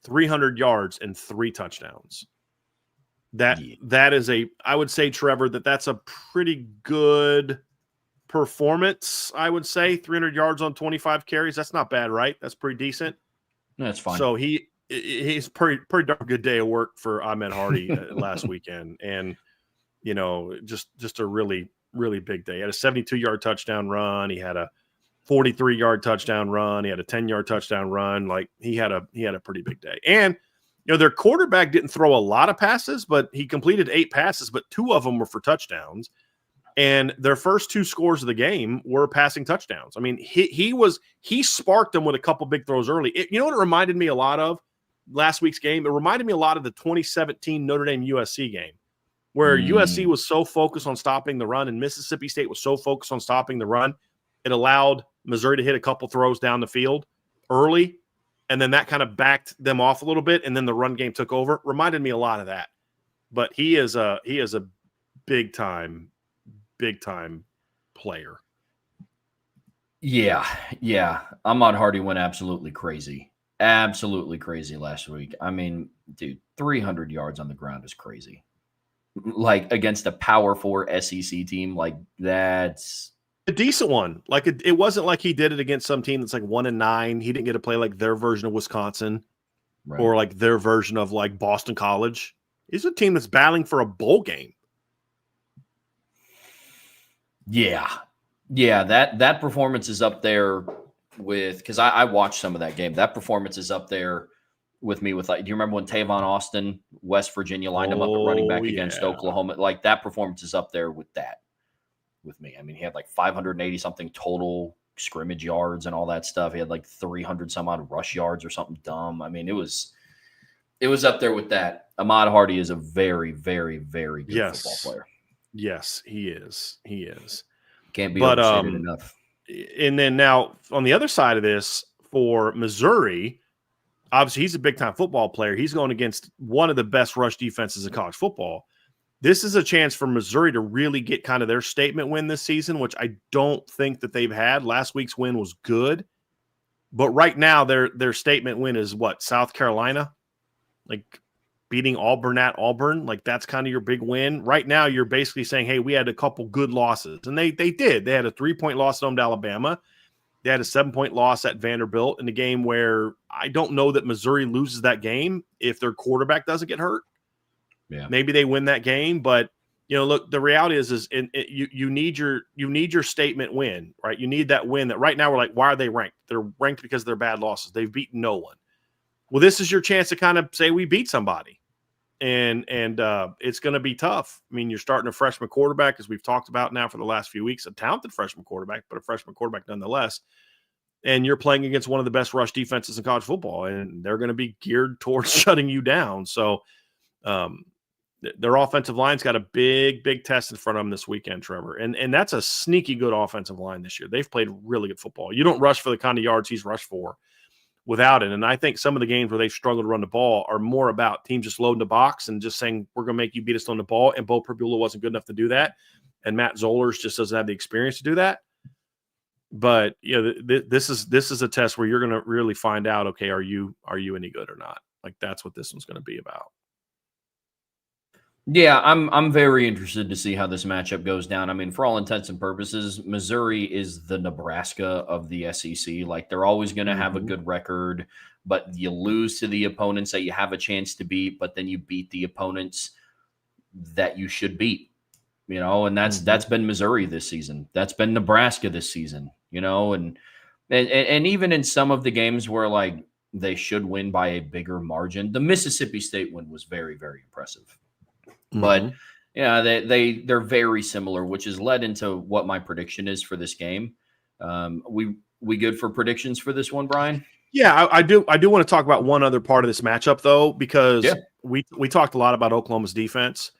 300 yards, and 3 touchdowns. That is I would say, Trevor, that's a pretty good performance. I would say 300 yards on 25 carries. That's not bad, right? That's pretty decent. That's fine. So he's pretty darn good day of work for Ahmed Hardy last weekend, and just a really, really big day. He had a 72-yard touchdown run. He had a 43-yard touchdown run. He had a 10-yard touchdown run. Like, he had a pretty big day. And their quarterback didn't throw a lot of passes, but he completed 8 passes, but 2 of them were for touchdowns. And their first 2 scores of the game were passing touchdowns. I mean, he sparked them with a couple big throws early. You know what it reminded me a lot of last week's game? It reminded me a lot of the 2017 Notre Dame USC game, where USC was so focused on stopping the run and Mississippi State was so focused on stopping the run. It allowed Missouri to hit a couple throws down the field early, and then that kind of backed them off a little bit, and then the run game took over. Reminded me a lot of that. But he is a big time player. Yeah. Ahmad Hardy went absolutely crazy last week. I mean, dude, 300 yards on the ground is crazy. Like, against a Power 4 SEC team, like, that's a decent one. Like, it wasn't like he did it against some team that's like 1-9. He didn't get to play like their version of Wisconsin, right, or like their version of like Boston College. He's a team that's battling for a bowl game. Yeah. That performance is up there with, because I watched some of that game. That performance is up there with me with, like, do you remember when Tavon Austin, West Virginia, lined him up at running back against Oklahoma? Like, that performance is up there with that. With me. I mean, he had like 580 something total scrimmage yards and all that stuff. He had like 300 some odd rush yards or something dumb. I mean, it was up there with that. Ahmad Hardy is a very, very, very good football player. Yes, he is. Can't be overstated enough. And then now on the other side of this, for Missouri, obviously he's a big time football player. He's going against one of the best rush defenses in college football. This is a chance for Missouri to really get kind of their statement win this season, which I don't think that they've had. Last week's win was good, but right now their statement win is what? South Carolina, like beating Auburn at Auburn. Like, that's kind of your big win. Right now, you're basically saying, hey, we had a couple good losses, and they did. They had a 3-point loss at home to Alabama. They had a 7-point loss at Vanderbilt in a game where I don't know that Missouri loses that game if their quarterback doesn't get hurt. Yeah, maybe they win that game, but look, the reality is you need your statement win, right? You need that win. That right now we're like, why are they ranked? They're ranked because of their bad losses. They've beaten no one. Well, this is your chance to kind of say we beat somebody, and it's going to be tough. I mean, you're starting a freshman quarterback, as we've talked about now for the last few weeks, a talented freshman quarterback, but a freshman quarterback nonetheless. And you're playing against one of the best rush defenses in college football, and they're going to be geared towards shutting you down. So, Their offensive line's got a big test in front of them this weekend, Trevor. And that's a sneaky good offensive line this year. They've played really good football. You don't rush for the kind of yards he's rushed for without it. And I think some of the games where they've struggled to run the ball are more about teams just loading the box and just saying, we're going to make you beat us on the ball. And Bo Pribula wasn't good enough to do that. And Matt Zollers just doesn't have the experience to do that. But this is a test where you're going to really find out, okay, are you any good or not? Like, that's what this one's going to be about. Yeah, I'm very interested to see how this matchup goes down. I mean, for all intents and purposes, Missouri is the Nebraska of the SEC. Like, they're always going to have a good record, but you lose to the opponents that you have a chance to beat, but then you beat the opponents that you should beat, and that's been Missouri this season. That's been Nebraska this season, and even in some of the games where, like, they should win by a bigger margin, the Mississippi State win was very, very impressive. But they're very similar, which has led into what my prediction is for this game. We good for predictions for this one, Brian? Yeah, I do want to talk about one other part of this matchup, though, because we talked a lot about Oklahoma's defense,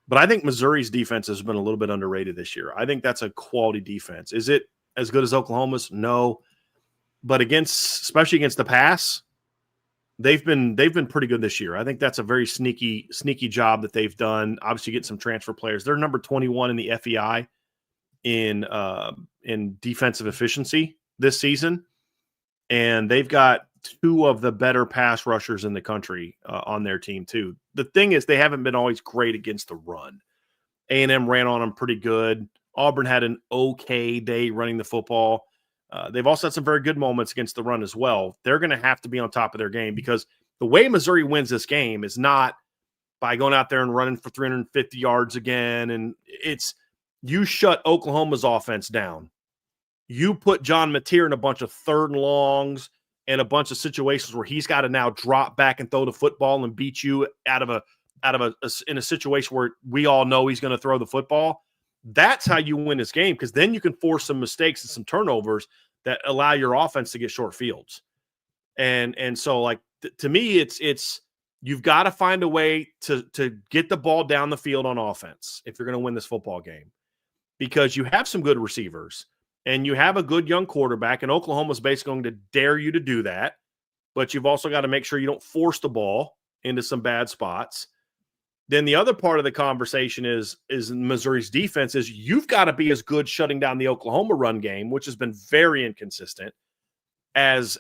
but I think Missouri's defense has been a little bit underrated this year. I think that's a quality defense. Is it as good as Oklahoma's? No, but especially against the pass, they've been pretty good this year. I think that's a very sneaky job that they've done. Obviously, get some transfer players. They're number 21 in the FEI in defensive efficiency this season, and they've got two of the better pass rushers in the country on their team too. The thing is, they haven't been always great against the run. A&M ran on them pretty good. Auburn had an okay day running the football. They've also had some very good moments against the run as well. They're going to have to be on top of their game, because the way Missouri wins this game is not by going out there and running for 350 yards again. And it's, you shut Oklahoma's offense down. You put John Mateer in a bunch of third and longs and a bunch of situations where he's got to now drop back and throw the football and beat you in a situation where we all know he's going to throw the football. That's how you win this game, because then you can force some mistakes and some turnovers that allow your offense to get short fields. And so, like, to me, it's you've got to find a way to get the ball down the field on offense if you're going to win this football game, because you have some good receivers and you have a good young quarterback, and Oklahoma's basically going to dare you to do that. But you've also got to make sure you don't force the ball into some bad spots. Then the other part of the conversation is Missouri's defense is you've got to be as good shutting down the Oklahoma run game, which has been very inconsistent, as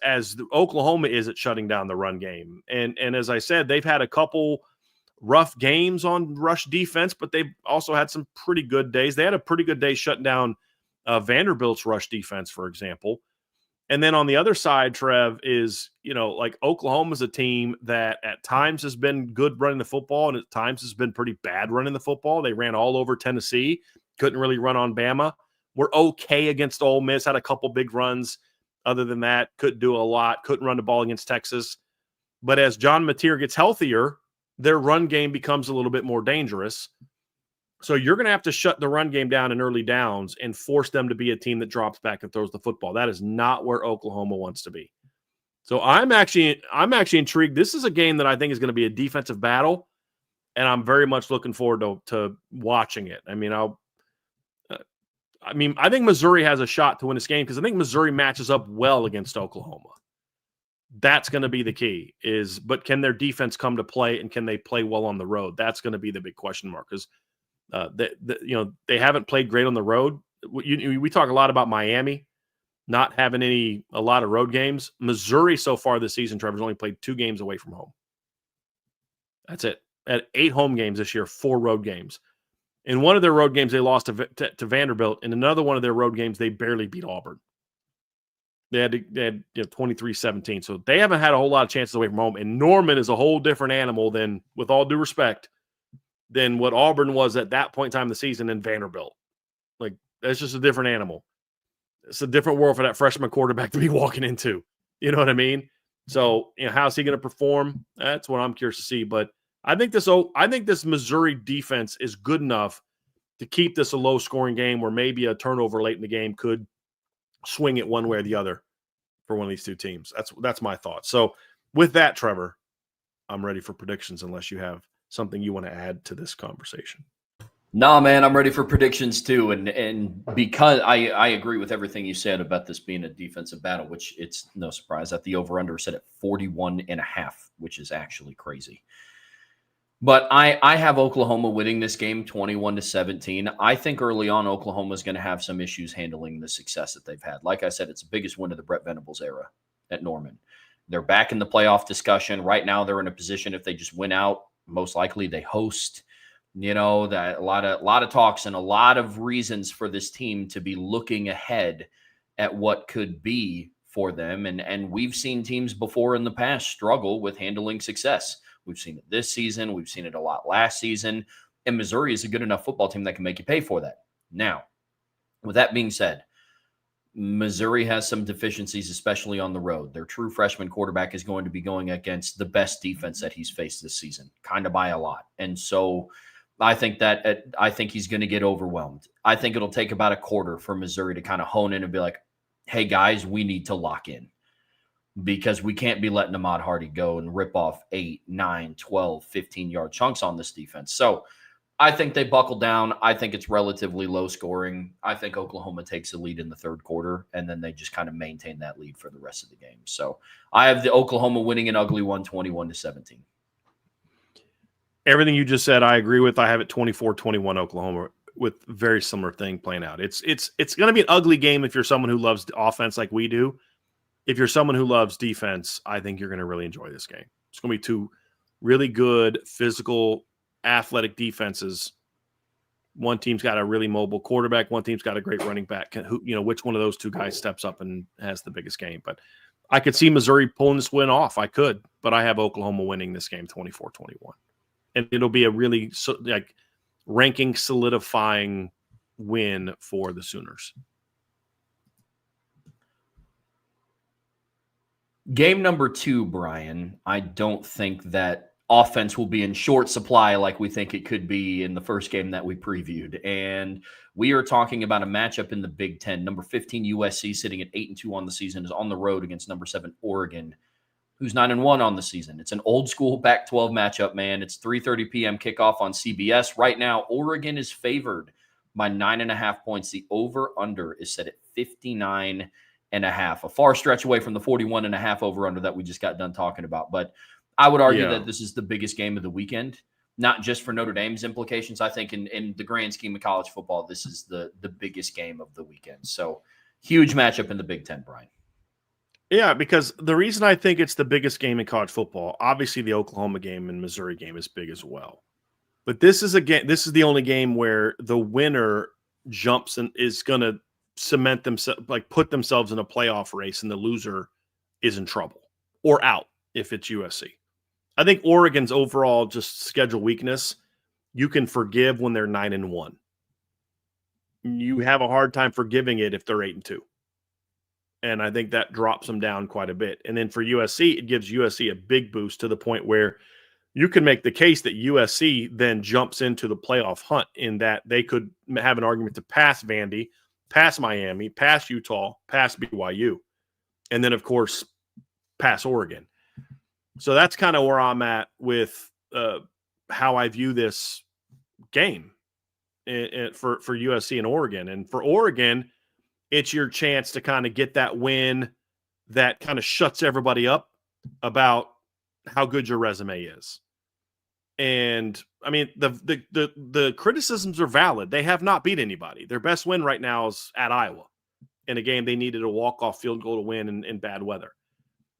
Oklahoma is at shutting down the run game. And as I said, they've had a couple rough games on rush defense, but they've also had some pretty good days. They had a pretty good day shutting down Vanderbilt's rush defense, for example. And then on the other side, Trev, is, like, Oklahoma's a team that at times has been good running the football and at times has been pretty bad running the football. They ran all over Tennessee, couldn't really run on Bama. We're okay against Ole Miss, had a couple big runs. Other than that, couldn't do a lot, couldn't run the ball against Texas. But as John Mateer gets healthier, their run game becomes a little bit more dangerous. So you're going to have to shut the run game down in early downs and force them to be a team that drops back and throws the football. That is not where Oklahoma wants to be. So I'm actually intrigued. This is a game that I think is going to be a defensive battle, and I'm very much looking forward to watching it. I mean, I think Missouri has a shot to win this game because I think Missouri matches up well against Oklahoma. That's going to be the key. But can their defense come to play, and can they play well on the road? That's going to be the big question mark, because they haven't played great on the road. We talk a lot about Miami not having a lot of road games. Missouri so far this season, Trevor's only played 2 games away from home. That's it. At 8 home games this year, 4 road games. In one of their road games, they lost to Vanderbilt. In another one of their road games, they barely beat Auburn. They had 23-17. So they haven't had a whole lot of chances away from home. And Norman is a whole different animal than, with all due respect, than what Auburn was at that point in time of the season in Vanderbilt. Like, that's just a different animal. It's a different world for that freshman quarterback to be walking into. You know what I mean? So, how's he going to perform? That's what I'm curious to see. But I think this Missouri defense is good enough to keep this a low-scoring game where maybe a turnover late in the game could swing it one way or the other for one of these two teams. That's my thought. So with that, Trevor, I'm ready for predictions unless you have something you want to add to this conversation? No, man, I'm ready for predictions too. And because I agree with everything you said about this being a defensive battle, which it's no surprise that the over-under is set at 41.5, which is actually crazy. But I have Oklahoma winning this game 21-17. I think early on, Oklahoma is going to have some issues handling the success that they've had. Like I said, it's the biggest win of the Brett Venables era at Norman. They're back in the playoff discussion. Right now, they're in a position, if they just win out, most likely they host. You know, that a lot of talks and a lot of reasons for this team to be looking ahead at what could be for them. And we've seen teams before in the past struggle with handling success. We've seen it this season. We've seen it a lot last season. And Missouri is a good enough football team that can make you pay for that. Now, with that being said, Missouri has some deficiencies, especially on the road. Their true freshman quarterback is going to be going against the best defense that he's faced this season, kind of by a lot. And so I think he's going to get overwhelmed. I think it'll take about a quarter for Missouri to kind of hone in and be like, hey, guys, we need to lock in, because we can't be letting Ahmad Hardy go and rip off 8, 9, 12, 15-yard chunks on this defense. So I think they buckle down. I think it's relatively low scoring. I think Oklahoma takes the lead in the third quarter, and then they just kind of maintain that lead for the rest of the game. So I have the Oklahoma winning an ugly one, 21-17. Everything you just said, I agree with. I have it 24-21 Oklahoma, with very similar thing playing out. It's going to be an ugly game if you're someone who loves offense like we do. If you're someone who loves defense, I think you're going to really enjoy this game. It's going to be two really good, physical, athletic defenses. One team's got a really mobile quarterback. One team's got a great running back. Which one of those two guys steps up and has the biggest game? But I could see Missouri pulling this win off. I could, but I have Oklahoma winning this game 24-21. And it'll be a really ranking solidifying win for the Sooners. Game number 2, Brian, I don't think that offense will be in short supply like we think it could be in the first game that we previewed. And we are talking about a matchup in the Big Ten. Number 15 USC, sitting at 8-2 on the season, is on the road against number 7 Oregon, who's 9-1 on the season. It's an old school Pac-12 matchup, man. It's 3:30 p.m. kickoff on CBS. Right now, Oregon is favored by 9.5 points. The over-under is set at 59.5, a far stretch away from the 41.5 over-under that we just got done talking about. But I would argue that this is the biggest game of the weekend, not just for Notre Dame's implications. I think in the grand scheme of college football, this is the biggest game of the weekend. So huge matchup in the Big Ten, Brian. Yeah, because the reason I think it's the biggest game in college football, obviously the Oklahoma game and Missouri game is big as well. But this is the only game where the winner jumps and is going to cement themselves, put themselves in a playoff race, and the loser is in trouble or out if it's USC. I think Oregon's overall just schedule weakness, you can forgive when they're 9-1. You have a hard time forgiving it if they're 8-2. And I think that drops them down quite a bit. And then for USC, it gives USC a big boost to the point where you can make the case that USC then jumps into the playoff hunt, in that they could have an argument to pass Vandy, pass Miami, pass Utah, pass BYU, and then, of course, pass Oregon. So that's kind of where I'm at with how I view this game for USC and Oregon. And for Oregon, it's your chance to kind of get that win that kind of shuts everybody up about how good your resume is. And I mean, the criticisms are valid. They have not beat anybody. Their best win right now is at Iowa, in a game they needed a walk-off field goal to win in bad weather.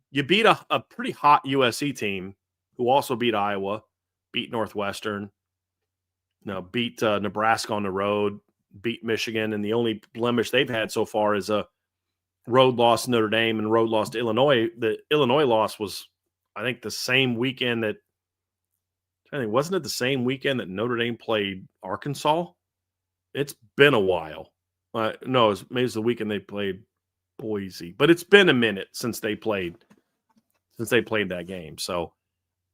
You beat a pretty hot USC team who also beat Iowa, beat Northwestern, beat Nebraska on the road, beat Michigan, and the only blemish they've had so far is a road loss to Notre Dame and road loss to Illinois. The Illinois loss was, I think, the same weekend that wasn't it the same weekend that Notre Dame played Arkansas? It's been a while. No, maybe it's the weekend they played Boise, but it's been a minute since they played that game. So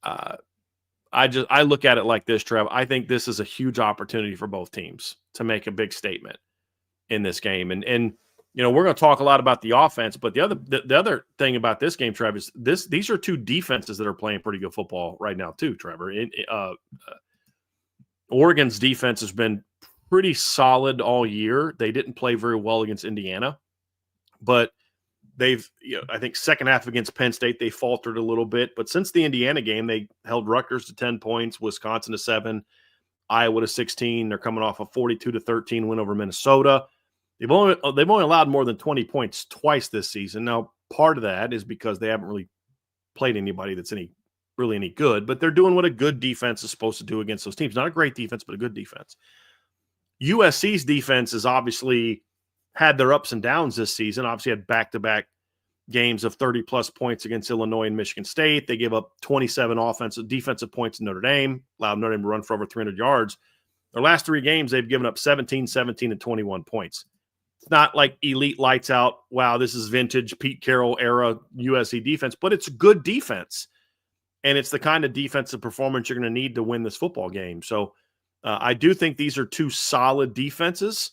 I look at it like this, Trev. I think this is a huge opportunity for both teams to make a big statement in this game. And we're going to talk a lot about the offense, but the other thing about this game, Trevor, is these are two defenses that are playing pretty good football right now too, Trevor. Oregon's defense has been pretty solid all year. They didn't play very well against Indiana, but they've, I think second half against Penn State, they faltered a little bit. But since the Indiana game, they held Rutgers to 10 points, Wisconsin to 7, Iowa to 16. They're coming off a 42-13 win over Minnesota. They've only allowed more than 20 points twice this season. Now, part of that is because they haven't really played anybody that's really any good, but they're doing what a good defense is supposed to do against those teams. Not a great defense, but a good defense. USC's defense has obviously had their ups and downs this season. Obviously had back-to-back games of 30-plus points against Illinois and Michigan State. They gave up 27 defensive points to Notre Dame, allowed Notre Dame to run for over 300 yards. Their last 3 games, they've given up 17, 17, and 21 points. It's not like elite lights out, wow, this is vintage Pete Carroll era USC defense, but it's good defense. And it's the kind of defensive performance you're going to need to win this football game. So I do think these are two solid defenses,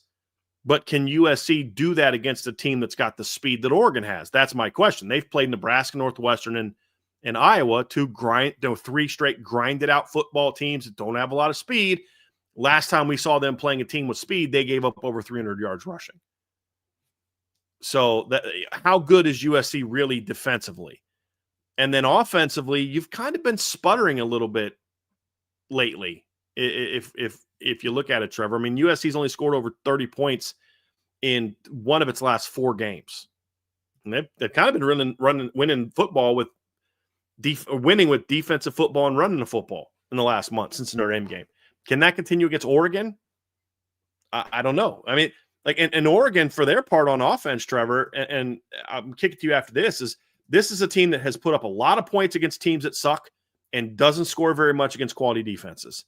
but can USC do that against a team that's got the speed that Oregon has? That's my question. They've played Nebraska, Northwestern, and Iowa, 3 straight grinded out football teams that don't have a lot of speed. Last time we saw them playing a team with speed, they gave up over 300 yards rushing. So how good is USC really defensively? And then offensively, you've kind of been sputtering a little bit lately. If you look at it, Trevor, I mean, USC's only scored over 30 points in one of its last 4 games. And they've kind of been winning football with winning with defensive football and running the football in the last month since the Notre Dame game. Can that continue against Oregon? I don't know. I mean, like, and Oregon, for their part on offense, Trevor, and I'm kicking to you after this is a team that has put up a lot of points against teams that suck and doesn't score very much against quality defenses.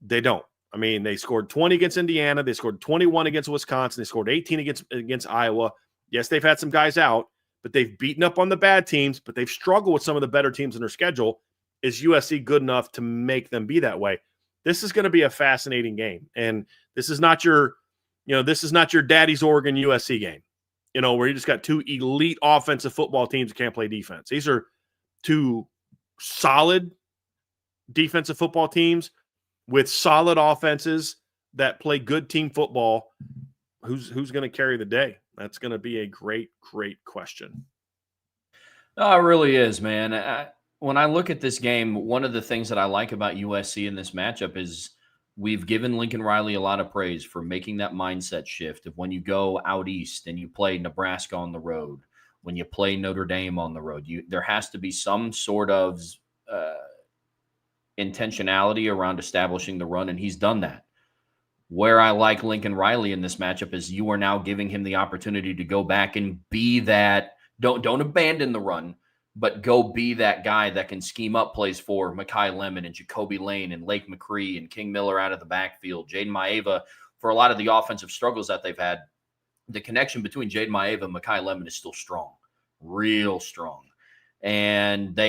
They don't. I mean, they scored 20 against Indiana. They scored 21 against Wisconsin. They scored 18 against Iowa. Yes, they've had some guys out, but they've beaten up on the bad teams, but they've struggled with some of the better teams in their schedule. Is USC good enough to make them be that way? This is going to be a fascinating game. And this is not your daddy's Oregon USC game, where you just got 2 elite offensive football teams that can't play defense. These are 2 solid defensive football teams with solid offenses that play good team football. Who's going to carry the day? That's going to be a great, great question. No, it really is, man. When I look at this game, one of the things that I like about USC in this matchup is we've given Lincoln Riley a lot of praise for making that mindset shift of when you go out east and you play Nebraska on the road, when you play Notre Dame on the road, there has to be some sort of intentionality around establishing the run, and he's done that. Where I like Lincoln Riley in this matchup is you are now giving him the opportunity to go back and be that. Don't abandon the run, but go be that guy that can scheme up plays for Mekhi Lemon and Jacoby Lane and Lake McCree and King Miller out of the backfield, Jaden Maeva. For a lot of the offensive struggles that they've had, the connection between Jaden Maeva and Mekhi Lemon is still strong, real strong. And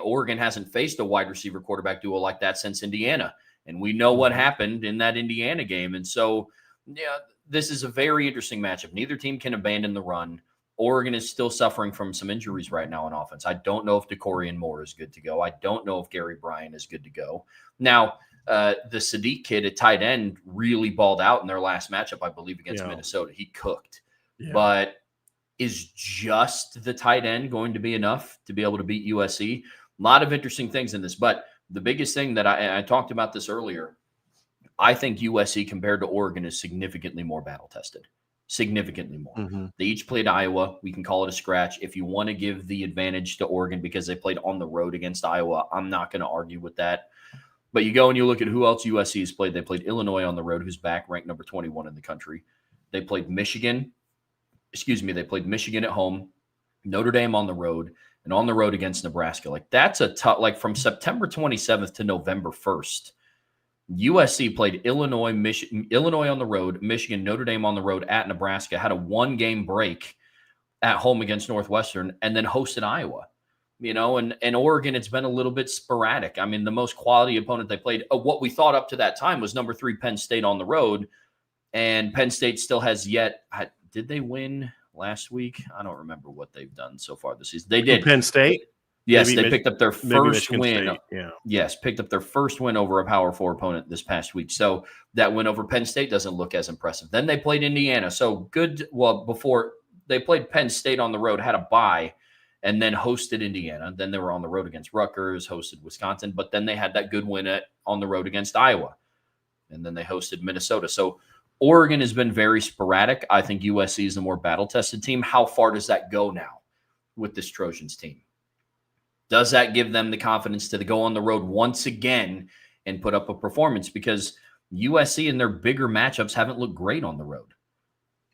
Oregon hasn't faced a wide receiver quarterback duo like that since Indiana. And we know what happened in that Indiana game. And so, yeah, this is a very interesting matchup. Neither team can abandon the run. Oregon is still suffering from some injuries right now on offense. I don't know if DeCorian Moore is good to go. I don't know if Gary Bryan is good to go. Now, the Sadiq kid at tight end really balled out in their last matchup, I believe, against Minnesota. He cooked. Yeah. But is just the tight end going to be enough to be able to beat USC? A lot of interesting things in this. But the biggest thing that I talked about this earlier, I think USC compared to Oregon is significantly more battle-tested. Significantly more. Mm-hmm. They each played Iowa. We can call it a scratch. If you want to give the advantage to Oregon because they played on the road against Iowa, I'm not going to argue with that. But you go and you look at who else USC has played. They played Illinois on the road, who's back, ranked number 21 in the country. They played Michigan. They played Michigan at home, Notre Dame on the road, and on the road against Nebraska. Like, that's a tough, like, from September 27th to November 1st, USC played Illinois on the road, Michigan, Notre Dame on the road, at Nebraska, had a 1-game break at home against Northwestern, and then hosted Iowa. And Oregon, it's been a little bit sporadic. I mean, the most quality opponent they played, what we thought up to that time, was number 3 Penn State on the road, and Penn State still has yet, did they win last week? I don't remember what they've done so far this season. They did. Penn State. Yes, Maybe they picked up their maybe first Michigan win. State, yeah. Yes, picked up their first win over a Power 4 opponent this past week. So that win over Penn State doesn't look as impressive. Then they played Indiana. So good. Well, before they played Penn State on the road, had a bye, and then hosted Indiana. Then they were on the road against Rutgers, hosted Wisconsin, but then they had that good win on the road against Iowa. And then they hosted Minnesota. So Oregon has been very sporadic. I think USC is the more battle-tested team. How far does that go now with this Trojans team? Does that give them the confidence to go on the road once again and put up a performance? Because USC in their bigger matchups haven't looked great on the road.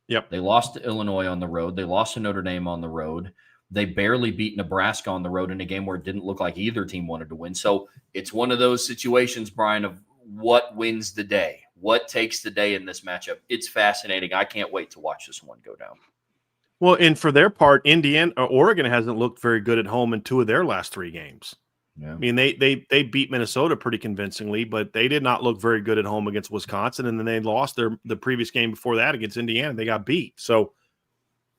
Yep. They lost to Illinois on the road. They lost to Notre Dame on the road. They barely beat Nebraska on the road in a game where it didn't look like either team wanted to win. So it's one of those situations, Brian, of what wins the day? What takes the day in this matchup? It's fascinating. I can't wait to watch this one go down. Well, and for their part, Oregon hasn't looked very good at home in 2 of their last 3 games. Yeah. I mean, they beat Minnesota pretty convincingly, but they did not look very good at home against Wisconsin, and then they lost the previous game before that against Indiana. They got beat. So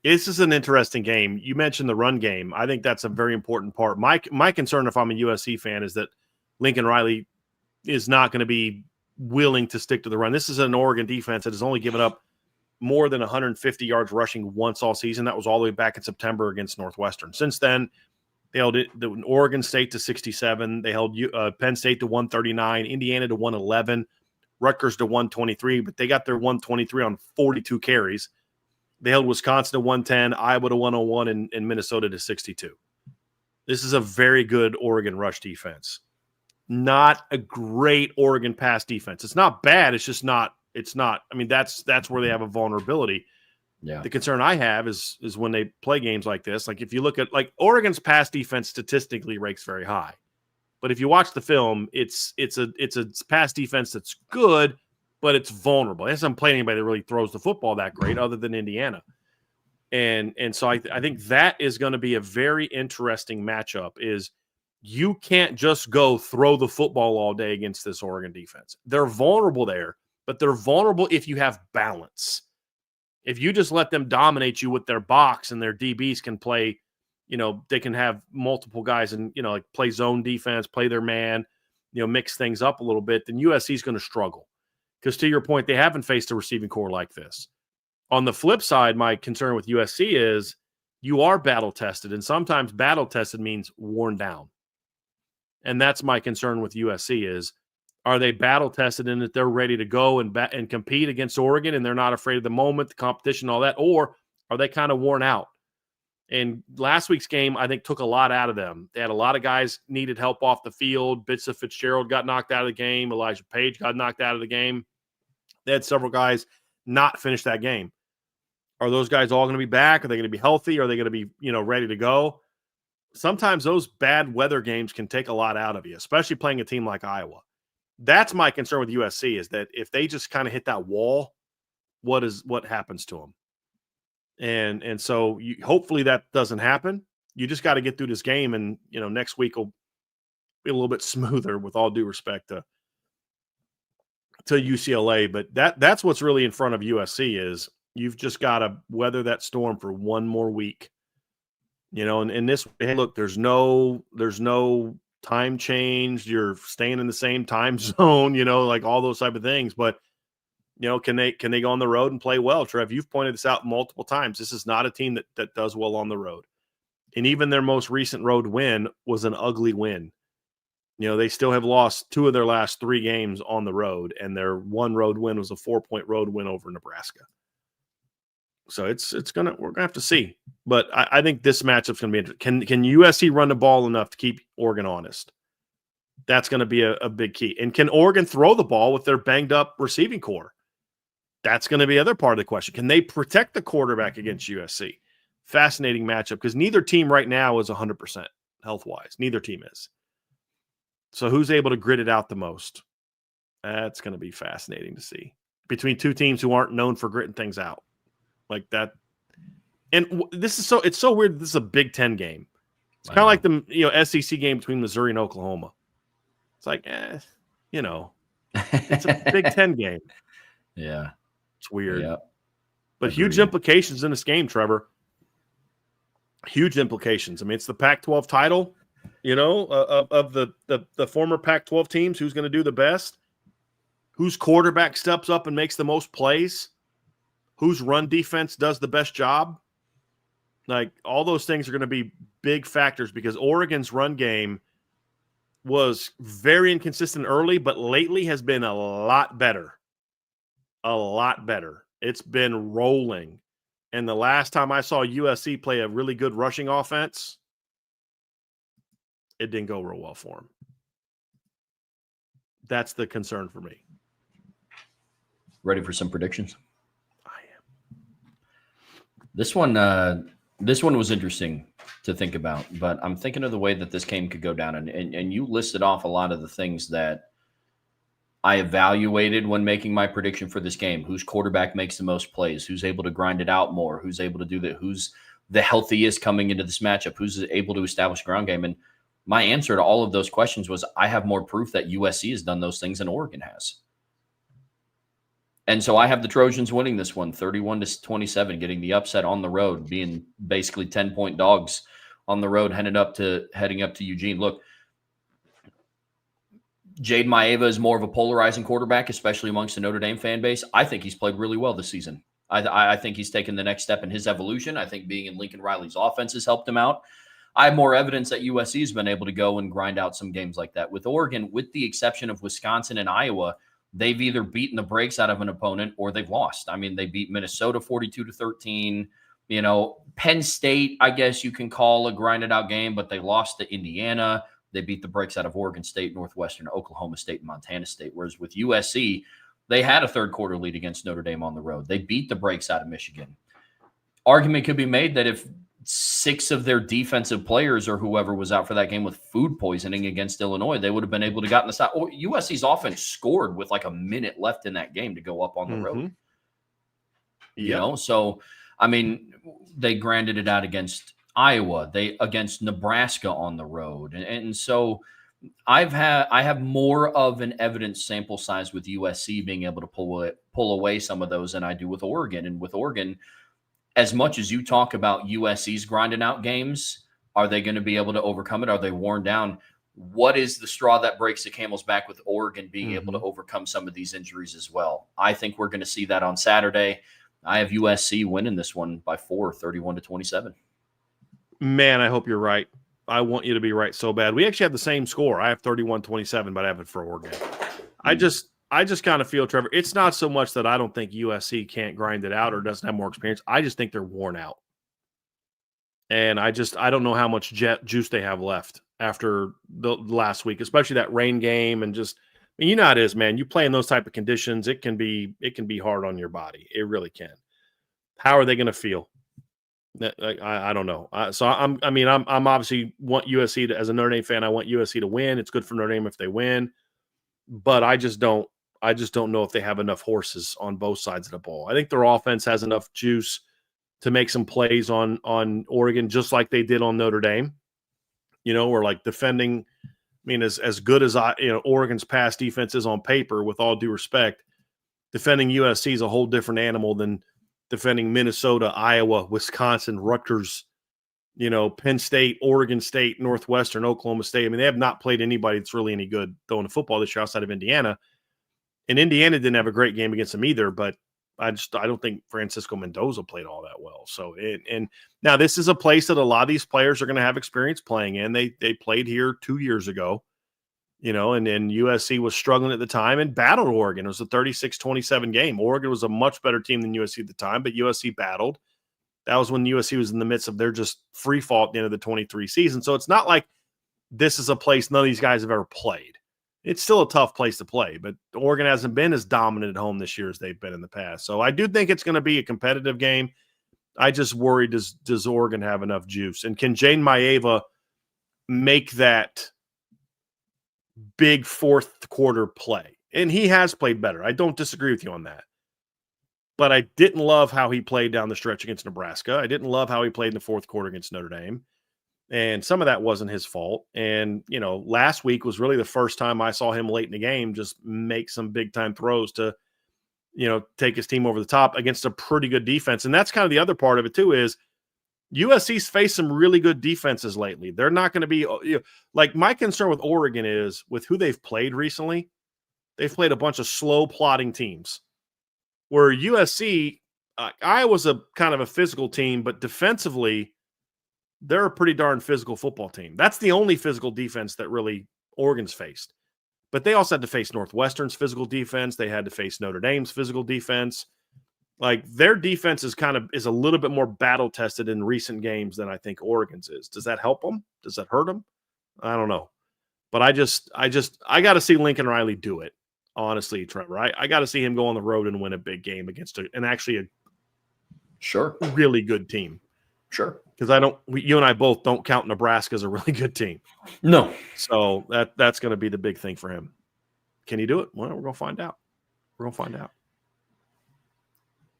this is an interesting game. You mentioned the run game. I think that's a very important part. My concern, if I'm a USC fan, is that Lincoln Riley is not going to be willing to stick to the run. This is an Oregon defense that has only given up more than 150 yards rushing once all season. That was all the way back in September against Northwestern. Since then, they held Oregon State to 67. They held Penn State to 139, Indiana to 111, Rutgers to 123, but they got their 123 on 42 carries. They held Wisconsin to 110, Iowa to 101, and Minnesota to 62. This is a very good Oregon rush defense. Not a great Oregon pass defense. It's not bad. It's just not. It's not. I mean, that's where they have a vulnerability. Yeah. The concern I have is when they play games like this. Like if you look at Oregon's pass defense statistically ranks very high, but if you watch the film, it's a pass defense that's good, but it's vulnerable. It hasn't played anybody that really throws the football that great, other than Indiana. And so I think that is going to be a very interesting matchup. Is you can't just go throw the football all day against this Oregon defense. They're vulnerable there, but they're vulnerable if you have balance. If you just let them dominate you with their box and their DBs can play, they can have multiple guys and, like play zone defense, play their man, mix things up a little bit, then USC is going to struggle. Because to your point, they haven't faced a receiving core like this. On the flip side, my concern with USC is you are battle tested, and sometimes battle tested means worn down. And that's my concern with USC is, are they battle tested in that they're ready to go and compete against Oregon and they're not afraid of the moment, the competition, all that, or are they kind of worn out? And last week's game, I think, took a lot out of them. They had a lot of guys needed help off the field. Bitsa Fitzgerald got knocked out of the game. Elijah Page got knocked out of the game. They had several guys not finish that game. Are those guys all going to be back? Are they going to be healthy? Are they going to be, ready to go? Sometimes those bad weather games can take a lot out of you, especially playing a team like Iowa. That's my concern with USC is that if they just kind of hit that wall, what happens to them? And so hopefully that doesn't happen. You just got to get through this game, and next week will be a little bit smoother, with all due respect to UCLA. But that's what's really in front of USC is you've just got to weather that storm for one more week. And in this, hey, look, there's no time change. You're staying in the same time zone, like all those type of things. But, can they go on the road and play well? Trev, you've pointed this out multiple times. This is not a team that does well on the road. And even their most recent road win was an ugly win. They still have lost 2 of their last 3 games on the road, and their one road win was a 4-point road win over Nebraska. So we're gonna have to see. But I think this matchup's gonna be interesting. Can USC run the ball enough to keep Oregon honest? That's gonna be a big key. And can Oregon throw the ball with their banged up receiving core? That's gonna be the other part of the question. Can they protect the quarterback against USC? Fascinating matchup, because neither team right now is 100% health-wise. Neither team is. So who's able to grit it out the most? That's gonna be fascinating to see. Between 2 teams who aren't known for gritting things out. Like that. And it's so weird. This is a Big Ten game. It's kind of like the SEC game between Missouri and Oklahoma. It's like, it's a Big Ten game. Yeah. It's weird. Yeah. But huge implications in this game, Trevor. Huge implications. I mean, it's the Pac-12 title, of the former Pac-12 teams. Who's going to do the best? Whose quarterback steps up and makes the most plays? Whose run defense does the best job? Like, all those things are going to be big factors because Oregon's run game was very inconsistent early, but lately has been a lot better. A lot better. It's been rolling. And the last time I saw USC play a really good rushing offense, it didn't go real well for them. That's the concern for me. Ready for some predictions? I am. This one was interesting to think about, but I'm thinking of the way that this game could go down. And you listed off a lot of the things that I evaluated when making my prediction for this game. Whose quarterback makes the most plays? Who's able to grind it out more? Who's able to do that? Who's the healthiest coming into this matchup? Who's able to establish ground game? And my answer to all of those questions was I have more proof that USC has done those things than Oregon has. And so I have the Trojans winning this one, 31-27, getting the upset on the road, being basically 10-point dogs on the road, heading up to Eugene. Look, Jade Maeva is more of a polarizing quarterback, especially amongst the Notre Dame fan base. I think he's played really well this season. I think he's taken the next step in his evolution. I think being in Lincoln Riley's offense has helped him out. I have more evidence that USC has been able to go and grind out some games like that. With Oregon, with the exception of Wisconsin and Iowa, they've either beaten the brakes out of an opponent or they've lost. I mean, they beat Minnesota 42-13. Penn State, I guess you can call a grinded out game, but they lost to Indiana. They beat the brakes out of Oregon State, Northwestern, Oklahoma State, and Montana State. Whereas with USC, they had a third quarter lead against Notre Dame on the road. They beat the brakes out of Michigan. Argument could be made that if 6 of their defensive players or whoever was out for that game with food poisoning against Illinois, they would have been able to gotten the side. Or USC's offense scored with like a minute left in that game to go up on the road. So, I mean, they grinded it out against Iowa, against Nebraska on the road. And so I have more of an evidence sample size with USC being able to pull away some of those than I do with Oregon. And with Oregon, as much as you talk about USC's grinding out games, are they going to be able to overcome it? Are they worn down? What is the straw that breaks the camel's back with Oregon being able to overcome some of these injuries as well? I think we're going to see that on Saturday. I have USC winning this one by 4, 31-27. Man, I hope you're right. I want you to be right so bad. We actually have the same score. I have 31-27, but I have it for Oregon. I just kind of feel, Trevor, it's not so much that I don't think USC can't grind it out or doesn't have more experience. I just think they're worn out. And I don't know how much juice they have left after the last week, especially that rain game. And just, I mean, you know how it is, man. You play in those type of conditions, it can be hard on your body. It really can. How are they going to feel? I don't know. So I'm obviously want USC to, as a Notre Dame fan, I want USC to win. It's good for Notre Dame if they win, but I just don't know if they have enough horses on both sides of the ball. I think their offense has enough juice to make some plays on Oregon, just like they did on Notre Dame. We're like defending. I mean, as good as Oregon's pass defense is on paper, with all due respect, defending USC is a whole different animal than defending Minnesota, Iowa, Wisconsin, Rutgers, Penn State, Oregon State, Northwestern, Oklahoma State. I mean, they have not played anybody that's really any good throwing the football this year outside of Indiana. And Indiana didn't have a great game against them either, but I don't think Francisco Mendoza played all that well. So, and now this is a place that a lot of these players are going to have experience playing in. They played here 2 years ago, and USC was struggling at the time and battled Oregon. It was a 36-27 game. Oregon was a much better team than USC at the time, but USC battled. That was when USC was in the midst of their just free fall at the end of the 23 season. So it's not like this is a place none of these guys have ever played. It's still a tough place to play, but Oregon hasn't been as dominant at home this year as they've been in the past. So I do think it's going to be a competitive game. I just worry, does Oregon have enough juice? And can Jane Maeva make that big fourth quarter play? And he has played better. I don't disagree with you on that. But I didn't love how he played down the stretch against Nebraska. I didn't love how he played in the fourth quarter against Notre Dame. And some of that wasn't his fault. And, last week was really the first time I saw him late in the game just make some big-time throws to take his team over the top against a pretty good defense. And that's kind of the other part of it too, is USC's faced some really good defenses lately. They're not going to be like, my concern with Oregon is with who they've played recently. They've played a bunch of slow plodding teams, where USC, Iowa's a kind of a physical team, but defensively, they're a pretty darn physical football team. That's the only physical defense that really Oregon's faced. But they also had to face Northwestern's physical defense. They had to face Notre Dame's physical defense. Like, their defense is a little bit more battle tested in recent games than I think Oregon's is. Does that help them? Does that hurt them? I don't know. But I got to see Lincoln Riley do it. Honestly, Trevor, I got to see him go on the road and win a big game against a really good team. Sure. Because you and I both don't count Nebraska as a really good team. No. So that's going to be the big thing for him. Can he do it? Well, we're going to find out.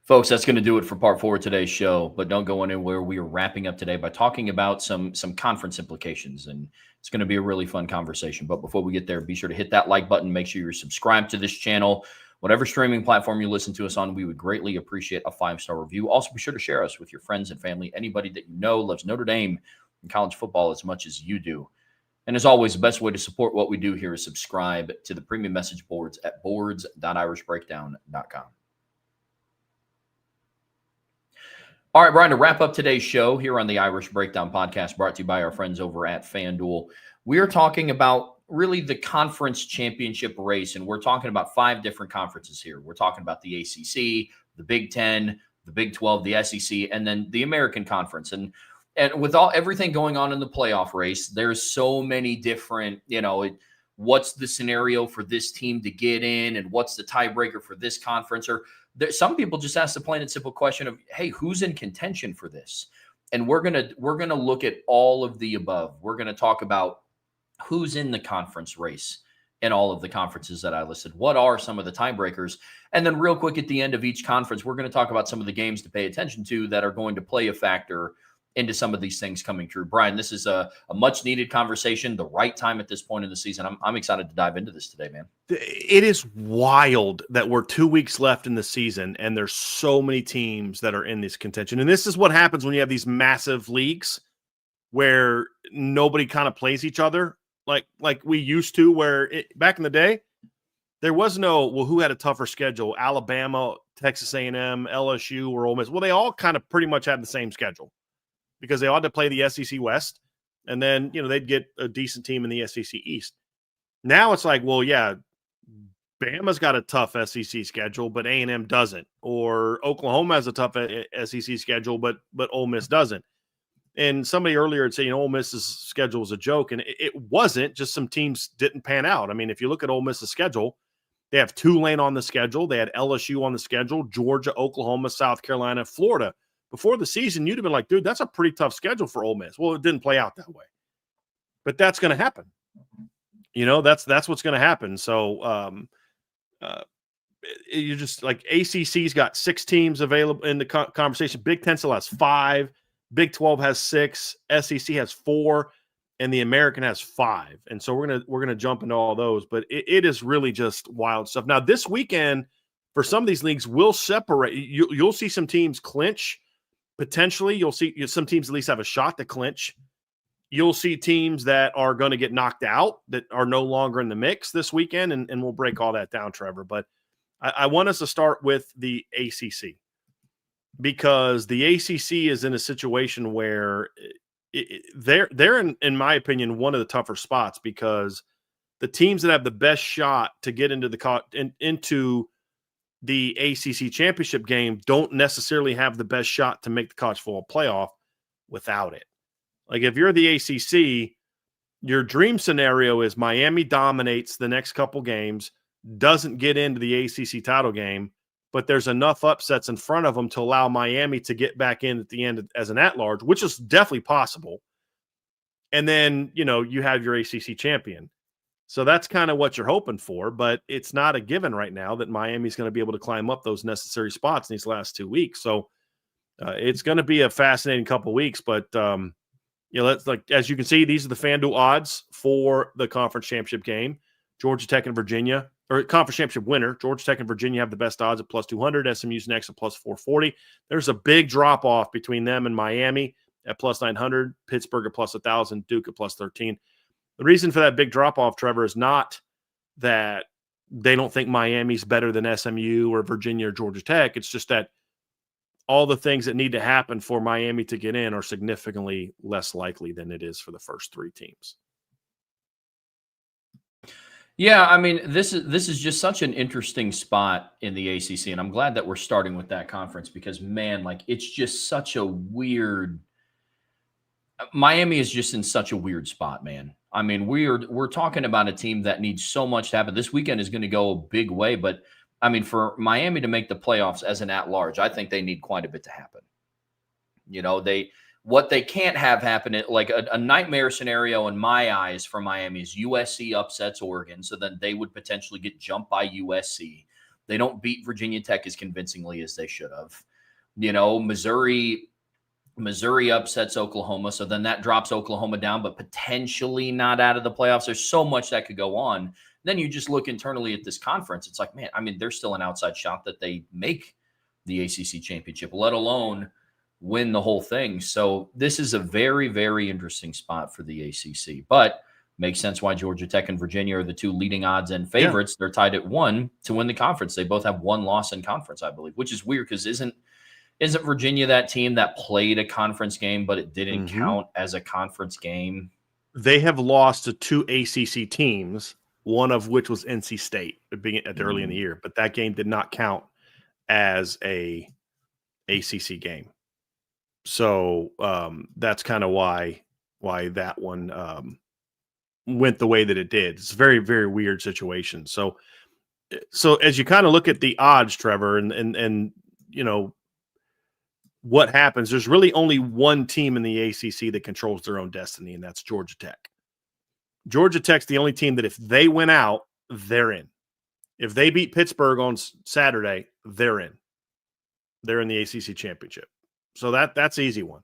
Folks, that's going to do it for part 4 of today's show. But don't go anywhere. We are wrapping up today by talking about some conference implications, and it's going to be a really fun conversation. But before we get there, be sure to hit that like button. Make sure you're subscribed to this channel. Whatever streaming platform you listen to us on, we would greatly appreciate a 5-star review. Also, be sure to share us with your friends and family, anybody that you know loves Notre Dame and college football as much as you do. And as always, the best way to support what we do here is subscribe to the premium message boards at boards.irishbreakdown.com. All right, Brian, to wrap up today's show here on the Irish Breakdown podcast, brought to you by our friends over at FanDuel, we are talking about really the conference championship race, and we're talking about 5 different conferences here. We're talking about the ACC, the Big Ten, the Big 12, the SEC, and then the American Conference. And with everything going on in the playoff race, there's so many different, what's the scenario for this team to get in, and what's the tiebreaker for this conference? Or some people just ask the plain and simple question of, hey, who's in contention for this? And we're gonna look at all of the above. We're gonna talk about who's in the conference race in all of the conferences that I listed. What are some of the tiebreakers? And then real quick at the end of each conference, we're going to talk about some of the games to pay attention to that are going to play a factor into some of these things coming through. Brian, this is a much needed conversation, the right time at this point in the season. I'm excited to dive into this today, man. It is wild that we're 2 weeks left in the season and there's so many teams that are in this contention. And this is what happens when you have these massive leagues where nobody kind of plays each other like we used to, where back in the day, there was no, who had a tougher schedule? Alabama, Texas A&M, LSU, or Ole Miss. Well, they all kind of pretty much had the same schedule because they all had to play the SEC West, and then, they'd get a decent team in the SEC East. Now it's like, well, yeah, Bama's got a tough SEC schedule, but A&M doesn't. Or Oklahoma has a tough SEC schedule, but Ole Miss doesn't. And somebody earlier had said, Ole Miss's schedule was a joke, and it wasn't. Just some teams didn't pan out. I mean, if you look at Ole Miss's schedule, they have Tulane on the schedule. They had LSU on the schedule, Georgia, Oklahoma, South Carolina, Florida. Before the season, you'd have been like, dude, that's a pretty tough schedule for Ole Miss. Well, it didn't play out that way. But that's going to happen. That's what's going to happen. So you just like ACC's got 6 teams available in the conversation. Big Ten still has 5. Big 12 has 6, SEC has 4, and the American has 5. And so we're gonna jump into all those, but it is really just wild stuff. Now this weekend, for some of these leagues, will separate. You'll see some teams clinch potentially. You'll see some teams at least have a shot to clinch. You'll see teams that are going to get knocked out that are no longer in the mix this weekend, and we'll break all that down, Trevor. But I want us to start with the ACC. Because the ACC is in a situation where they're in my opinion, one of the tougher spots, because the teams that have the best shot to get into the ACC championship game don't necessarily have the best shot to make the college football playoff without it. Like, if you're the ACC, your dream scenario is Miami dominates the next couple games, doesn't get into the ACC title game, but there's enough upsets in front of them to allow Miami to get back in at the end as an at-large, which is definitely possible. And then, you have your ACC champion. So that's kind of what you're hoping for, but it's not a given right now that Miami's going to be able to climb up those necessary spots in these last 2 weeks. So it's going to be a fascinating couple weeks, but let's, as you can see, these are the FanDuel odds for the conference championship game. Georgia Tech and Virginia or conference championship winner. Georgia Tech and Virginia have the best odds at plus 200. SMU's next at plus 440. There's a big drop off between them and Miami at plus 900, Pittsburgh at plus 1,000, Duke at plus 13. The reason for that big drop off, Trevor, is not that they don't think Miami's better than SMU or Virginia or Georgia Tech. It's just that all the things that need to happen for Miami to get in are significantly less likely than it is for the first three teams. Yeah, I mean, this is just such an interesting spot in the ACC, and I'm glad that we're starting with that conference because, man, like it's just such a weird. Miami is just in such a weird spot, man. I mean, we're talking about a team that needs so much to happen. This weekend is going to go a big way, but I mean, for Miami to make the playoffs as an at-large, I think they need quite a bit to happen. You know, what they can't have happen, like a nightmare scenario in my eyes for Miami is USC upsets Oregon, so then they would potentially get jumped by USC. They don't beat Virginia Tech as convincingly as they should have. You know, Missouri upsets Oklahoma, so then that drops Oklahoma down, but potentially not out of the playoffs. There's so much that could go on. Then you just look internally at this conference. It's like, man, I mean, there's still an outside shot that they make the ACC championship, let alone win the whole thing. So this is a very, very interesting spot for the ACC, but makes sense why Georgia Tech and Virginia are the two leading odds and favorites. Yeah. They're tied at 1 to win the conference. They both have one loss in conference, I believe, which is weird because isn't Virginia that team that played a conference game, but it didn't count as a conference game? They have lost to 2 ACC teams, one of which was NC State at early in the year, but that game did not count as a ACC game. So that's kind of why that one went the way that it did. It's a very, very weird situation. So as you kind of look at the odds, Trevor, and you know what happens, there's really only one team in the ACC that controls their own destiny, and that's Georgia Tech. Georgia Tech's the only team that if they win out, they're in. If they beat Pittsburgh on Saturday, they're in. They're in the ACC championship. So that's an easy one.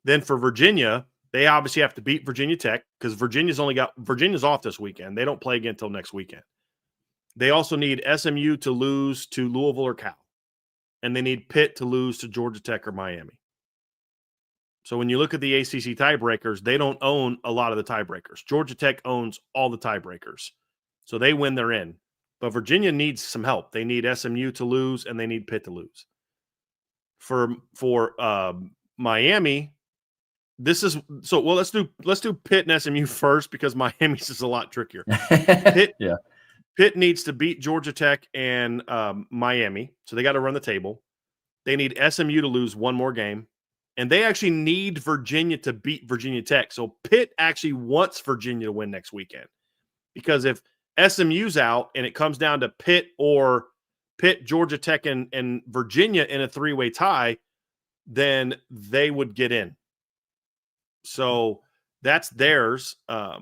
Then for Virginia, they obviously have to beat Virginia Tech because Virginia's off this weekend. They don't play again until next weekend. They also need SMU to lose to Louisville or Cal. And they need Pitt to lose to Georgia Tech or Miami. So when you look at the ACC tiebreakers, they don't own a lot of the tiebreakers. Georgia Tech owns all the tiebreakers. So they win, they're in. But Virginia needs some help. They need SMU to lose, and they need Pitt to lose. For Miami, this is so. Well, let's do Pitt and SMU first because Miami's is a lot trickier. Pitt needs to beat Georgia Tech and Miami, so they got to run the table. They need SMU to lose one more game, and they actually need Virginia to beat Virginia Tech. So Pitt actually wants Virginia to win next weekend because if SMU's out and it comes down to Pitt, Georgia Tech, and Virginia in a three-way tie, then they would get in. So that's theirs. So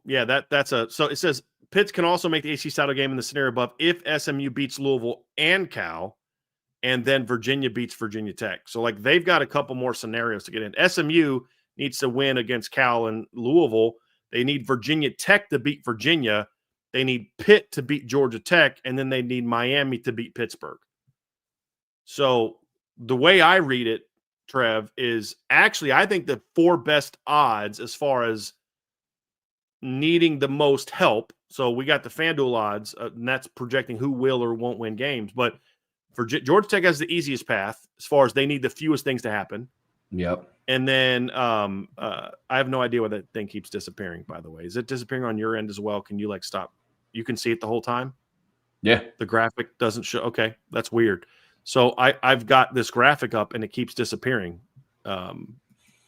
it says Pitt can also make the ACC title game in the scenario above if SMU beats Louisville and Cal, and then Virginia beats Virginia Tech. So like they've got a couple more scenarios to get in. SMU needs to win against Cal and Louisville. They need Virginia Tech to beat Virginia. They need Pitt to beat Georgia Tech, and then they need Miami to beat Pittsburgh. So the way I read it, Trev, is actually I think the 4 best odds as far as needing the most help. So we got the FanDuel odds, and that's projecting who will or won't win games. But for Georgia Tech has the easiest path as far as they need the fewest things to happen. Yep. And then I have no idea why that thing keeps disappearing, by the way. Is it disappearing on your end as well? Can you stop? You can see it the whole time? Yeah. The graphic doesn't show. Okay. That's weird. So I've got this graphic up and it keeps disappearing. And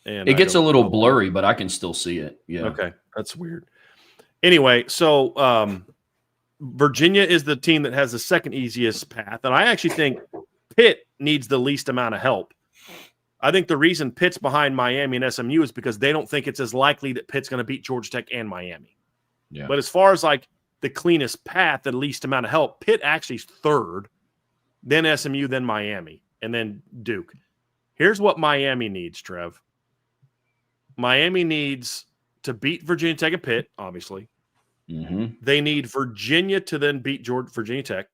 it gets a little blurry, but I can still see it. Yeah. Okay. That's weird. Anyway, so Virginia is the team that has the second easiest path. And I actually think Pitt needs the least amount of help. I think the reason Pitt's behind Miami and SMU is because they don't think it's as likely that Pitt's going to beat Georgia Tech and Miami. Yeah. But as far as the cleanest path, the least amount of help, Pitt actually is third, then SMU, then Miami, and then Duke. Here's what Miami needs, Trev. Miami needs to beat Virginia Tech and Pitt, obviously. Mm-hmm. They need Virginia to then beat Virginia Tech.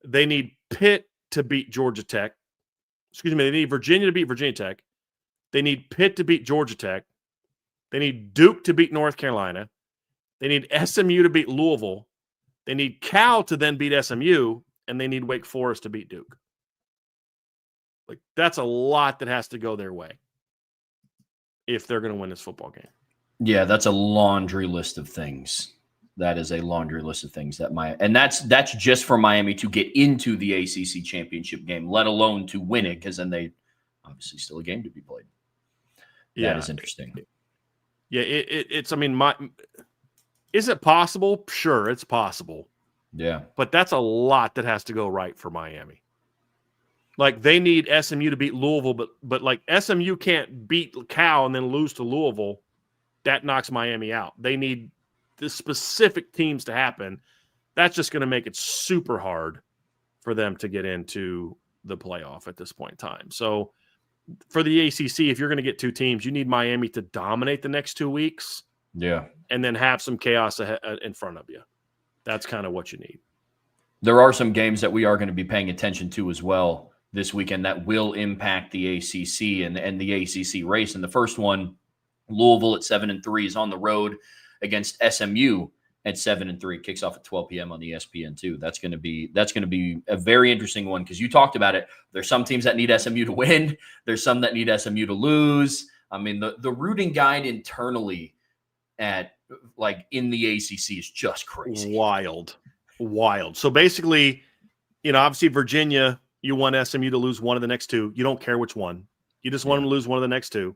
They need Pitt to beat Georgia Tech. Excuse me, they need Virginia to beat Virginia Tech. They need Pitt to beat Georgia Tech. They need Duke to beat North Carolina. They need SMU to beat Louisville. They need Cal to then beat SMU, and they need Wake Forest to beat Duke. Like, that's a lot that has to go their way if they're going to win this football game. Yeah, that's a laundry list of things. That is a laundry list of things and that's just for Miami to get into the ACC championship game, let alone to win it, because then they obviously still a game to be played. Yeah, that is interesting. Yeah, it's. I mean, is it possible? Sure, it's possible. Yeah, but that's a lot that has to go right for Miami. Like, they need SMU to beat Louisville, but like SMU can't beat Cal and then lose to Louisville. That knocks Miami out. They need the specific teams to happen. That's just going to make it super hard for them to get into the playoff at this point in time. So for the ACC, if you're going to get two teams, you need Miami to dominate the next 2 weeks. Yeah. And then have some chaos in front of you. That's kind of what you need. There are some games that we are going to be paying attention to as well this weekend that will impact the ACC and the ACC race. And the first one, Louisville at 7-3, is on the road against SMU at 7-3. Kicks off at 12 p.m. on the ESPN2. That's going to be a very interesting one, because you talked about it. There's some teams that need SMU to win. There's some that need SMU to lose. I mean, the rooting guide internally in the ACC is just crazy. Wild. So basically, obviously Virginia, you want SMU to lose one of the next two. You don't care which one. You just want them to lose one of the next two.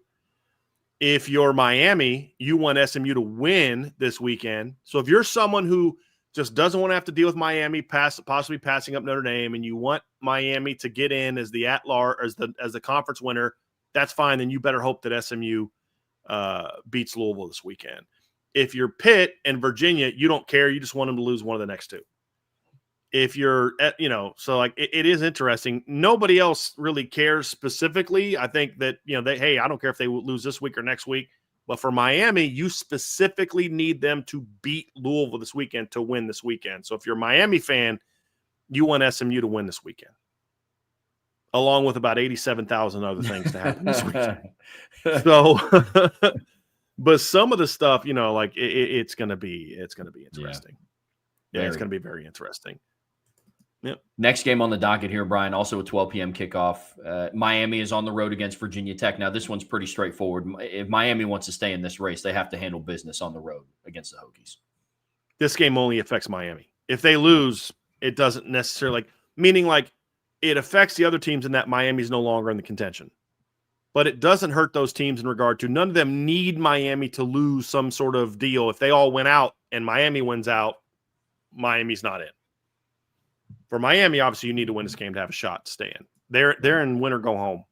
If you're Miami, you want SMU to win this weekend. So if you're someone who just doesn't want to have to deal with Miami possibly passing up Notre Dame, and you want Miami to get in as the at-large, as the conference winner, that's fine. Then you better hope that SMU beats Louisville this weekend. If you're Pitt and Virginia, you don't care. You just want them to lose one of the next two. If you're, so like it is interesting. Nobody else really cares specifically. I think that, hey, I don't care if they lose this week or next week. But for Miami, you specifically need them to beat Louisville this weekend to win this weekend. So if you're a Miami fan, you want SMU to win this weekend, along with about 87,000 other things to happen this weekend. So, but some of the stuff, it's going to be interesting. Yeah, it's going to be very interesting. Yep. Next game on the docket here, Brian, also a 12 p.m. kickoff. Miami is on the road against Virginia Tech. Now, this one's pretty straightforward. If Miami wants to stay in this race, they have to handle business on the road against the Hokies. This game only affects Miami. If they lose, it doesn't necessarily, meaning it affects the other teams in that Miami's no longer in the contention. But it doesn't hurt those teams in regard to none of them need Miami to lose some sort of deal. If they all went out and Miami wins out, Miami's not in. For Miami, obviously, you need to win this game to have a shot to stay in. They're in win or go home,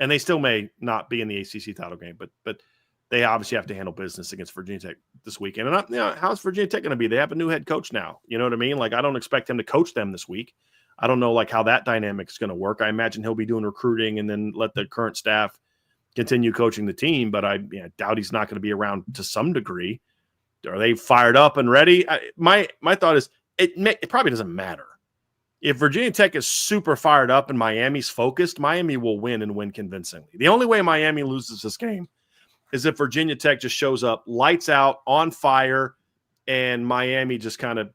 and they still may not be in the ACC title game, but they obviously have to handle business against Virginia Tech this weekend. And how's Virginia Tech going to be? They have a new head coach now. You know what I mean? I don't expect him to coach them this week. I don't know how that dynamic is going to work. I imagine he'll be doing recruiting and then let the current staff continue coaching the team. But I doubt he's not going to be around to some degree. Are they fired up and ready? My thought is it probably doesn't matter. If Virginia Tech is super fired up and Miami's focused, Miami will win and win convincingly. The only way Miami loses this game is if Virginia Tech just shows up, lights out, on fire, and Miami just kind of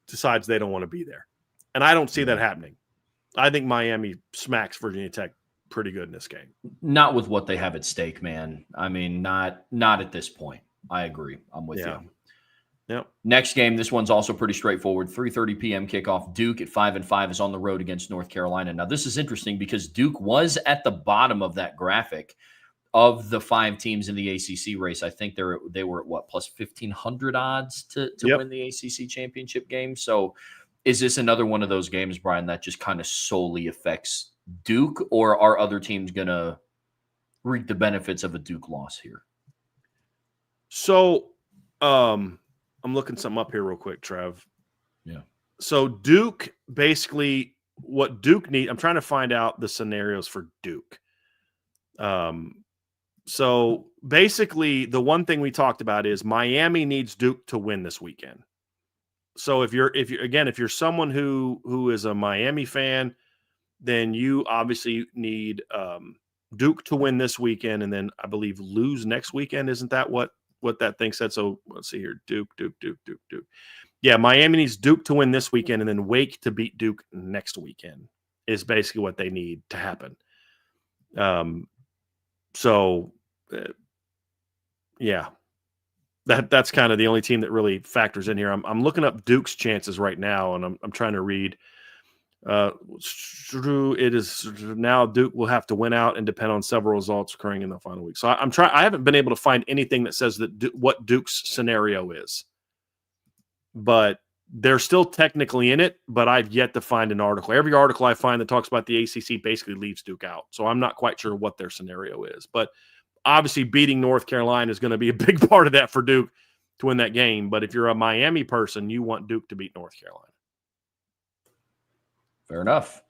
decides they don't want to be there. And I don't see that happening. I think Miami smacks Virginia Tech pretty good in this game. Not with what they have at stake, man. I mean, not at this point. I agree. I'm with you. Yep. Next game, this one's also pretty straightforward. 3:30 p.m. kickoff. Duke at 5-5 is on the road against North Carolina. Now, this is interesting because Duke was at the bottom of that graphic of the 5 teams in the ACC race. I think they were at what, plus 1,500 odds to win the ACC championship game. So, is this another one of those games, Brian, that just kind of solely affects Duke, or are other teams going to reap the benefits of a Duke loss here? So, I'm looking something up here real quick, Trev. Yeah. So Duke, basically what Duke need, I'm trying to find out the scenarios for Duke. So basically, the one thing we talked about is Miami needs Duke to win this weekend. So if you're someone who is a Miami fan, then you obviously need Duke to win this weekend, and then I believe lose next weekend. Isn't that what that thing said? So let's see here: Duke. Yeah, Miami needs Duke to win this weekend, and then Wake to beat Duke next weekend is basically what they need to happen. Yeah, that's kind of the only team that really factors in here. I'm looking up Duke's chances right now, and I'm trying to read. It is now Duke will have to win out and depend on several results occurring in the final week. So I haven't been able to find anything that says that what Duke's scenario is, but they're still technically in it. But I've yet to find an article. Every article I find that talks about the ACC basically leaves Duke out. So I'm not quite sure what their scenario is, but obviously beating North Carolina is going to be a big part of that for Duke to win that game. But if you're a Miami person, you want Duke to beat North Carolina. Fair enough.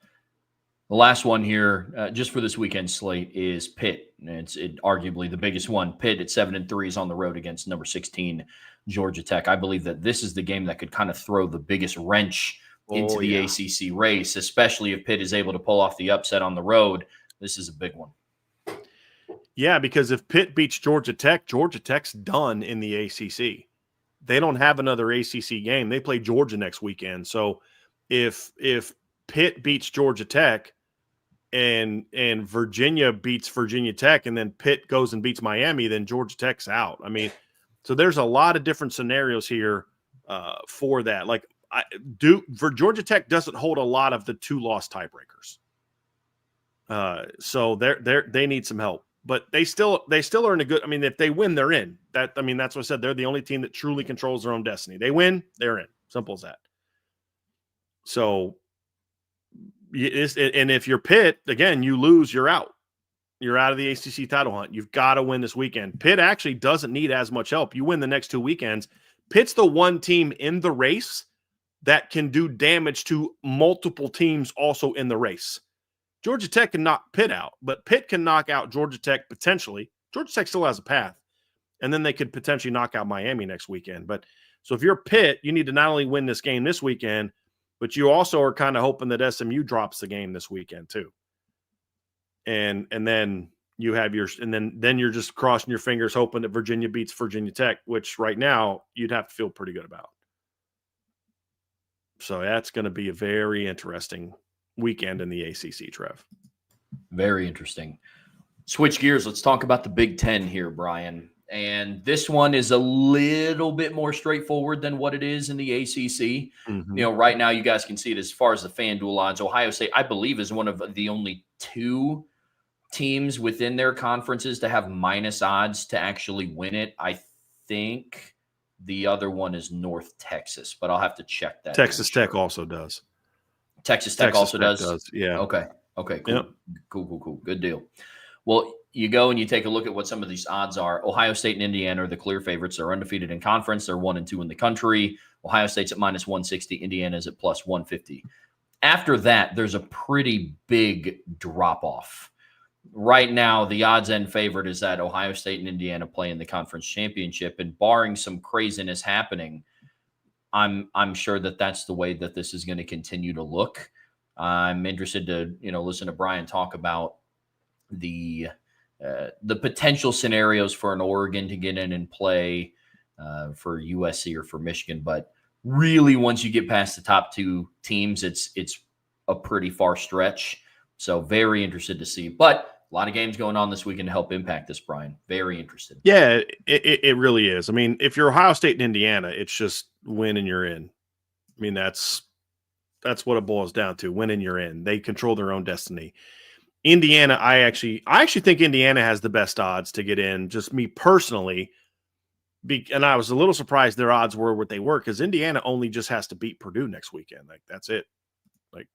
The last one here, just for this weekend slate, is Pitt. It's arguably the biggest one. Pitt at 7-3 is on the road against number 16 Georgia Tech. I believe that this is the game that could kind of throw the biggest wrench into the ACC race, especially if Pitt is able to pull off the upset on the road. This is a big one. Yeah, because if Pitt beats Georgia Tech's done in the ACC. They don't have another ACC game. They play Georgia next weekend. So if Pitt beats Georgia Tech and Virginia beats Virginia Tech, and then Pitt goes and beats Miami, then Georgia Tech's out. I mean, so there's a lot of different scenarios here for that. Like for Georgia Tech doesn't hold a lot of the 2-loss tiebreakers. So they need some help, but they still are in a good. I mean, if they win, they're in. That's what I said. They're the only team that truly controls their own destiny. They win, they're in. Simple as that. So. And if you're Pitt, again, you lose, you're out. You're out of the ACC title hunt. You've got to win this weekend. Pitt actually doesn't need as much help. You win the next 2 weekends. Pitt's the one team in the race that can do damage to multiple teams also in the race. Georgia Tech can knock Pitt out, but Pitt can knock out Georgia Tech potentially. Georgia Tech still has a path, and then they could potentially knock out Miami next weekend. But so if you're Pitt, you need to not only win this game this weekend, but you also are kind of hoping that SMU drops the game this weekend too. And then you have and then you're just crossing your fingers hoping that Virginia beats Virginia Tech, which right now you'd have to feel pretty good about. So that's going to be a very interesting weekend in the ACC, Trev. Very interesting. Switch gears. Let's talk about the Big Ten here, Brian. And this one is a little bit more straightforward than what it is in the ACC. Mm-hmm. You know, right now you guys can see it as far as the FanDuel odds. Ohio State, I believe, is one of the only 2 teams within their conferences to have minus odds to actually win it. I think the other one is North Texas, but I'll have to check that. Texas Tech also does. Texas Tech also does? Yeah. Okay, cool. Yep. Cool. Good deal. Well, you go and you take a look at what some of these odds are. Ohio State and Indiana are the clear favorites. They're undefeated in conference. They're 1-2 in the country. Ohio State's at minus 160. Indiana is at plus 150. After that, there's a pretty big drop-off. Right now, the odds-end favorite is that Ohio State and Indiana play in the conference championship, and barring some craziness happening, I'm sure that that's the way that this is going to continue to look. I'm interested to listen to Brian talk about the potential scenarios for an Oregon to get in and play for USC or for Michigan. But really, once you get past the top 2 teams, it's a pretty far stretch. So very interested to see. But a lot of games going on this weekend to help impact this, Brian. Very interested. Yeah, it really is. I mean, if you're Ohio State and Indiana, it's just win and you're in. I mean, that's what it boils down to. Win and you're in. They control their own destiny. Indiana, I actually think Indiana has the best odds to get in, just me personally. And I was a little surprised their odds were what they were, because Indiana only just has to beat Purdue next weekend. Like, that's it. Like,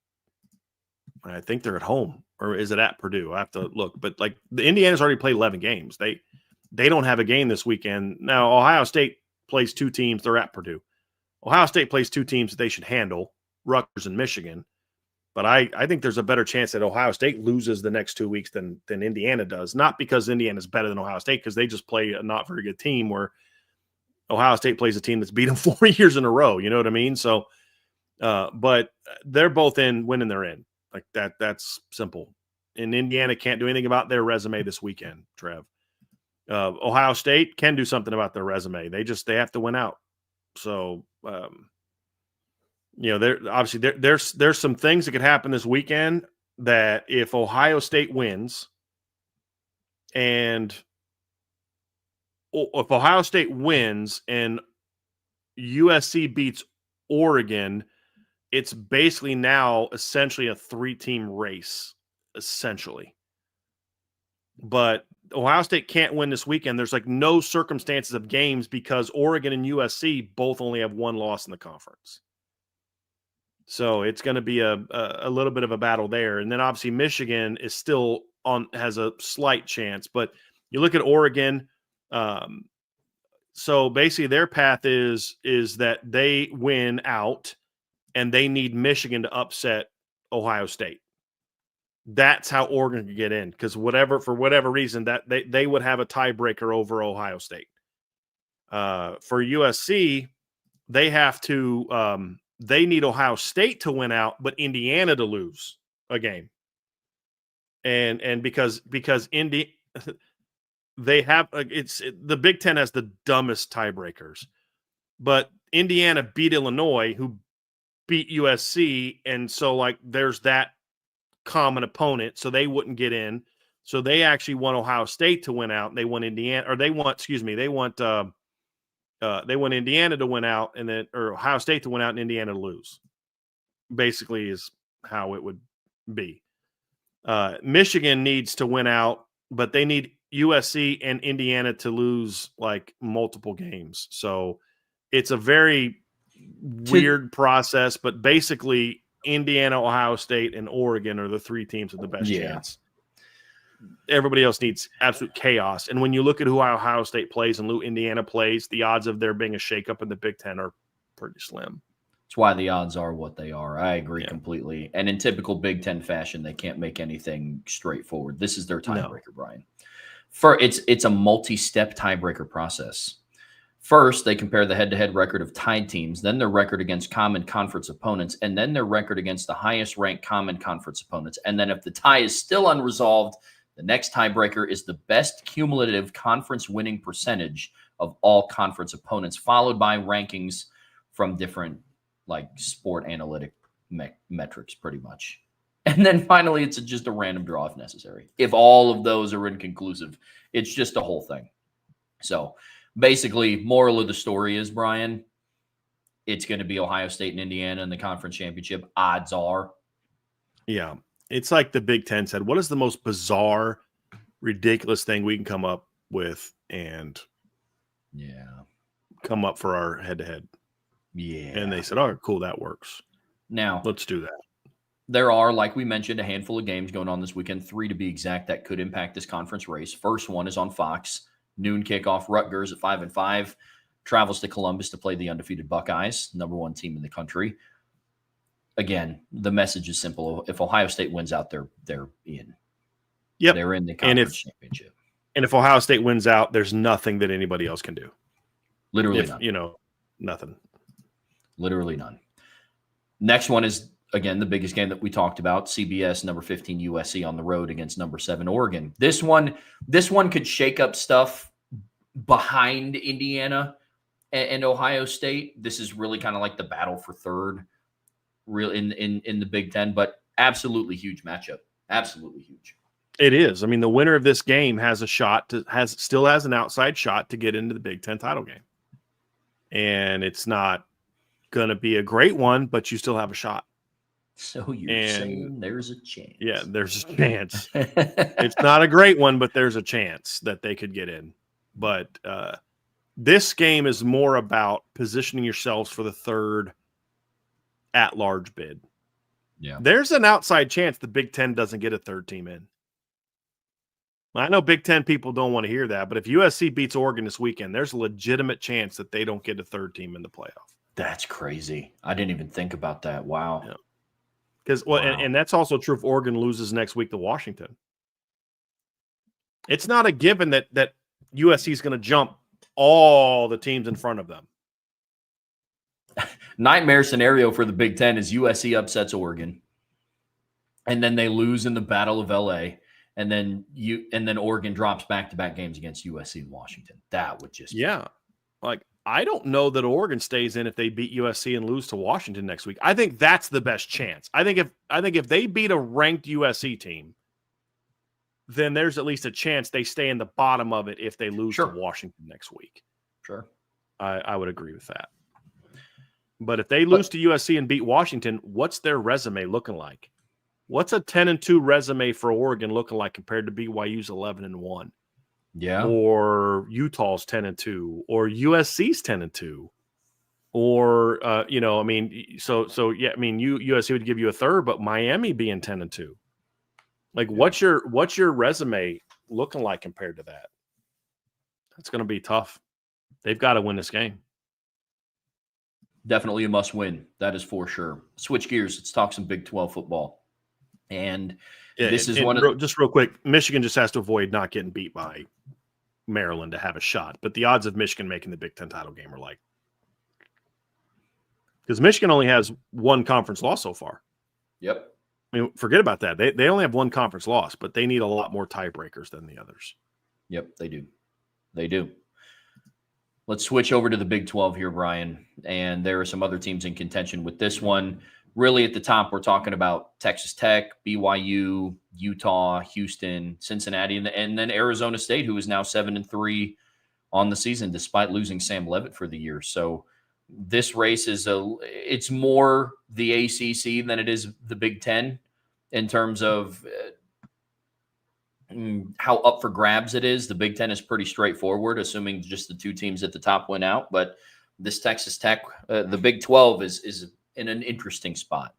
I think they're at home, or is it at Purdue? I have to look. But like, the Indiana's already played 11 games. They don't have a game this weekend. Now, Ohio State plays 2 teams. They're at Purdue. Ohio State plays 2 teams that they should handle, Rutgers and Michigan. But I think there's a better chance that Ohio State loses the next 2 weeks than Indiana does. Not because Indiana's better than Ohio State, because they just play a not very good team, where Ohio State plays a team that's beat them 4 years in a row. You know what I mean? So, but they're both in. Winning, they're in. Like that. That's simple. And Indiana can't do anything about their resume this weekend, Trev. Ohio State can do something about their resume. They have to win out. So, there's some things that could happen this weekend that if Ohio State wins, and if Ohio State wins and USC beats Oregon, it's basically now essentially a 3-team race, essentially. But Ohio State can't win this weekend. There's like no circumstances of games because Oregon and USC both only have 1 loss in the conference. So it's going to be a little bit of a battle there. And then obviously Michigan is still has a slight chance, but you look at Oregon. So basically their path is that they win out and they need Michigan to upset Ohio State. That's how Oregon could get in, because for whatever reason that they would have a tiebreaker over Ohio State. For USC, they have to they need Ohio State to win out, but Indiana to lose a game. And because they have the Big Ten has the dumbest tiebreakers, but Indiana beat Illinois, who beat USC, and so like there's that common opponent, so they wouldn't get in. So they actually want Ohio State to win out, and they want Indiana, or they want Indiana to win out, and then or Ohio State to win out and Indiana to lose. Basically, is how it would be. Michigan needs to win out, but they need USC and Indiana to lose like multiple games. So it's a very weird process, but basically Indiana, Ohio State, and Oregon are the 3 teams with the best chance. Everybody else needs absolute chaos. And when you look at who Ohio State plays and who Indiana plays, the odds of there being a shakeup in the Big Ten are pretty slim. That's why the odds are what they are. I agree completely. And in typical Big Ten fashion, they can't make anything straightforward. This is their tiebreaker, Brian. It's a multi-step tiebreaker process. First, they compare the head-to-head record of tied teams, then their record against common conference opponents, and then their record against the highest-ranked common conference opponents. And then if the tie is still unresolved, the next tiebreaker is the best cumulative conference winning percentage of all conference opponents, followed by rankings from different like sport analytic metrics, pretty much. And then finally, it's just a random draw if necessary. If all of those are inconclusive, it's just a whole thing. So basically, moral of the story is, Brian, it's going to be Ohio State and Indiana in the conference championship. Odds are. Yeah. It's like the Big Ten said, what is the most bizarre, ridiculous thing we can come up with and come up for our head-to-head? Yeah. And they said, oh, cool, that works. Now, let's do that. There are, like we mentioned, a handful of games going on this weekend, 3 to be exact, that could impact this conference race. First one is on Fox. Noon kickoff. Rutgers at 5-5 travels to Columbus to play the undefeated Buckeyes, number 1 team in the country. Again, the message is simple. If Ohio State wins out, they're in. Yep. They're in the conference championship. And if Ohio State wins out, there's nothing that anybody else can do. Literally none. Nothing. Literally none. Next one is, again, the biggest game that we talked about, CBS, number 15 USC on the road against number 7 Oregon. This one could shake up stuff behind Indiana and Ohio State. This is really kind of like the battle for third, real in the Big Ten, but absolutely huge matchup. Absolutely huge. It is. I mean, the winner of this game has a shot still has an outside shot to get into the Big Ten title game. And it's not going to be a great one, but you still have a shot. So you're saying there's a chance. Yeah, there's a chance. It's not a great one, but there's a chance that they could get in. But this game is more about positioning yourselves for the third at-large bid. Yeah. There's an outside chance the Big Ten doesn't get a third team in. I know Big Ten people don't want to hear that, but if USC beats Oregon this weekend, there's a legitimate chance that they don't get a third team in the playoff. That's crazy. I didn't even think about that. Wow. Yeah. Because and that's also true if Oregon loses next week to Washington. It's not a given that USC is going to jump all the teams in front of them. Nightmare scenario for the Big Ten is USC upsets Oregon, and then they lose in the Battle of LA, and then Oregon drops back-to-back games against USC and Washington. That would just like I don't know that Oregon stays in if they beat USC and lose to Washington next week. I think that's the best chance. I think if they beat a ranked USC team, then there's at least a chance they stay in the bottom of it if they lose to Washington next week. Sure. I would agree with that. But if they lose to USC and beat Washington, what's their resume looking like? What's a 10-2 resume for Oregon looking like compared to BYU's 11-1? Yeah. Or Utah's 10-2, or USC's 10-2, or USC would give you a third, but Miami being 10-2. Like, what's your resume looking like compared to that? That's going to be tough. They've got to win this game. Definitely a must win. That is for sure. Switch gears. Let's talk some Big 12 football. And this is just real quick. Michigan just has to avoid not getting beat by Maryland to have a shot. But the odds of Michigan making the Big Ten title game are like, because Michigan only has one conference loss so far. Yep. I mean, forget about that. They only have one conference loss, but they need a lot more tiebreakers than the others. Yep, they do. They do. Let's switch over to the Big 12 here, Brian. And there are some other teams in contention with this one. Really at the top, we're talking about Texas Tech, BYU, Utah, Houston, Cincinnati, and then Arizona State, who is now 7-3 on the season, despite losing Sam Leavitt for the year. So this race it's more the ACC than it is the Big Ten in terms of how up for grabs it is. The Big Ten is pretty straightforward, assuming just the two teams at the top win out. But this Texas Tech, the Big 12 is in an interesting spot,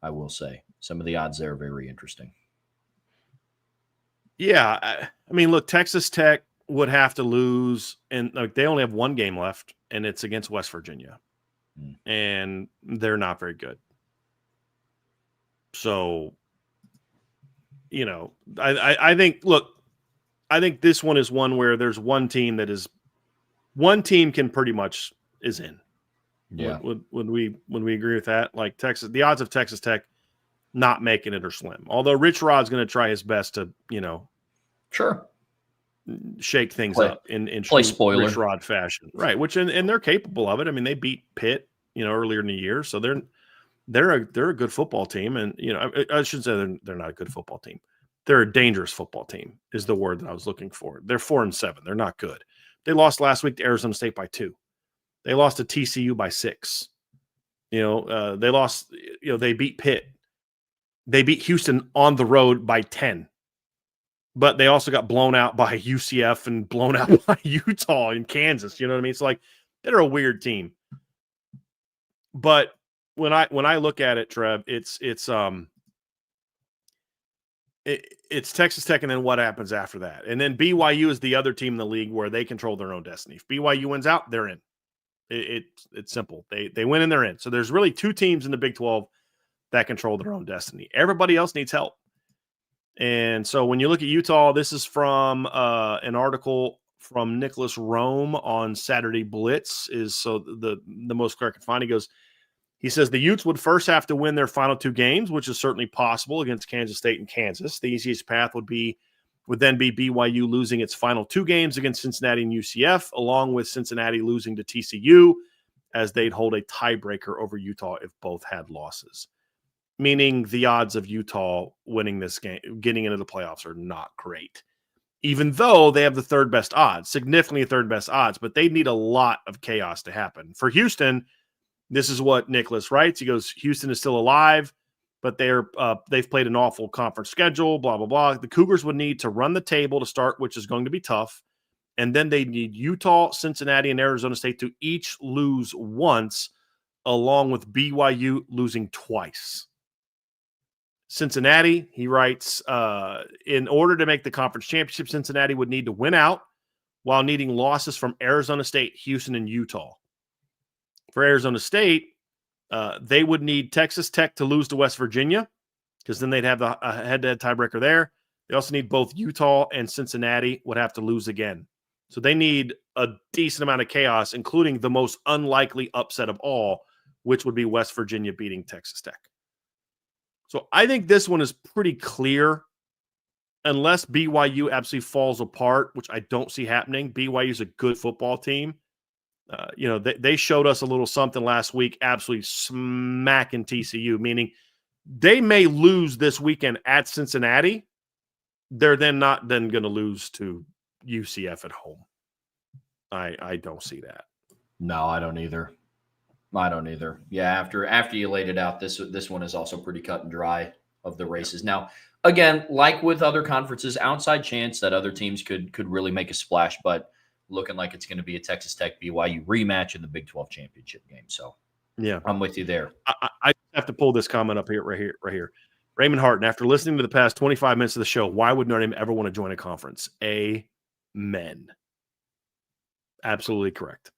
I will say. Some of the odds there are very interesting. Yeah. I mean, look, Texas Tech would have to lose, and they only have one game left, and it's against West Virginia. And they're not very good. So, I think this one is one where there's one team can pretty much is in. Yeah. Would we agree with that? Like Texas, the odds of Texas Tech not making it are slim. Although Rich Rod's going to try his best to, sure, shake things up in play spoiler Rich Rod fashion, right? Which and they're capable of it. I mean, they beat Pitt, earlier in the year, so they're a good football team, and I should say they're not a good football team. They're a dangerous football team is the word that I was looking for. They're 4-7. They're not good. They lost last week to Arizona State by 2. They lost to TCU by 6. They lost. They beat Pitt. They beat Houston on the road by 10. But they also got blown out by UCF and blown out by Utah and Kansas. You know what I mean? It's like they're a weird team. But when I look at it, Trev, it's Texas Tech, and then what happens after that? And then BYU is the other team in the league where they control their own destiny. If BYU wins out, they're in. It's simple. They win and they're in. So there's really two teams in the Big 12 that control their own destiny. Everybody else needs help. And so when you look at Utah, this is from an article from Nicholas Rome on Saturday Blitz. Is so the most correct I can find. He says the Utes would first have to win their final 2 games, which is certainly possible against Kansas State and Kansas. The easiest path would then be BYU losing its final 2 games against Cincinnati and UCF, along with Cincinnati losing to TCU, as they'd hold a tiebreaker over Utah if both had losses. Meaning the odds of Utah winning this game, getting into the playoffs, are not great. Even though they have the third best odds, significantly third best odds, but they need a lot of chaos to happen. For Houston, this is what Nicholas writes. He goes, Houston is still alive, but they've played an awful conference schedule, blah, blah, blah. The Cougars would need to run the table to start, which is going to be tough. And then they need Utah, Cincinnati, and Arizona State to each lose once, along with BYU losing twice. Cincinnati, he writes, in order to make the conference championship, Cincinnati would need to win out while needing losses from Arizona State, Houston, and Utah. For Arizona State, They would need Texas Tech to lose to West Virginia because then they'd have a head-to-head tiebreaker there. They also need both Utah and Cincinnati would have to lose again. So they need a decent amount of chaos, including the most unlikely upset of all, which would be West Virginia beating Texas Tech. So I think this one is pretty clear. Unless BYU absolutely falls apart, which I don't see happening. BYU is a good football team. They showed us a little something last week, absolutely smacking TCU, meaning they may lose this weekend at Cincinnati. They're then not going to lose to UCF at home. I don't see that. No, I don't either. Yeah, after you laid it out, this one is also pretty cut and dry of the races. Now, again, like with other conferences, outside chance that other teams could really make a splash, but looking like it's going to be a Texas Tech BYU rematch in the Big 12 championship game. So, yeah, I'm with you there. I have to pull this comment up here, right here. Raymond Harton, after listening to the past 25 minutes of the show, why would Notre Dame ever want to join a conference? Amen. Absolutely correct.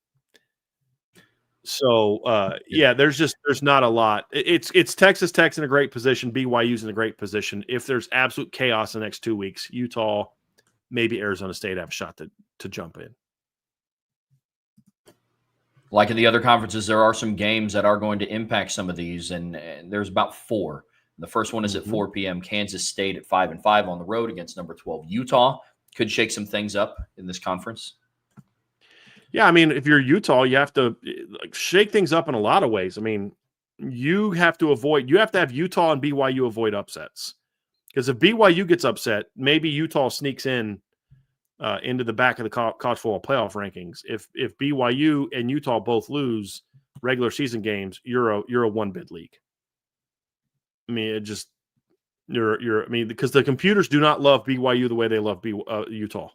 So, there's not a lot. It's Texas Tech's in a great position. BYU's in a great position. If there's absolute chaos in the next 2 weeks, Utah, maybe Arizona State have a shot to jump in. Like in the other conferences, there are some games that are going to impact some of these, and there's about 4. The first one is at 4 p.m. Kansas State at 5-5 on the road against number 12 Utah. Could shake some things up in this conference. Yeah, I mean, if you're Utah, you have to shake things up in a lot of ways. I mean, you have to have Utah and BYU avoid upsets. Because if BYU gets upset, maybe Utah sneaks in into the back of the college football playoff rankings. If BYU and Utah both lose regular season games, you're a one-bid league. I mean, because the computers do not love BYU the way they love Utah.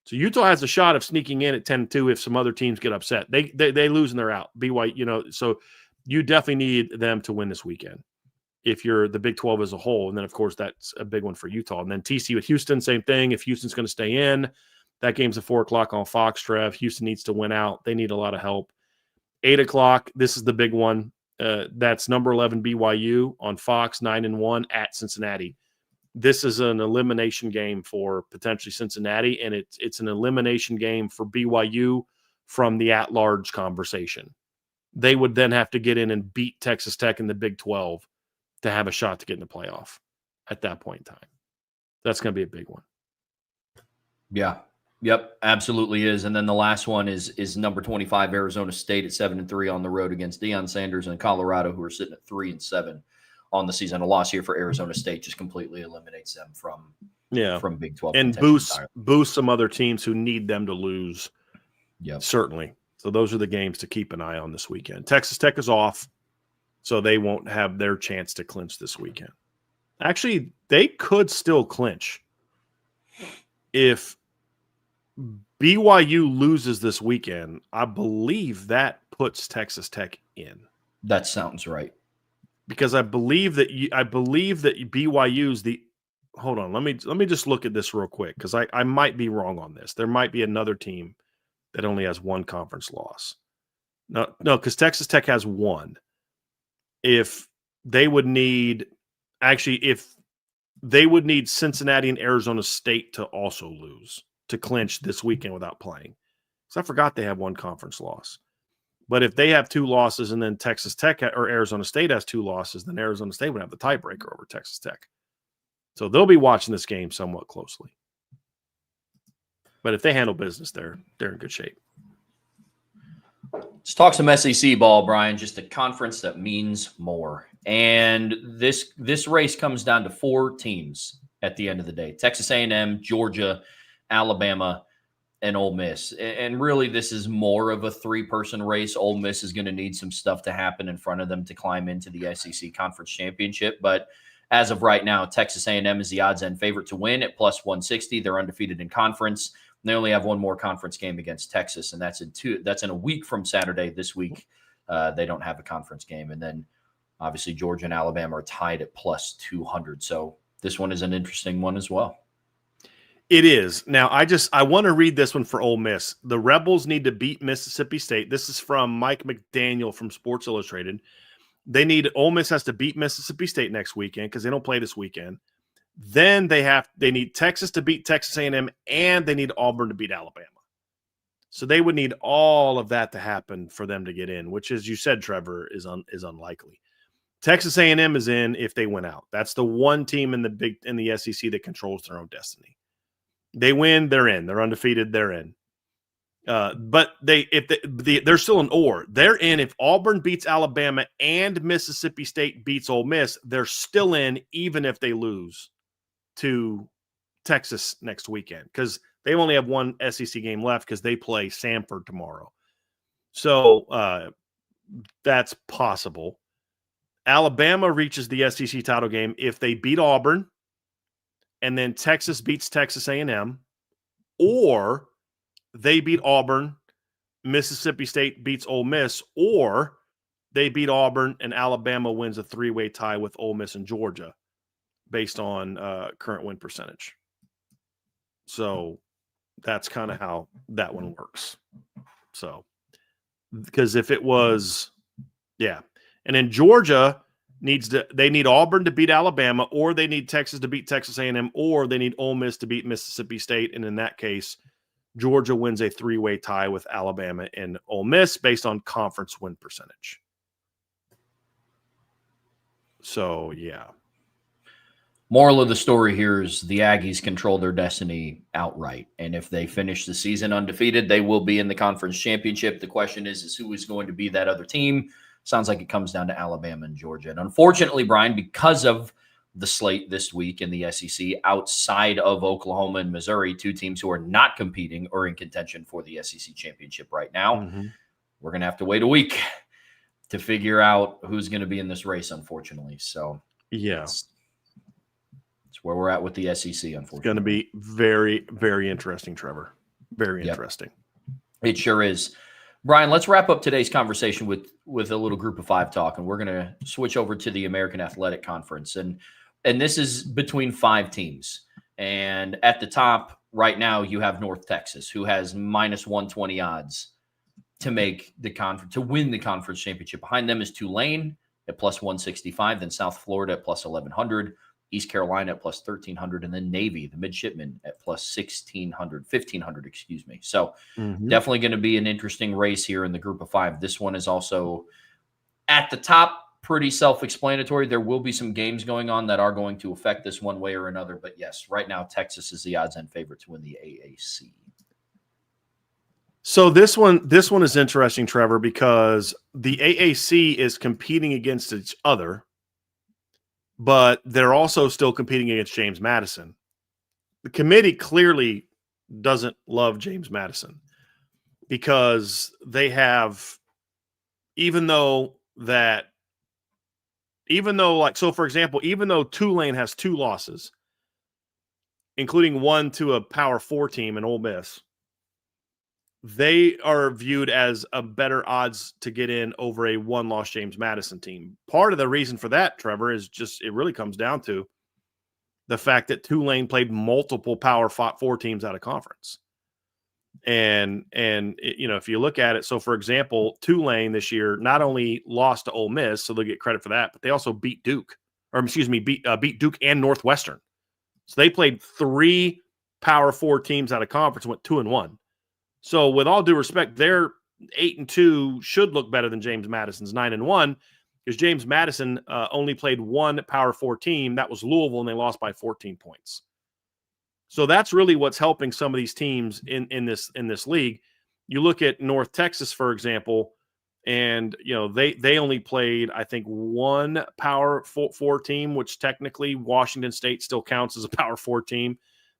So Utah has a shot of sneaking in at 10-2 if some other teams get upset. They lose and they're out. BYU, so you definitely need them to win this weekend if you're the Big 12 as a whole. And then, of course, that's a big one for Utah. And then TCU with Houston, same thing. If Houston's going to stay in, that game's at 4 o'clock on Fox, Trev. Houston needs to win out. They need a lot of help. 8 o'clock, this is the big one. That's number 11 BYU on Fox, 9-1 at Cincinnati. This is an elimination game for potentially Cincinnati, and it's an elimination game for BYU from the at-large conversation. They would then have to get in and beat Texas Tech in the Big 12 to have a shot to get in the playoff at that point in time. That's going to be a big one. Yeah. Yep, absolutely is. And then the last one is number 25 Arizona State at 7-3 on the road against Deion Sanders and Colorado, who are sitting at 3-7 on the season. A loss here for Arizona State just completely eliminates them from Big 12 and boost some other teams who need them to lose. Yeah, certainly. So those are the games to keep an eye on this weekend. Texas Tech is off, so they won't have their chance to clinch this weekend. Actually, they could still clinch if BYU loses this weekend. I believe that puts Texas Tech in. That sounds right. Because I believe that BYU's the – hold on. Let me just look at this real quick because I might be wrong on this. There might be another team that only has one conference loss. No, because Texas Tech has one. If they would need Cincinnati and Arizona State to also lose to clinch this weekend without playing. Because I forgot they have one conference loss. But if they have 2 losses and then Texas Tech or Arizona State has 2 losses, then Arizona State would have the tiebreaker over Texas Tech. So they'll be watching this game somewhat closely. But if they handle business, they're in good shape. Let's talk some SEC ball, Brian. Just a conference that means more. And this race comes down to 4 teams at the end of the day. Texas A&M, Georgia, Alabama, and Ole Miss. And really, this is more of a 3-person race. Ole Miss is going to need some stuff to happen in front of them to climb into the SEC Conference Championship. But as of right now, Texas A&M is the odds-end favorite to win at plus 160. They're undefeated in conference. They only have one more conference game against Texas, and that's in a week from Saturday. This week, they don't have a conference game. And then, obviously, Georgia and Alabama are tied at plus 200. So this one is an interesting one as well. It is. Now, I want to read this one for Ole Miss. The Rebels need to beat Mississippi State. This is from Mike McDaniel from Sports Illustrated. Ole Miss has to beat Mississippi State next weekend because they don't play this weekend. Then they need Texas to beat Texas A&M, and they need Auburn to beat Alabama. So they would need all of that to happen for them to get in, which, as you said, Trevor, is unlikely. Texas A&M is in if they win out. That's the one team in the SEC that controls their own destiny. They win, they're in. They're undefeated, they're in. But they're still an or. They're in if Auburn beats Alabama and Mississippi State beats Ole Miss. They're still in even if they lose to Texas next weekend because they only have one SEC game left because they play Samford tomorrow. So that's possible. Alabama reaches the SEC title game if they beat Auburn, and then Texas beats Texas A&M, or they beat Auburn, Mississippi State beats Ole Miss, or they beat Auburn and Alabama wins a three-way tie with Ole Miss and Georgia based on current win percentage. So that's kind of how that one works. So, because if it was, yeah. And then Georgia they need Auburn to beat Alabama, or they need Texas to beat Texas A&M, or they need Ole Miss to beat Mississippi State. And in that case, Georgia wins a three-way tie with Alabama and Ole Miss based on conference win percentage. So, yeah. Moral of the story here is the Aggies control their destiny outright. And if they finish the season undefeated, they will be in the conference championship. The question is who is going to be that other team? Sounds like it comes down to Alabama and Georgia. And unfortunately, Brian, because of the slate this week in the SEC, outside of Oklahoma and Missouri, two teams who are not competing or in contention for the SEC championship right now, we're going to have to wait a week to figure out who's going to be in this race, unfortunately. So, yeah. It's where we're at with the SEC, unfortunately. It's going to be very, very interesting, Trevor. Very interesting. It sure is. Brian, let's wrap up today's conversation with a little group of five talk, and we're going to switch over to the American Athletic Conference. And this is between five teams. And at the top right now, you have North Texas, who has minus 120 odds to make the conference, to win the conference championship. Behind them is Tulane at plus 165, then South Florida at plus 1100, East Carolina at plus 1,300, and then Navy, the midshipmen, at plus 1,500, excuse me. So definitely going to be an interesting race here in the group of five. This one is also at the top, pretty self-explanatory. There will be some games going on that are going to affect this one way or another. But yes, right now, Texas is the odds-on favorite to win the AAC. So this one is interesting, Trevor, because the AAC is competing against each other, but they're also still competing against James Madison. The committee clearly doesn't love James Madison because they have, even though, for example, even though Tulane has two losses, including one to a Power 4 team in Ole Miss, they are viewed as a better odds to get in over a one-loss James Madison team. Part of the reason for that, Trevor, is just it really comes down to the fact that Tulane played multiple Power 4 teams out of conference. And if you look at it, so for example, Tulane this year not only lost to Ole Miss, so they'll get credit for that, but they also beat Duke, beat Duke and Northwestern. So they played 3 Power 4 teams out of conference, went 2-1. So with all due respect, their 8-2 should look better than James Madison's 9-1, because James Madison only played one Power 4 team. That was Louisville, and they lost by 14 points. So that's really what's helping some of these teams in this league. You look at North Texas, for example, and they only played, I think, one Power 4 team, which technically Washington State still counts as a Power 4 team.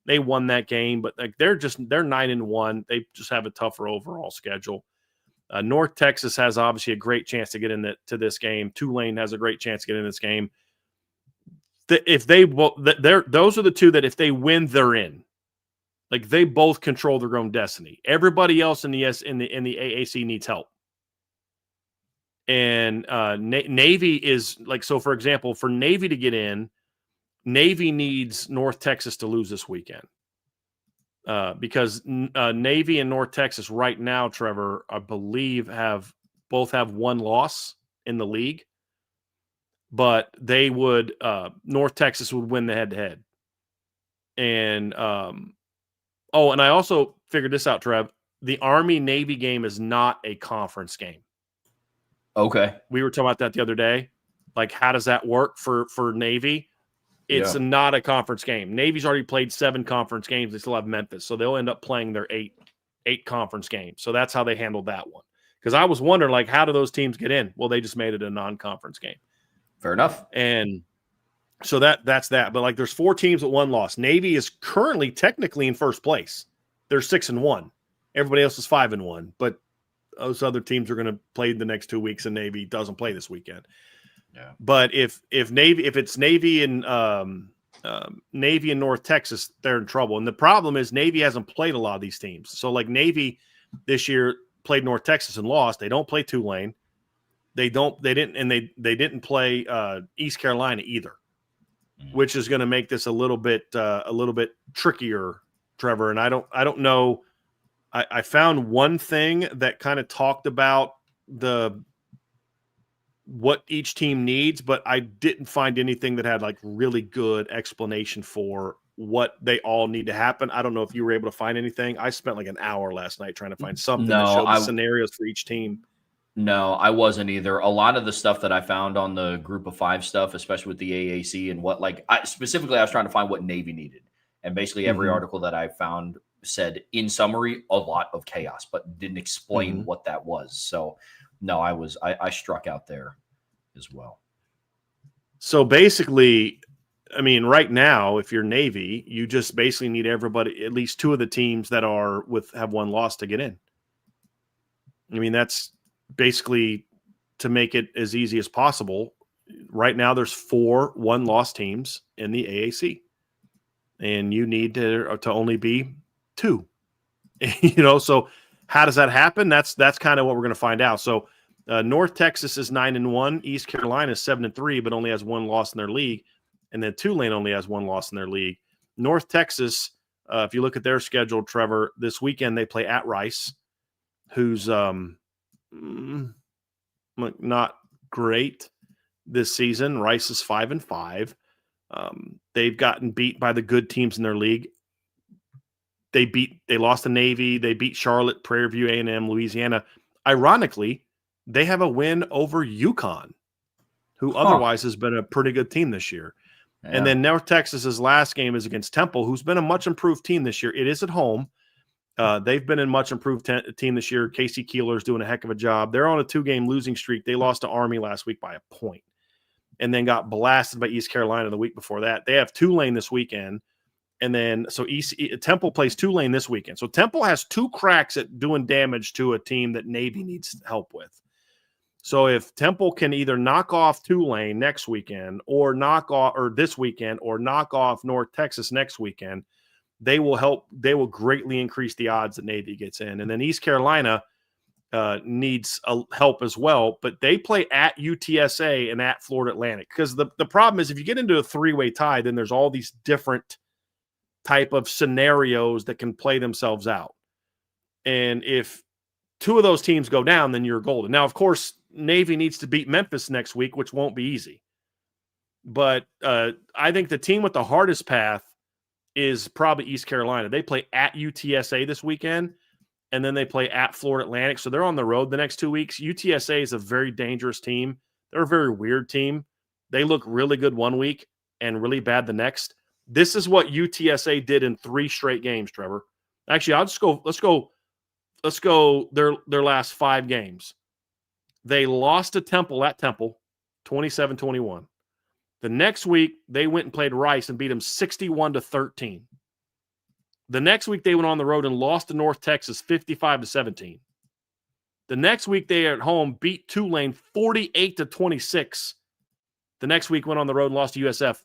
They won that game, but they're 9-1. They just have a tougher overall schedule. North Texas has obviously a great chance to get into this game. Tulane has a great chance to get in this game. Those are the two that if they win, they're in. Like, they both control their own destiny. Everybody else in the AAC needs help. And Navy is like, so for example, for Navy to get in, Navy needs North Texas to lose this weekend. because Navy and North Texas right now, Trevor, I believe both have one loss in the league, but they would North Texas would win the head-to-head. And and I also figured this out, Trev. The Army-Navy game is not a conference game. Okay. We were talking about that the other day. Like, how does that work for Navy? It's not a conference game. Navy's already played 7 conference games. They still have Memphis, so they'll end up playing their eight conference games. So that's how they handled that one. Because I was wondering, like, how do those teams get in? Well, they just made it a non-conference game. Fair enough. And so that's that. But, like, there's 4 teams with 1 loss. Navy is currently technically in first place. They're 6-1. Everybody else is 5-1. But those other teams are going to play the next 2 weeks, and Navy doesn't play this weekend. Yeah. But if it's Navy and Navy and North Texas, they're in trouble. And the problem is Navy hasn't played a lot of these teams. So, like, Navy this year played North Texas and lost. They don't play Tulane. They didn't play East Carolina either, which is going to make this a little bit trickier, Trevor. And I don't know. I found one thing that kind of talked about what each team needs, but I didn't find anything that had like really good explanation for what they all need to happen. I don't know if you were able to find anything. I spent like an hour last night trying to find something that showed the scenarios for each team. No, I wasn't either. A lot of the stuff that I found on the Group of 5 stuff, especially with the AAC and what, like, I was trying to find what Navy needed. And basically every article that I found said, in summary, a lot of chaos, but didn't explain what that was. So no, I struck out there as well. So basically, I mean, right now, if you're Navy, you just basically need everybody, at least 2 of the teams that have 1 loss to get in. I mean, that's basically to make it as easy as possible. Right now, there's 4 1-loss teams in the AAC, and you need to only be 2. So how does that happen? That's kind of what we're going to find out. So North Texas is 9-1, East Carolina is 7-3, but only has 1 loss in their league, and then Tulane only has 1 loss in their league. North Texas, if you look at their schedule, Trevor, this weekend they play at Rice, who's not great this season. Rice is 5-5. They've gotten beat by the good teams in their league. They lost to Navy. They beat Charlotte, Prairie View, A&M, Louisiana. Ironically, they have a win over UConn, who otherwise has been a pretty good team this year. Yeah. And then North Texas's last game is against Temple, who's been a much improved team this year. It is at home. They've been a much improved team this year. Casey Keeler's doing a heck of a job. They're on a 2-game losing streak. They lost to Army last week by a point and then got blasted by East Carolina the week before that. They have Tulane this weekend. And then Temple plays Tulane this weekend. So Temple has 2 cracks at doing damage to a team that Navy needs help with. So if Temple can either knock off Tulane next weekend or this weekend or knock off North Texas next weekend, they will greatly increase the odds that Navy gets in. And then East Carolina needs help as well, but they play at UTSA and at Florida Atlantic. Because the problem is if you get into a 3-way tie, then there's all these different type of scenarios that can play themselves out. And if 2 of those teams go down, then you're golden. Now, of course, Navy needs to beat Memphis next week, which won't be easy. But I think the team with the hardest path is probably East Carolina. They play at UTSA this weekend, and then they play at Florida Atlantic. So they're on the road the next 2 weeks. UTSA is a very dangerous team. They're a very weird team. They look really good one week and really bad the next. This is what UTSA did in 3 straight games, Trevor. Actually, let's go their last 5 games. They lost to Temple at Temple, 27-21. The next week, they went and played Rice and beat them 61-13. The next week, they went on the road and lost to North Texas 55-17. The next week, they at home beat Tulane 48-26. The next week, went on the road and lost to USF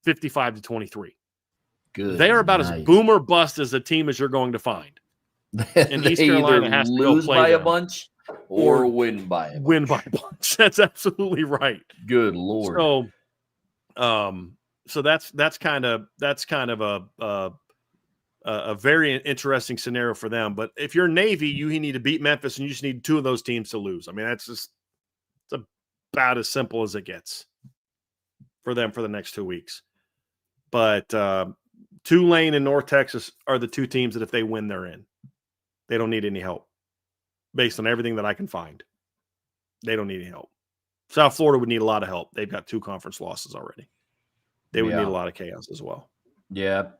55-23. Good. They are about as boom or bust as a team as you're going to find. And East Carolina has to lose by a bunch or win by a bunch. Win by a bunch. That's absolutely right. Good Lord. So that's kind of a very interesting scenario for them. But if you're Navy, you need to beat Memphis, and you just need 2 of those teams to lose. I mean, it's about as simple as it gets for them for the next 2 weeks. But Tulane and North Texas are the 2 teams that if they win, they're in. They don't need any help based on everything that I can find. They don't need any help. South Florida would need a lot of help. They've got 2 conference losses already. They would need a lot of chaos as well. Yep.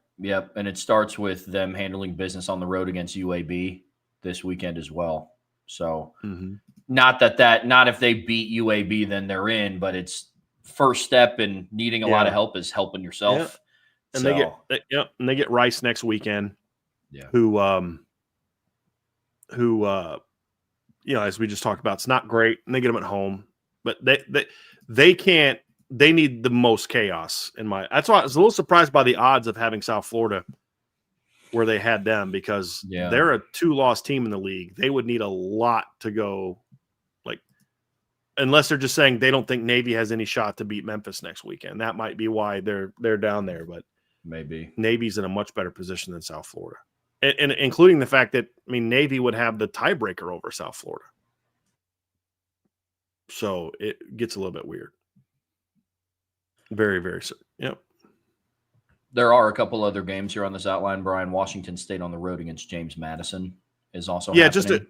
And it starts with them handling business on the road against UAB this weekend as well. So not if they beat UAB, then they're in, but it's first step in needing a lot of help is helping yourself. Yeah. And they get Rice next weekend. Yeah. Who as we just talked about, it's not great, and they get them at home, but they can't. They need the most chaos that's why I was a little surprised by the odds of having South Florida where they had them, because they're a 2-loss team in the league. They would need a lot to go, unless they're just saying they don't think Navy has any shot to beat Memphis next weekend. That might be why they're down there, but maybe Navy's in a much better position than South Florida. And including the fact that, Navy would have the tiebreaker over South Florida. So it gets a little bit weird. Very, very – yep. There are a couple other games here on this outline, Brian. Washington State on the road against James Madison is also happening.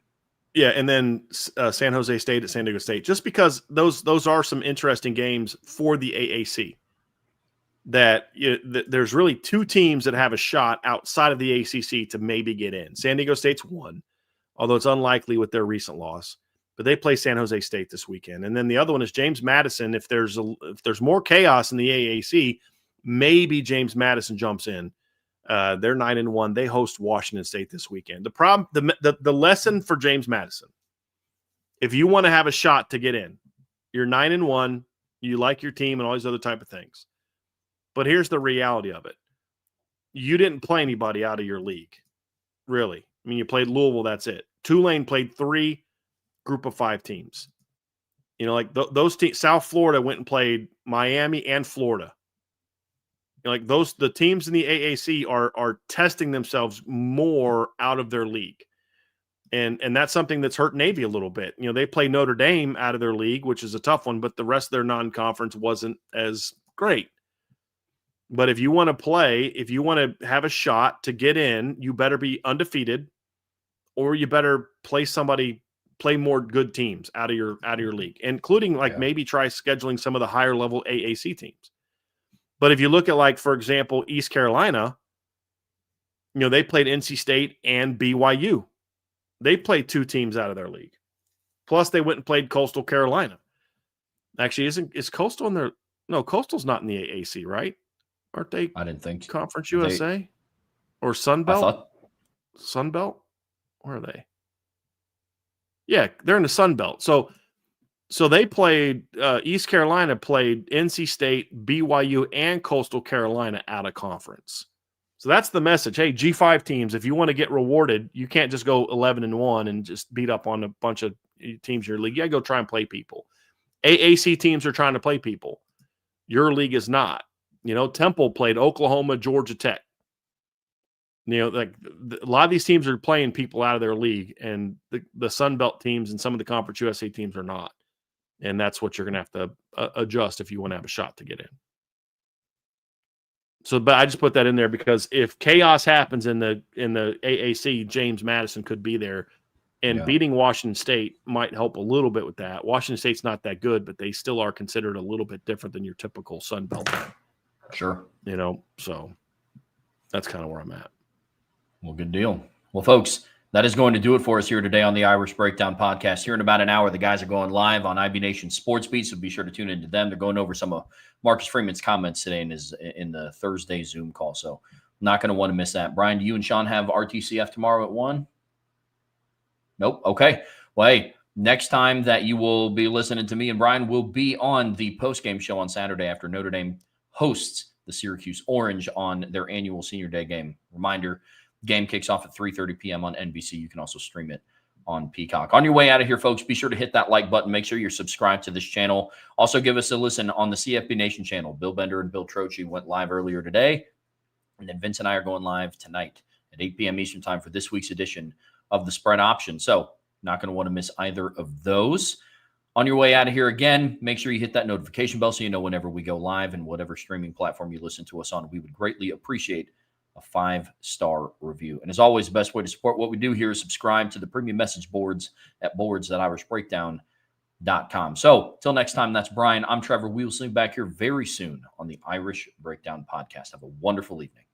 And then San Jose State at San Diego State. Just because those are some interesting games for the AAC. That there's really 2 teams that have a shot outside of the ACC to maybe get in. San Diego State's 1, although it's unlikely with their recent loss. But they play San Jose State this weekend. And then the other one is James Madison. If there's more chaos in the AAC, maybe James Madison jumps in. They're 9-1. They host Washington State this weekend. The problem, the lesson for James Madison, if you want to have a shot to get in, you're 9-1, you like your team and all these other type of things. But here's the reality of it. You didn't play anybody out of your league, really. You played Louisville, that's it. Tulane played 3 group of 5 teams. Those teams, South Florida went and played Miami and Florida. The teams in the AAC are testing themselves more out of their league. And that's something that's hurt Navy a little bit. They play Notre Dame out of their league, which is a tough one, but the rest of their non-conference wasn't as great. But if you want to have a shot to get in, you better be undefeated, or you better play more good teams out of your league, including maybe try scheduling some of the higher level AAC teams. But if you look at, for example, East Carolina, they played NC State and BYU. They played 2 teams out of their league. Plus they went and played Coastal Carolina. Actually, is Coastal in there? No, Coastal's not in the AAC, right? Aren't they? I didn't think Conference USA or Sun Belt? Sun Belt? Where are they? Yeah, they're in the Sun Belt. So they played East Carolina played NC State, BYU, and Coastal Carolina out of conference. So that's the message. Hey, G5 teams, if you want to get rewarded, you can't just go 11-1 and just beat up on a bunch of teams in your league. You got to go try and play people. AAC teams are trying to play people. Your league is not. Temple played Oklahoma, Georgia Tech. A lot of these teams are playing people out of their league, and the Sun Belt teams and some of the Conference USA teams are not. And that's what you're going to have to adjust if you want to have a shot to get in. So, but I just put that in there because if chaos happens in the AAC, James Madison could be there, and beating Washington State might help a little bit with that. Washington State's not that good, but they still are considered a little bit different than your typical Sun Belt team. Sure. So that's kind of where I'm at. Well, good deal. Well, folks, that is going to do it for us here today on the Irish Breakdown Podcast. Here in about an hour, the guys are going live on IB Nation Sports Beat, so be sure to tune into them. They're going over some of Marcus Freeman's comments today in the Thursday Zoom call, so not going to want to miss that. Brian, do you and Sean have RTCF tomorrow at 1? Nope. Okay. Well, hey, next time that you will be listening to me and Brian will be on the postgame show on Saturday after Notre Dame hosts the Syracuse Orange on their annual Senior Day game. Reminder, game kicks off at 3:30 p.m. on NBC. You can also stream it on Peacock. On your way out of here, folks, be sure to hit that like button. Make sure you're subscribed to this channel. Also, give us a listen on the CFB Nation channel. Bill Bender and Bill Trocchi went live earlier today, and then Vince and I are going live tonight at 8 p.m. Eastern time for this week's edition of the Spread Option. So not going to want to miss either of those. On your way out of here, again, make sure you hit that notification bell so you know whenever we go live and whatever streaming platform you listen to us on. We would greatly appreciate a 5-star review. And as always, the best way to support what we do here is subscribe to the premium message boards at boards.irishbreakdown.com. So till next time, that's Brian. I'm Trevor. We will see you back here very soon on the Irish Breakdown podcast. Have a wonderful evening.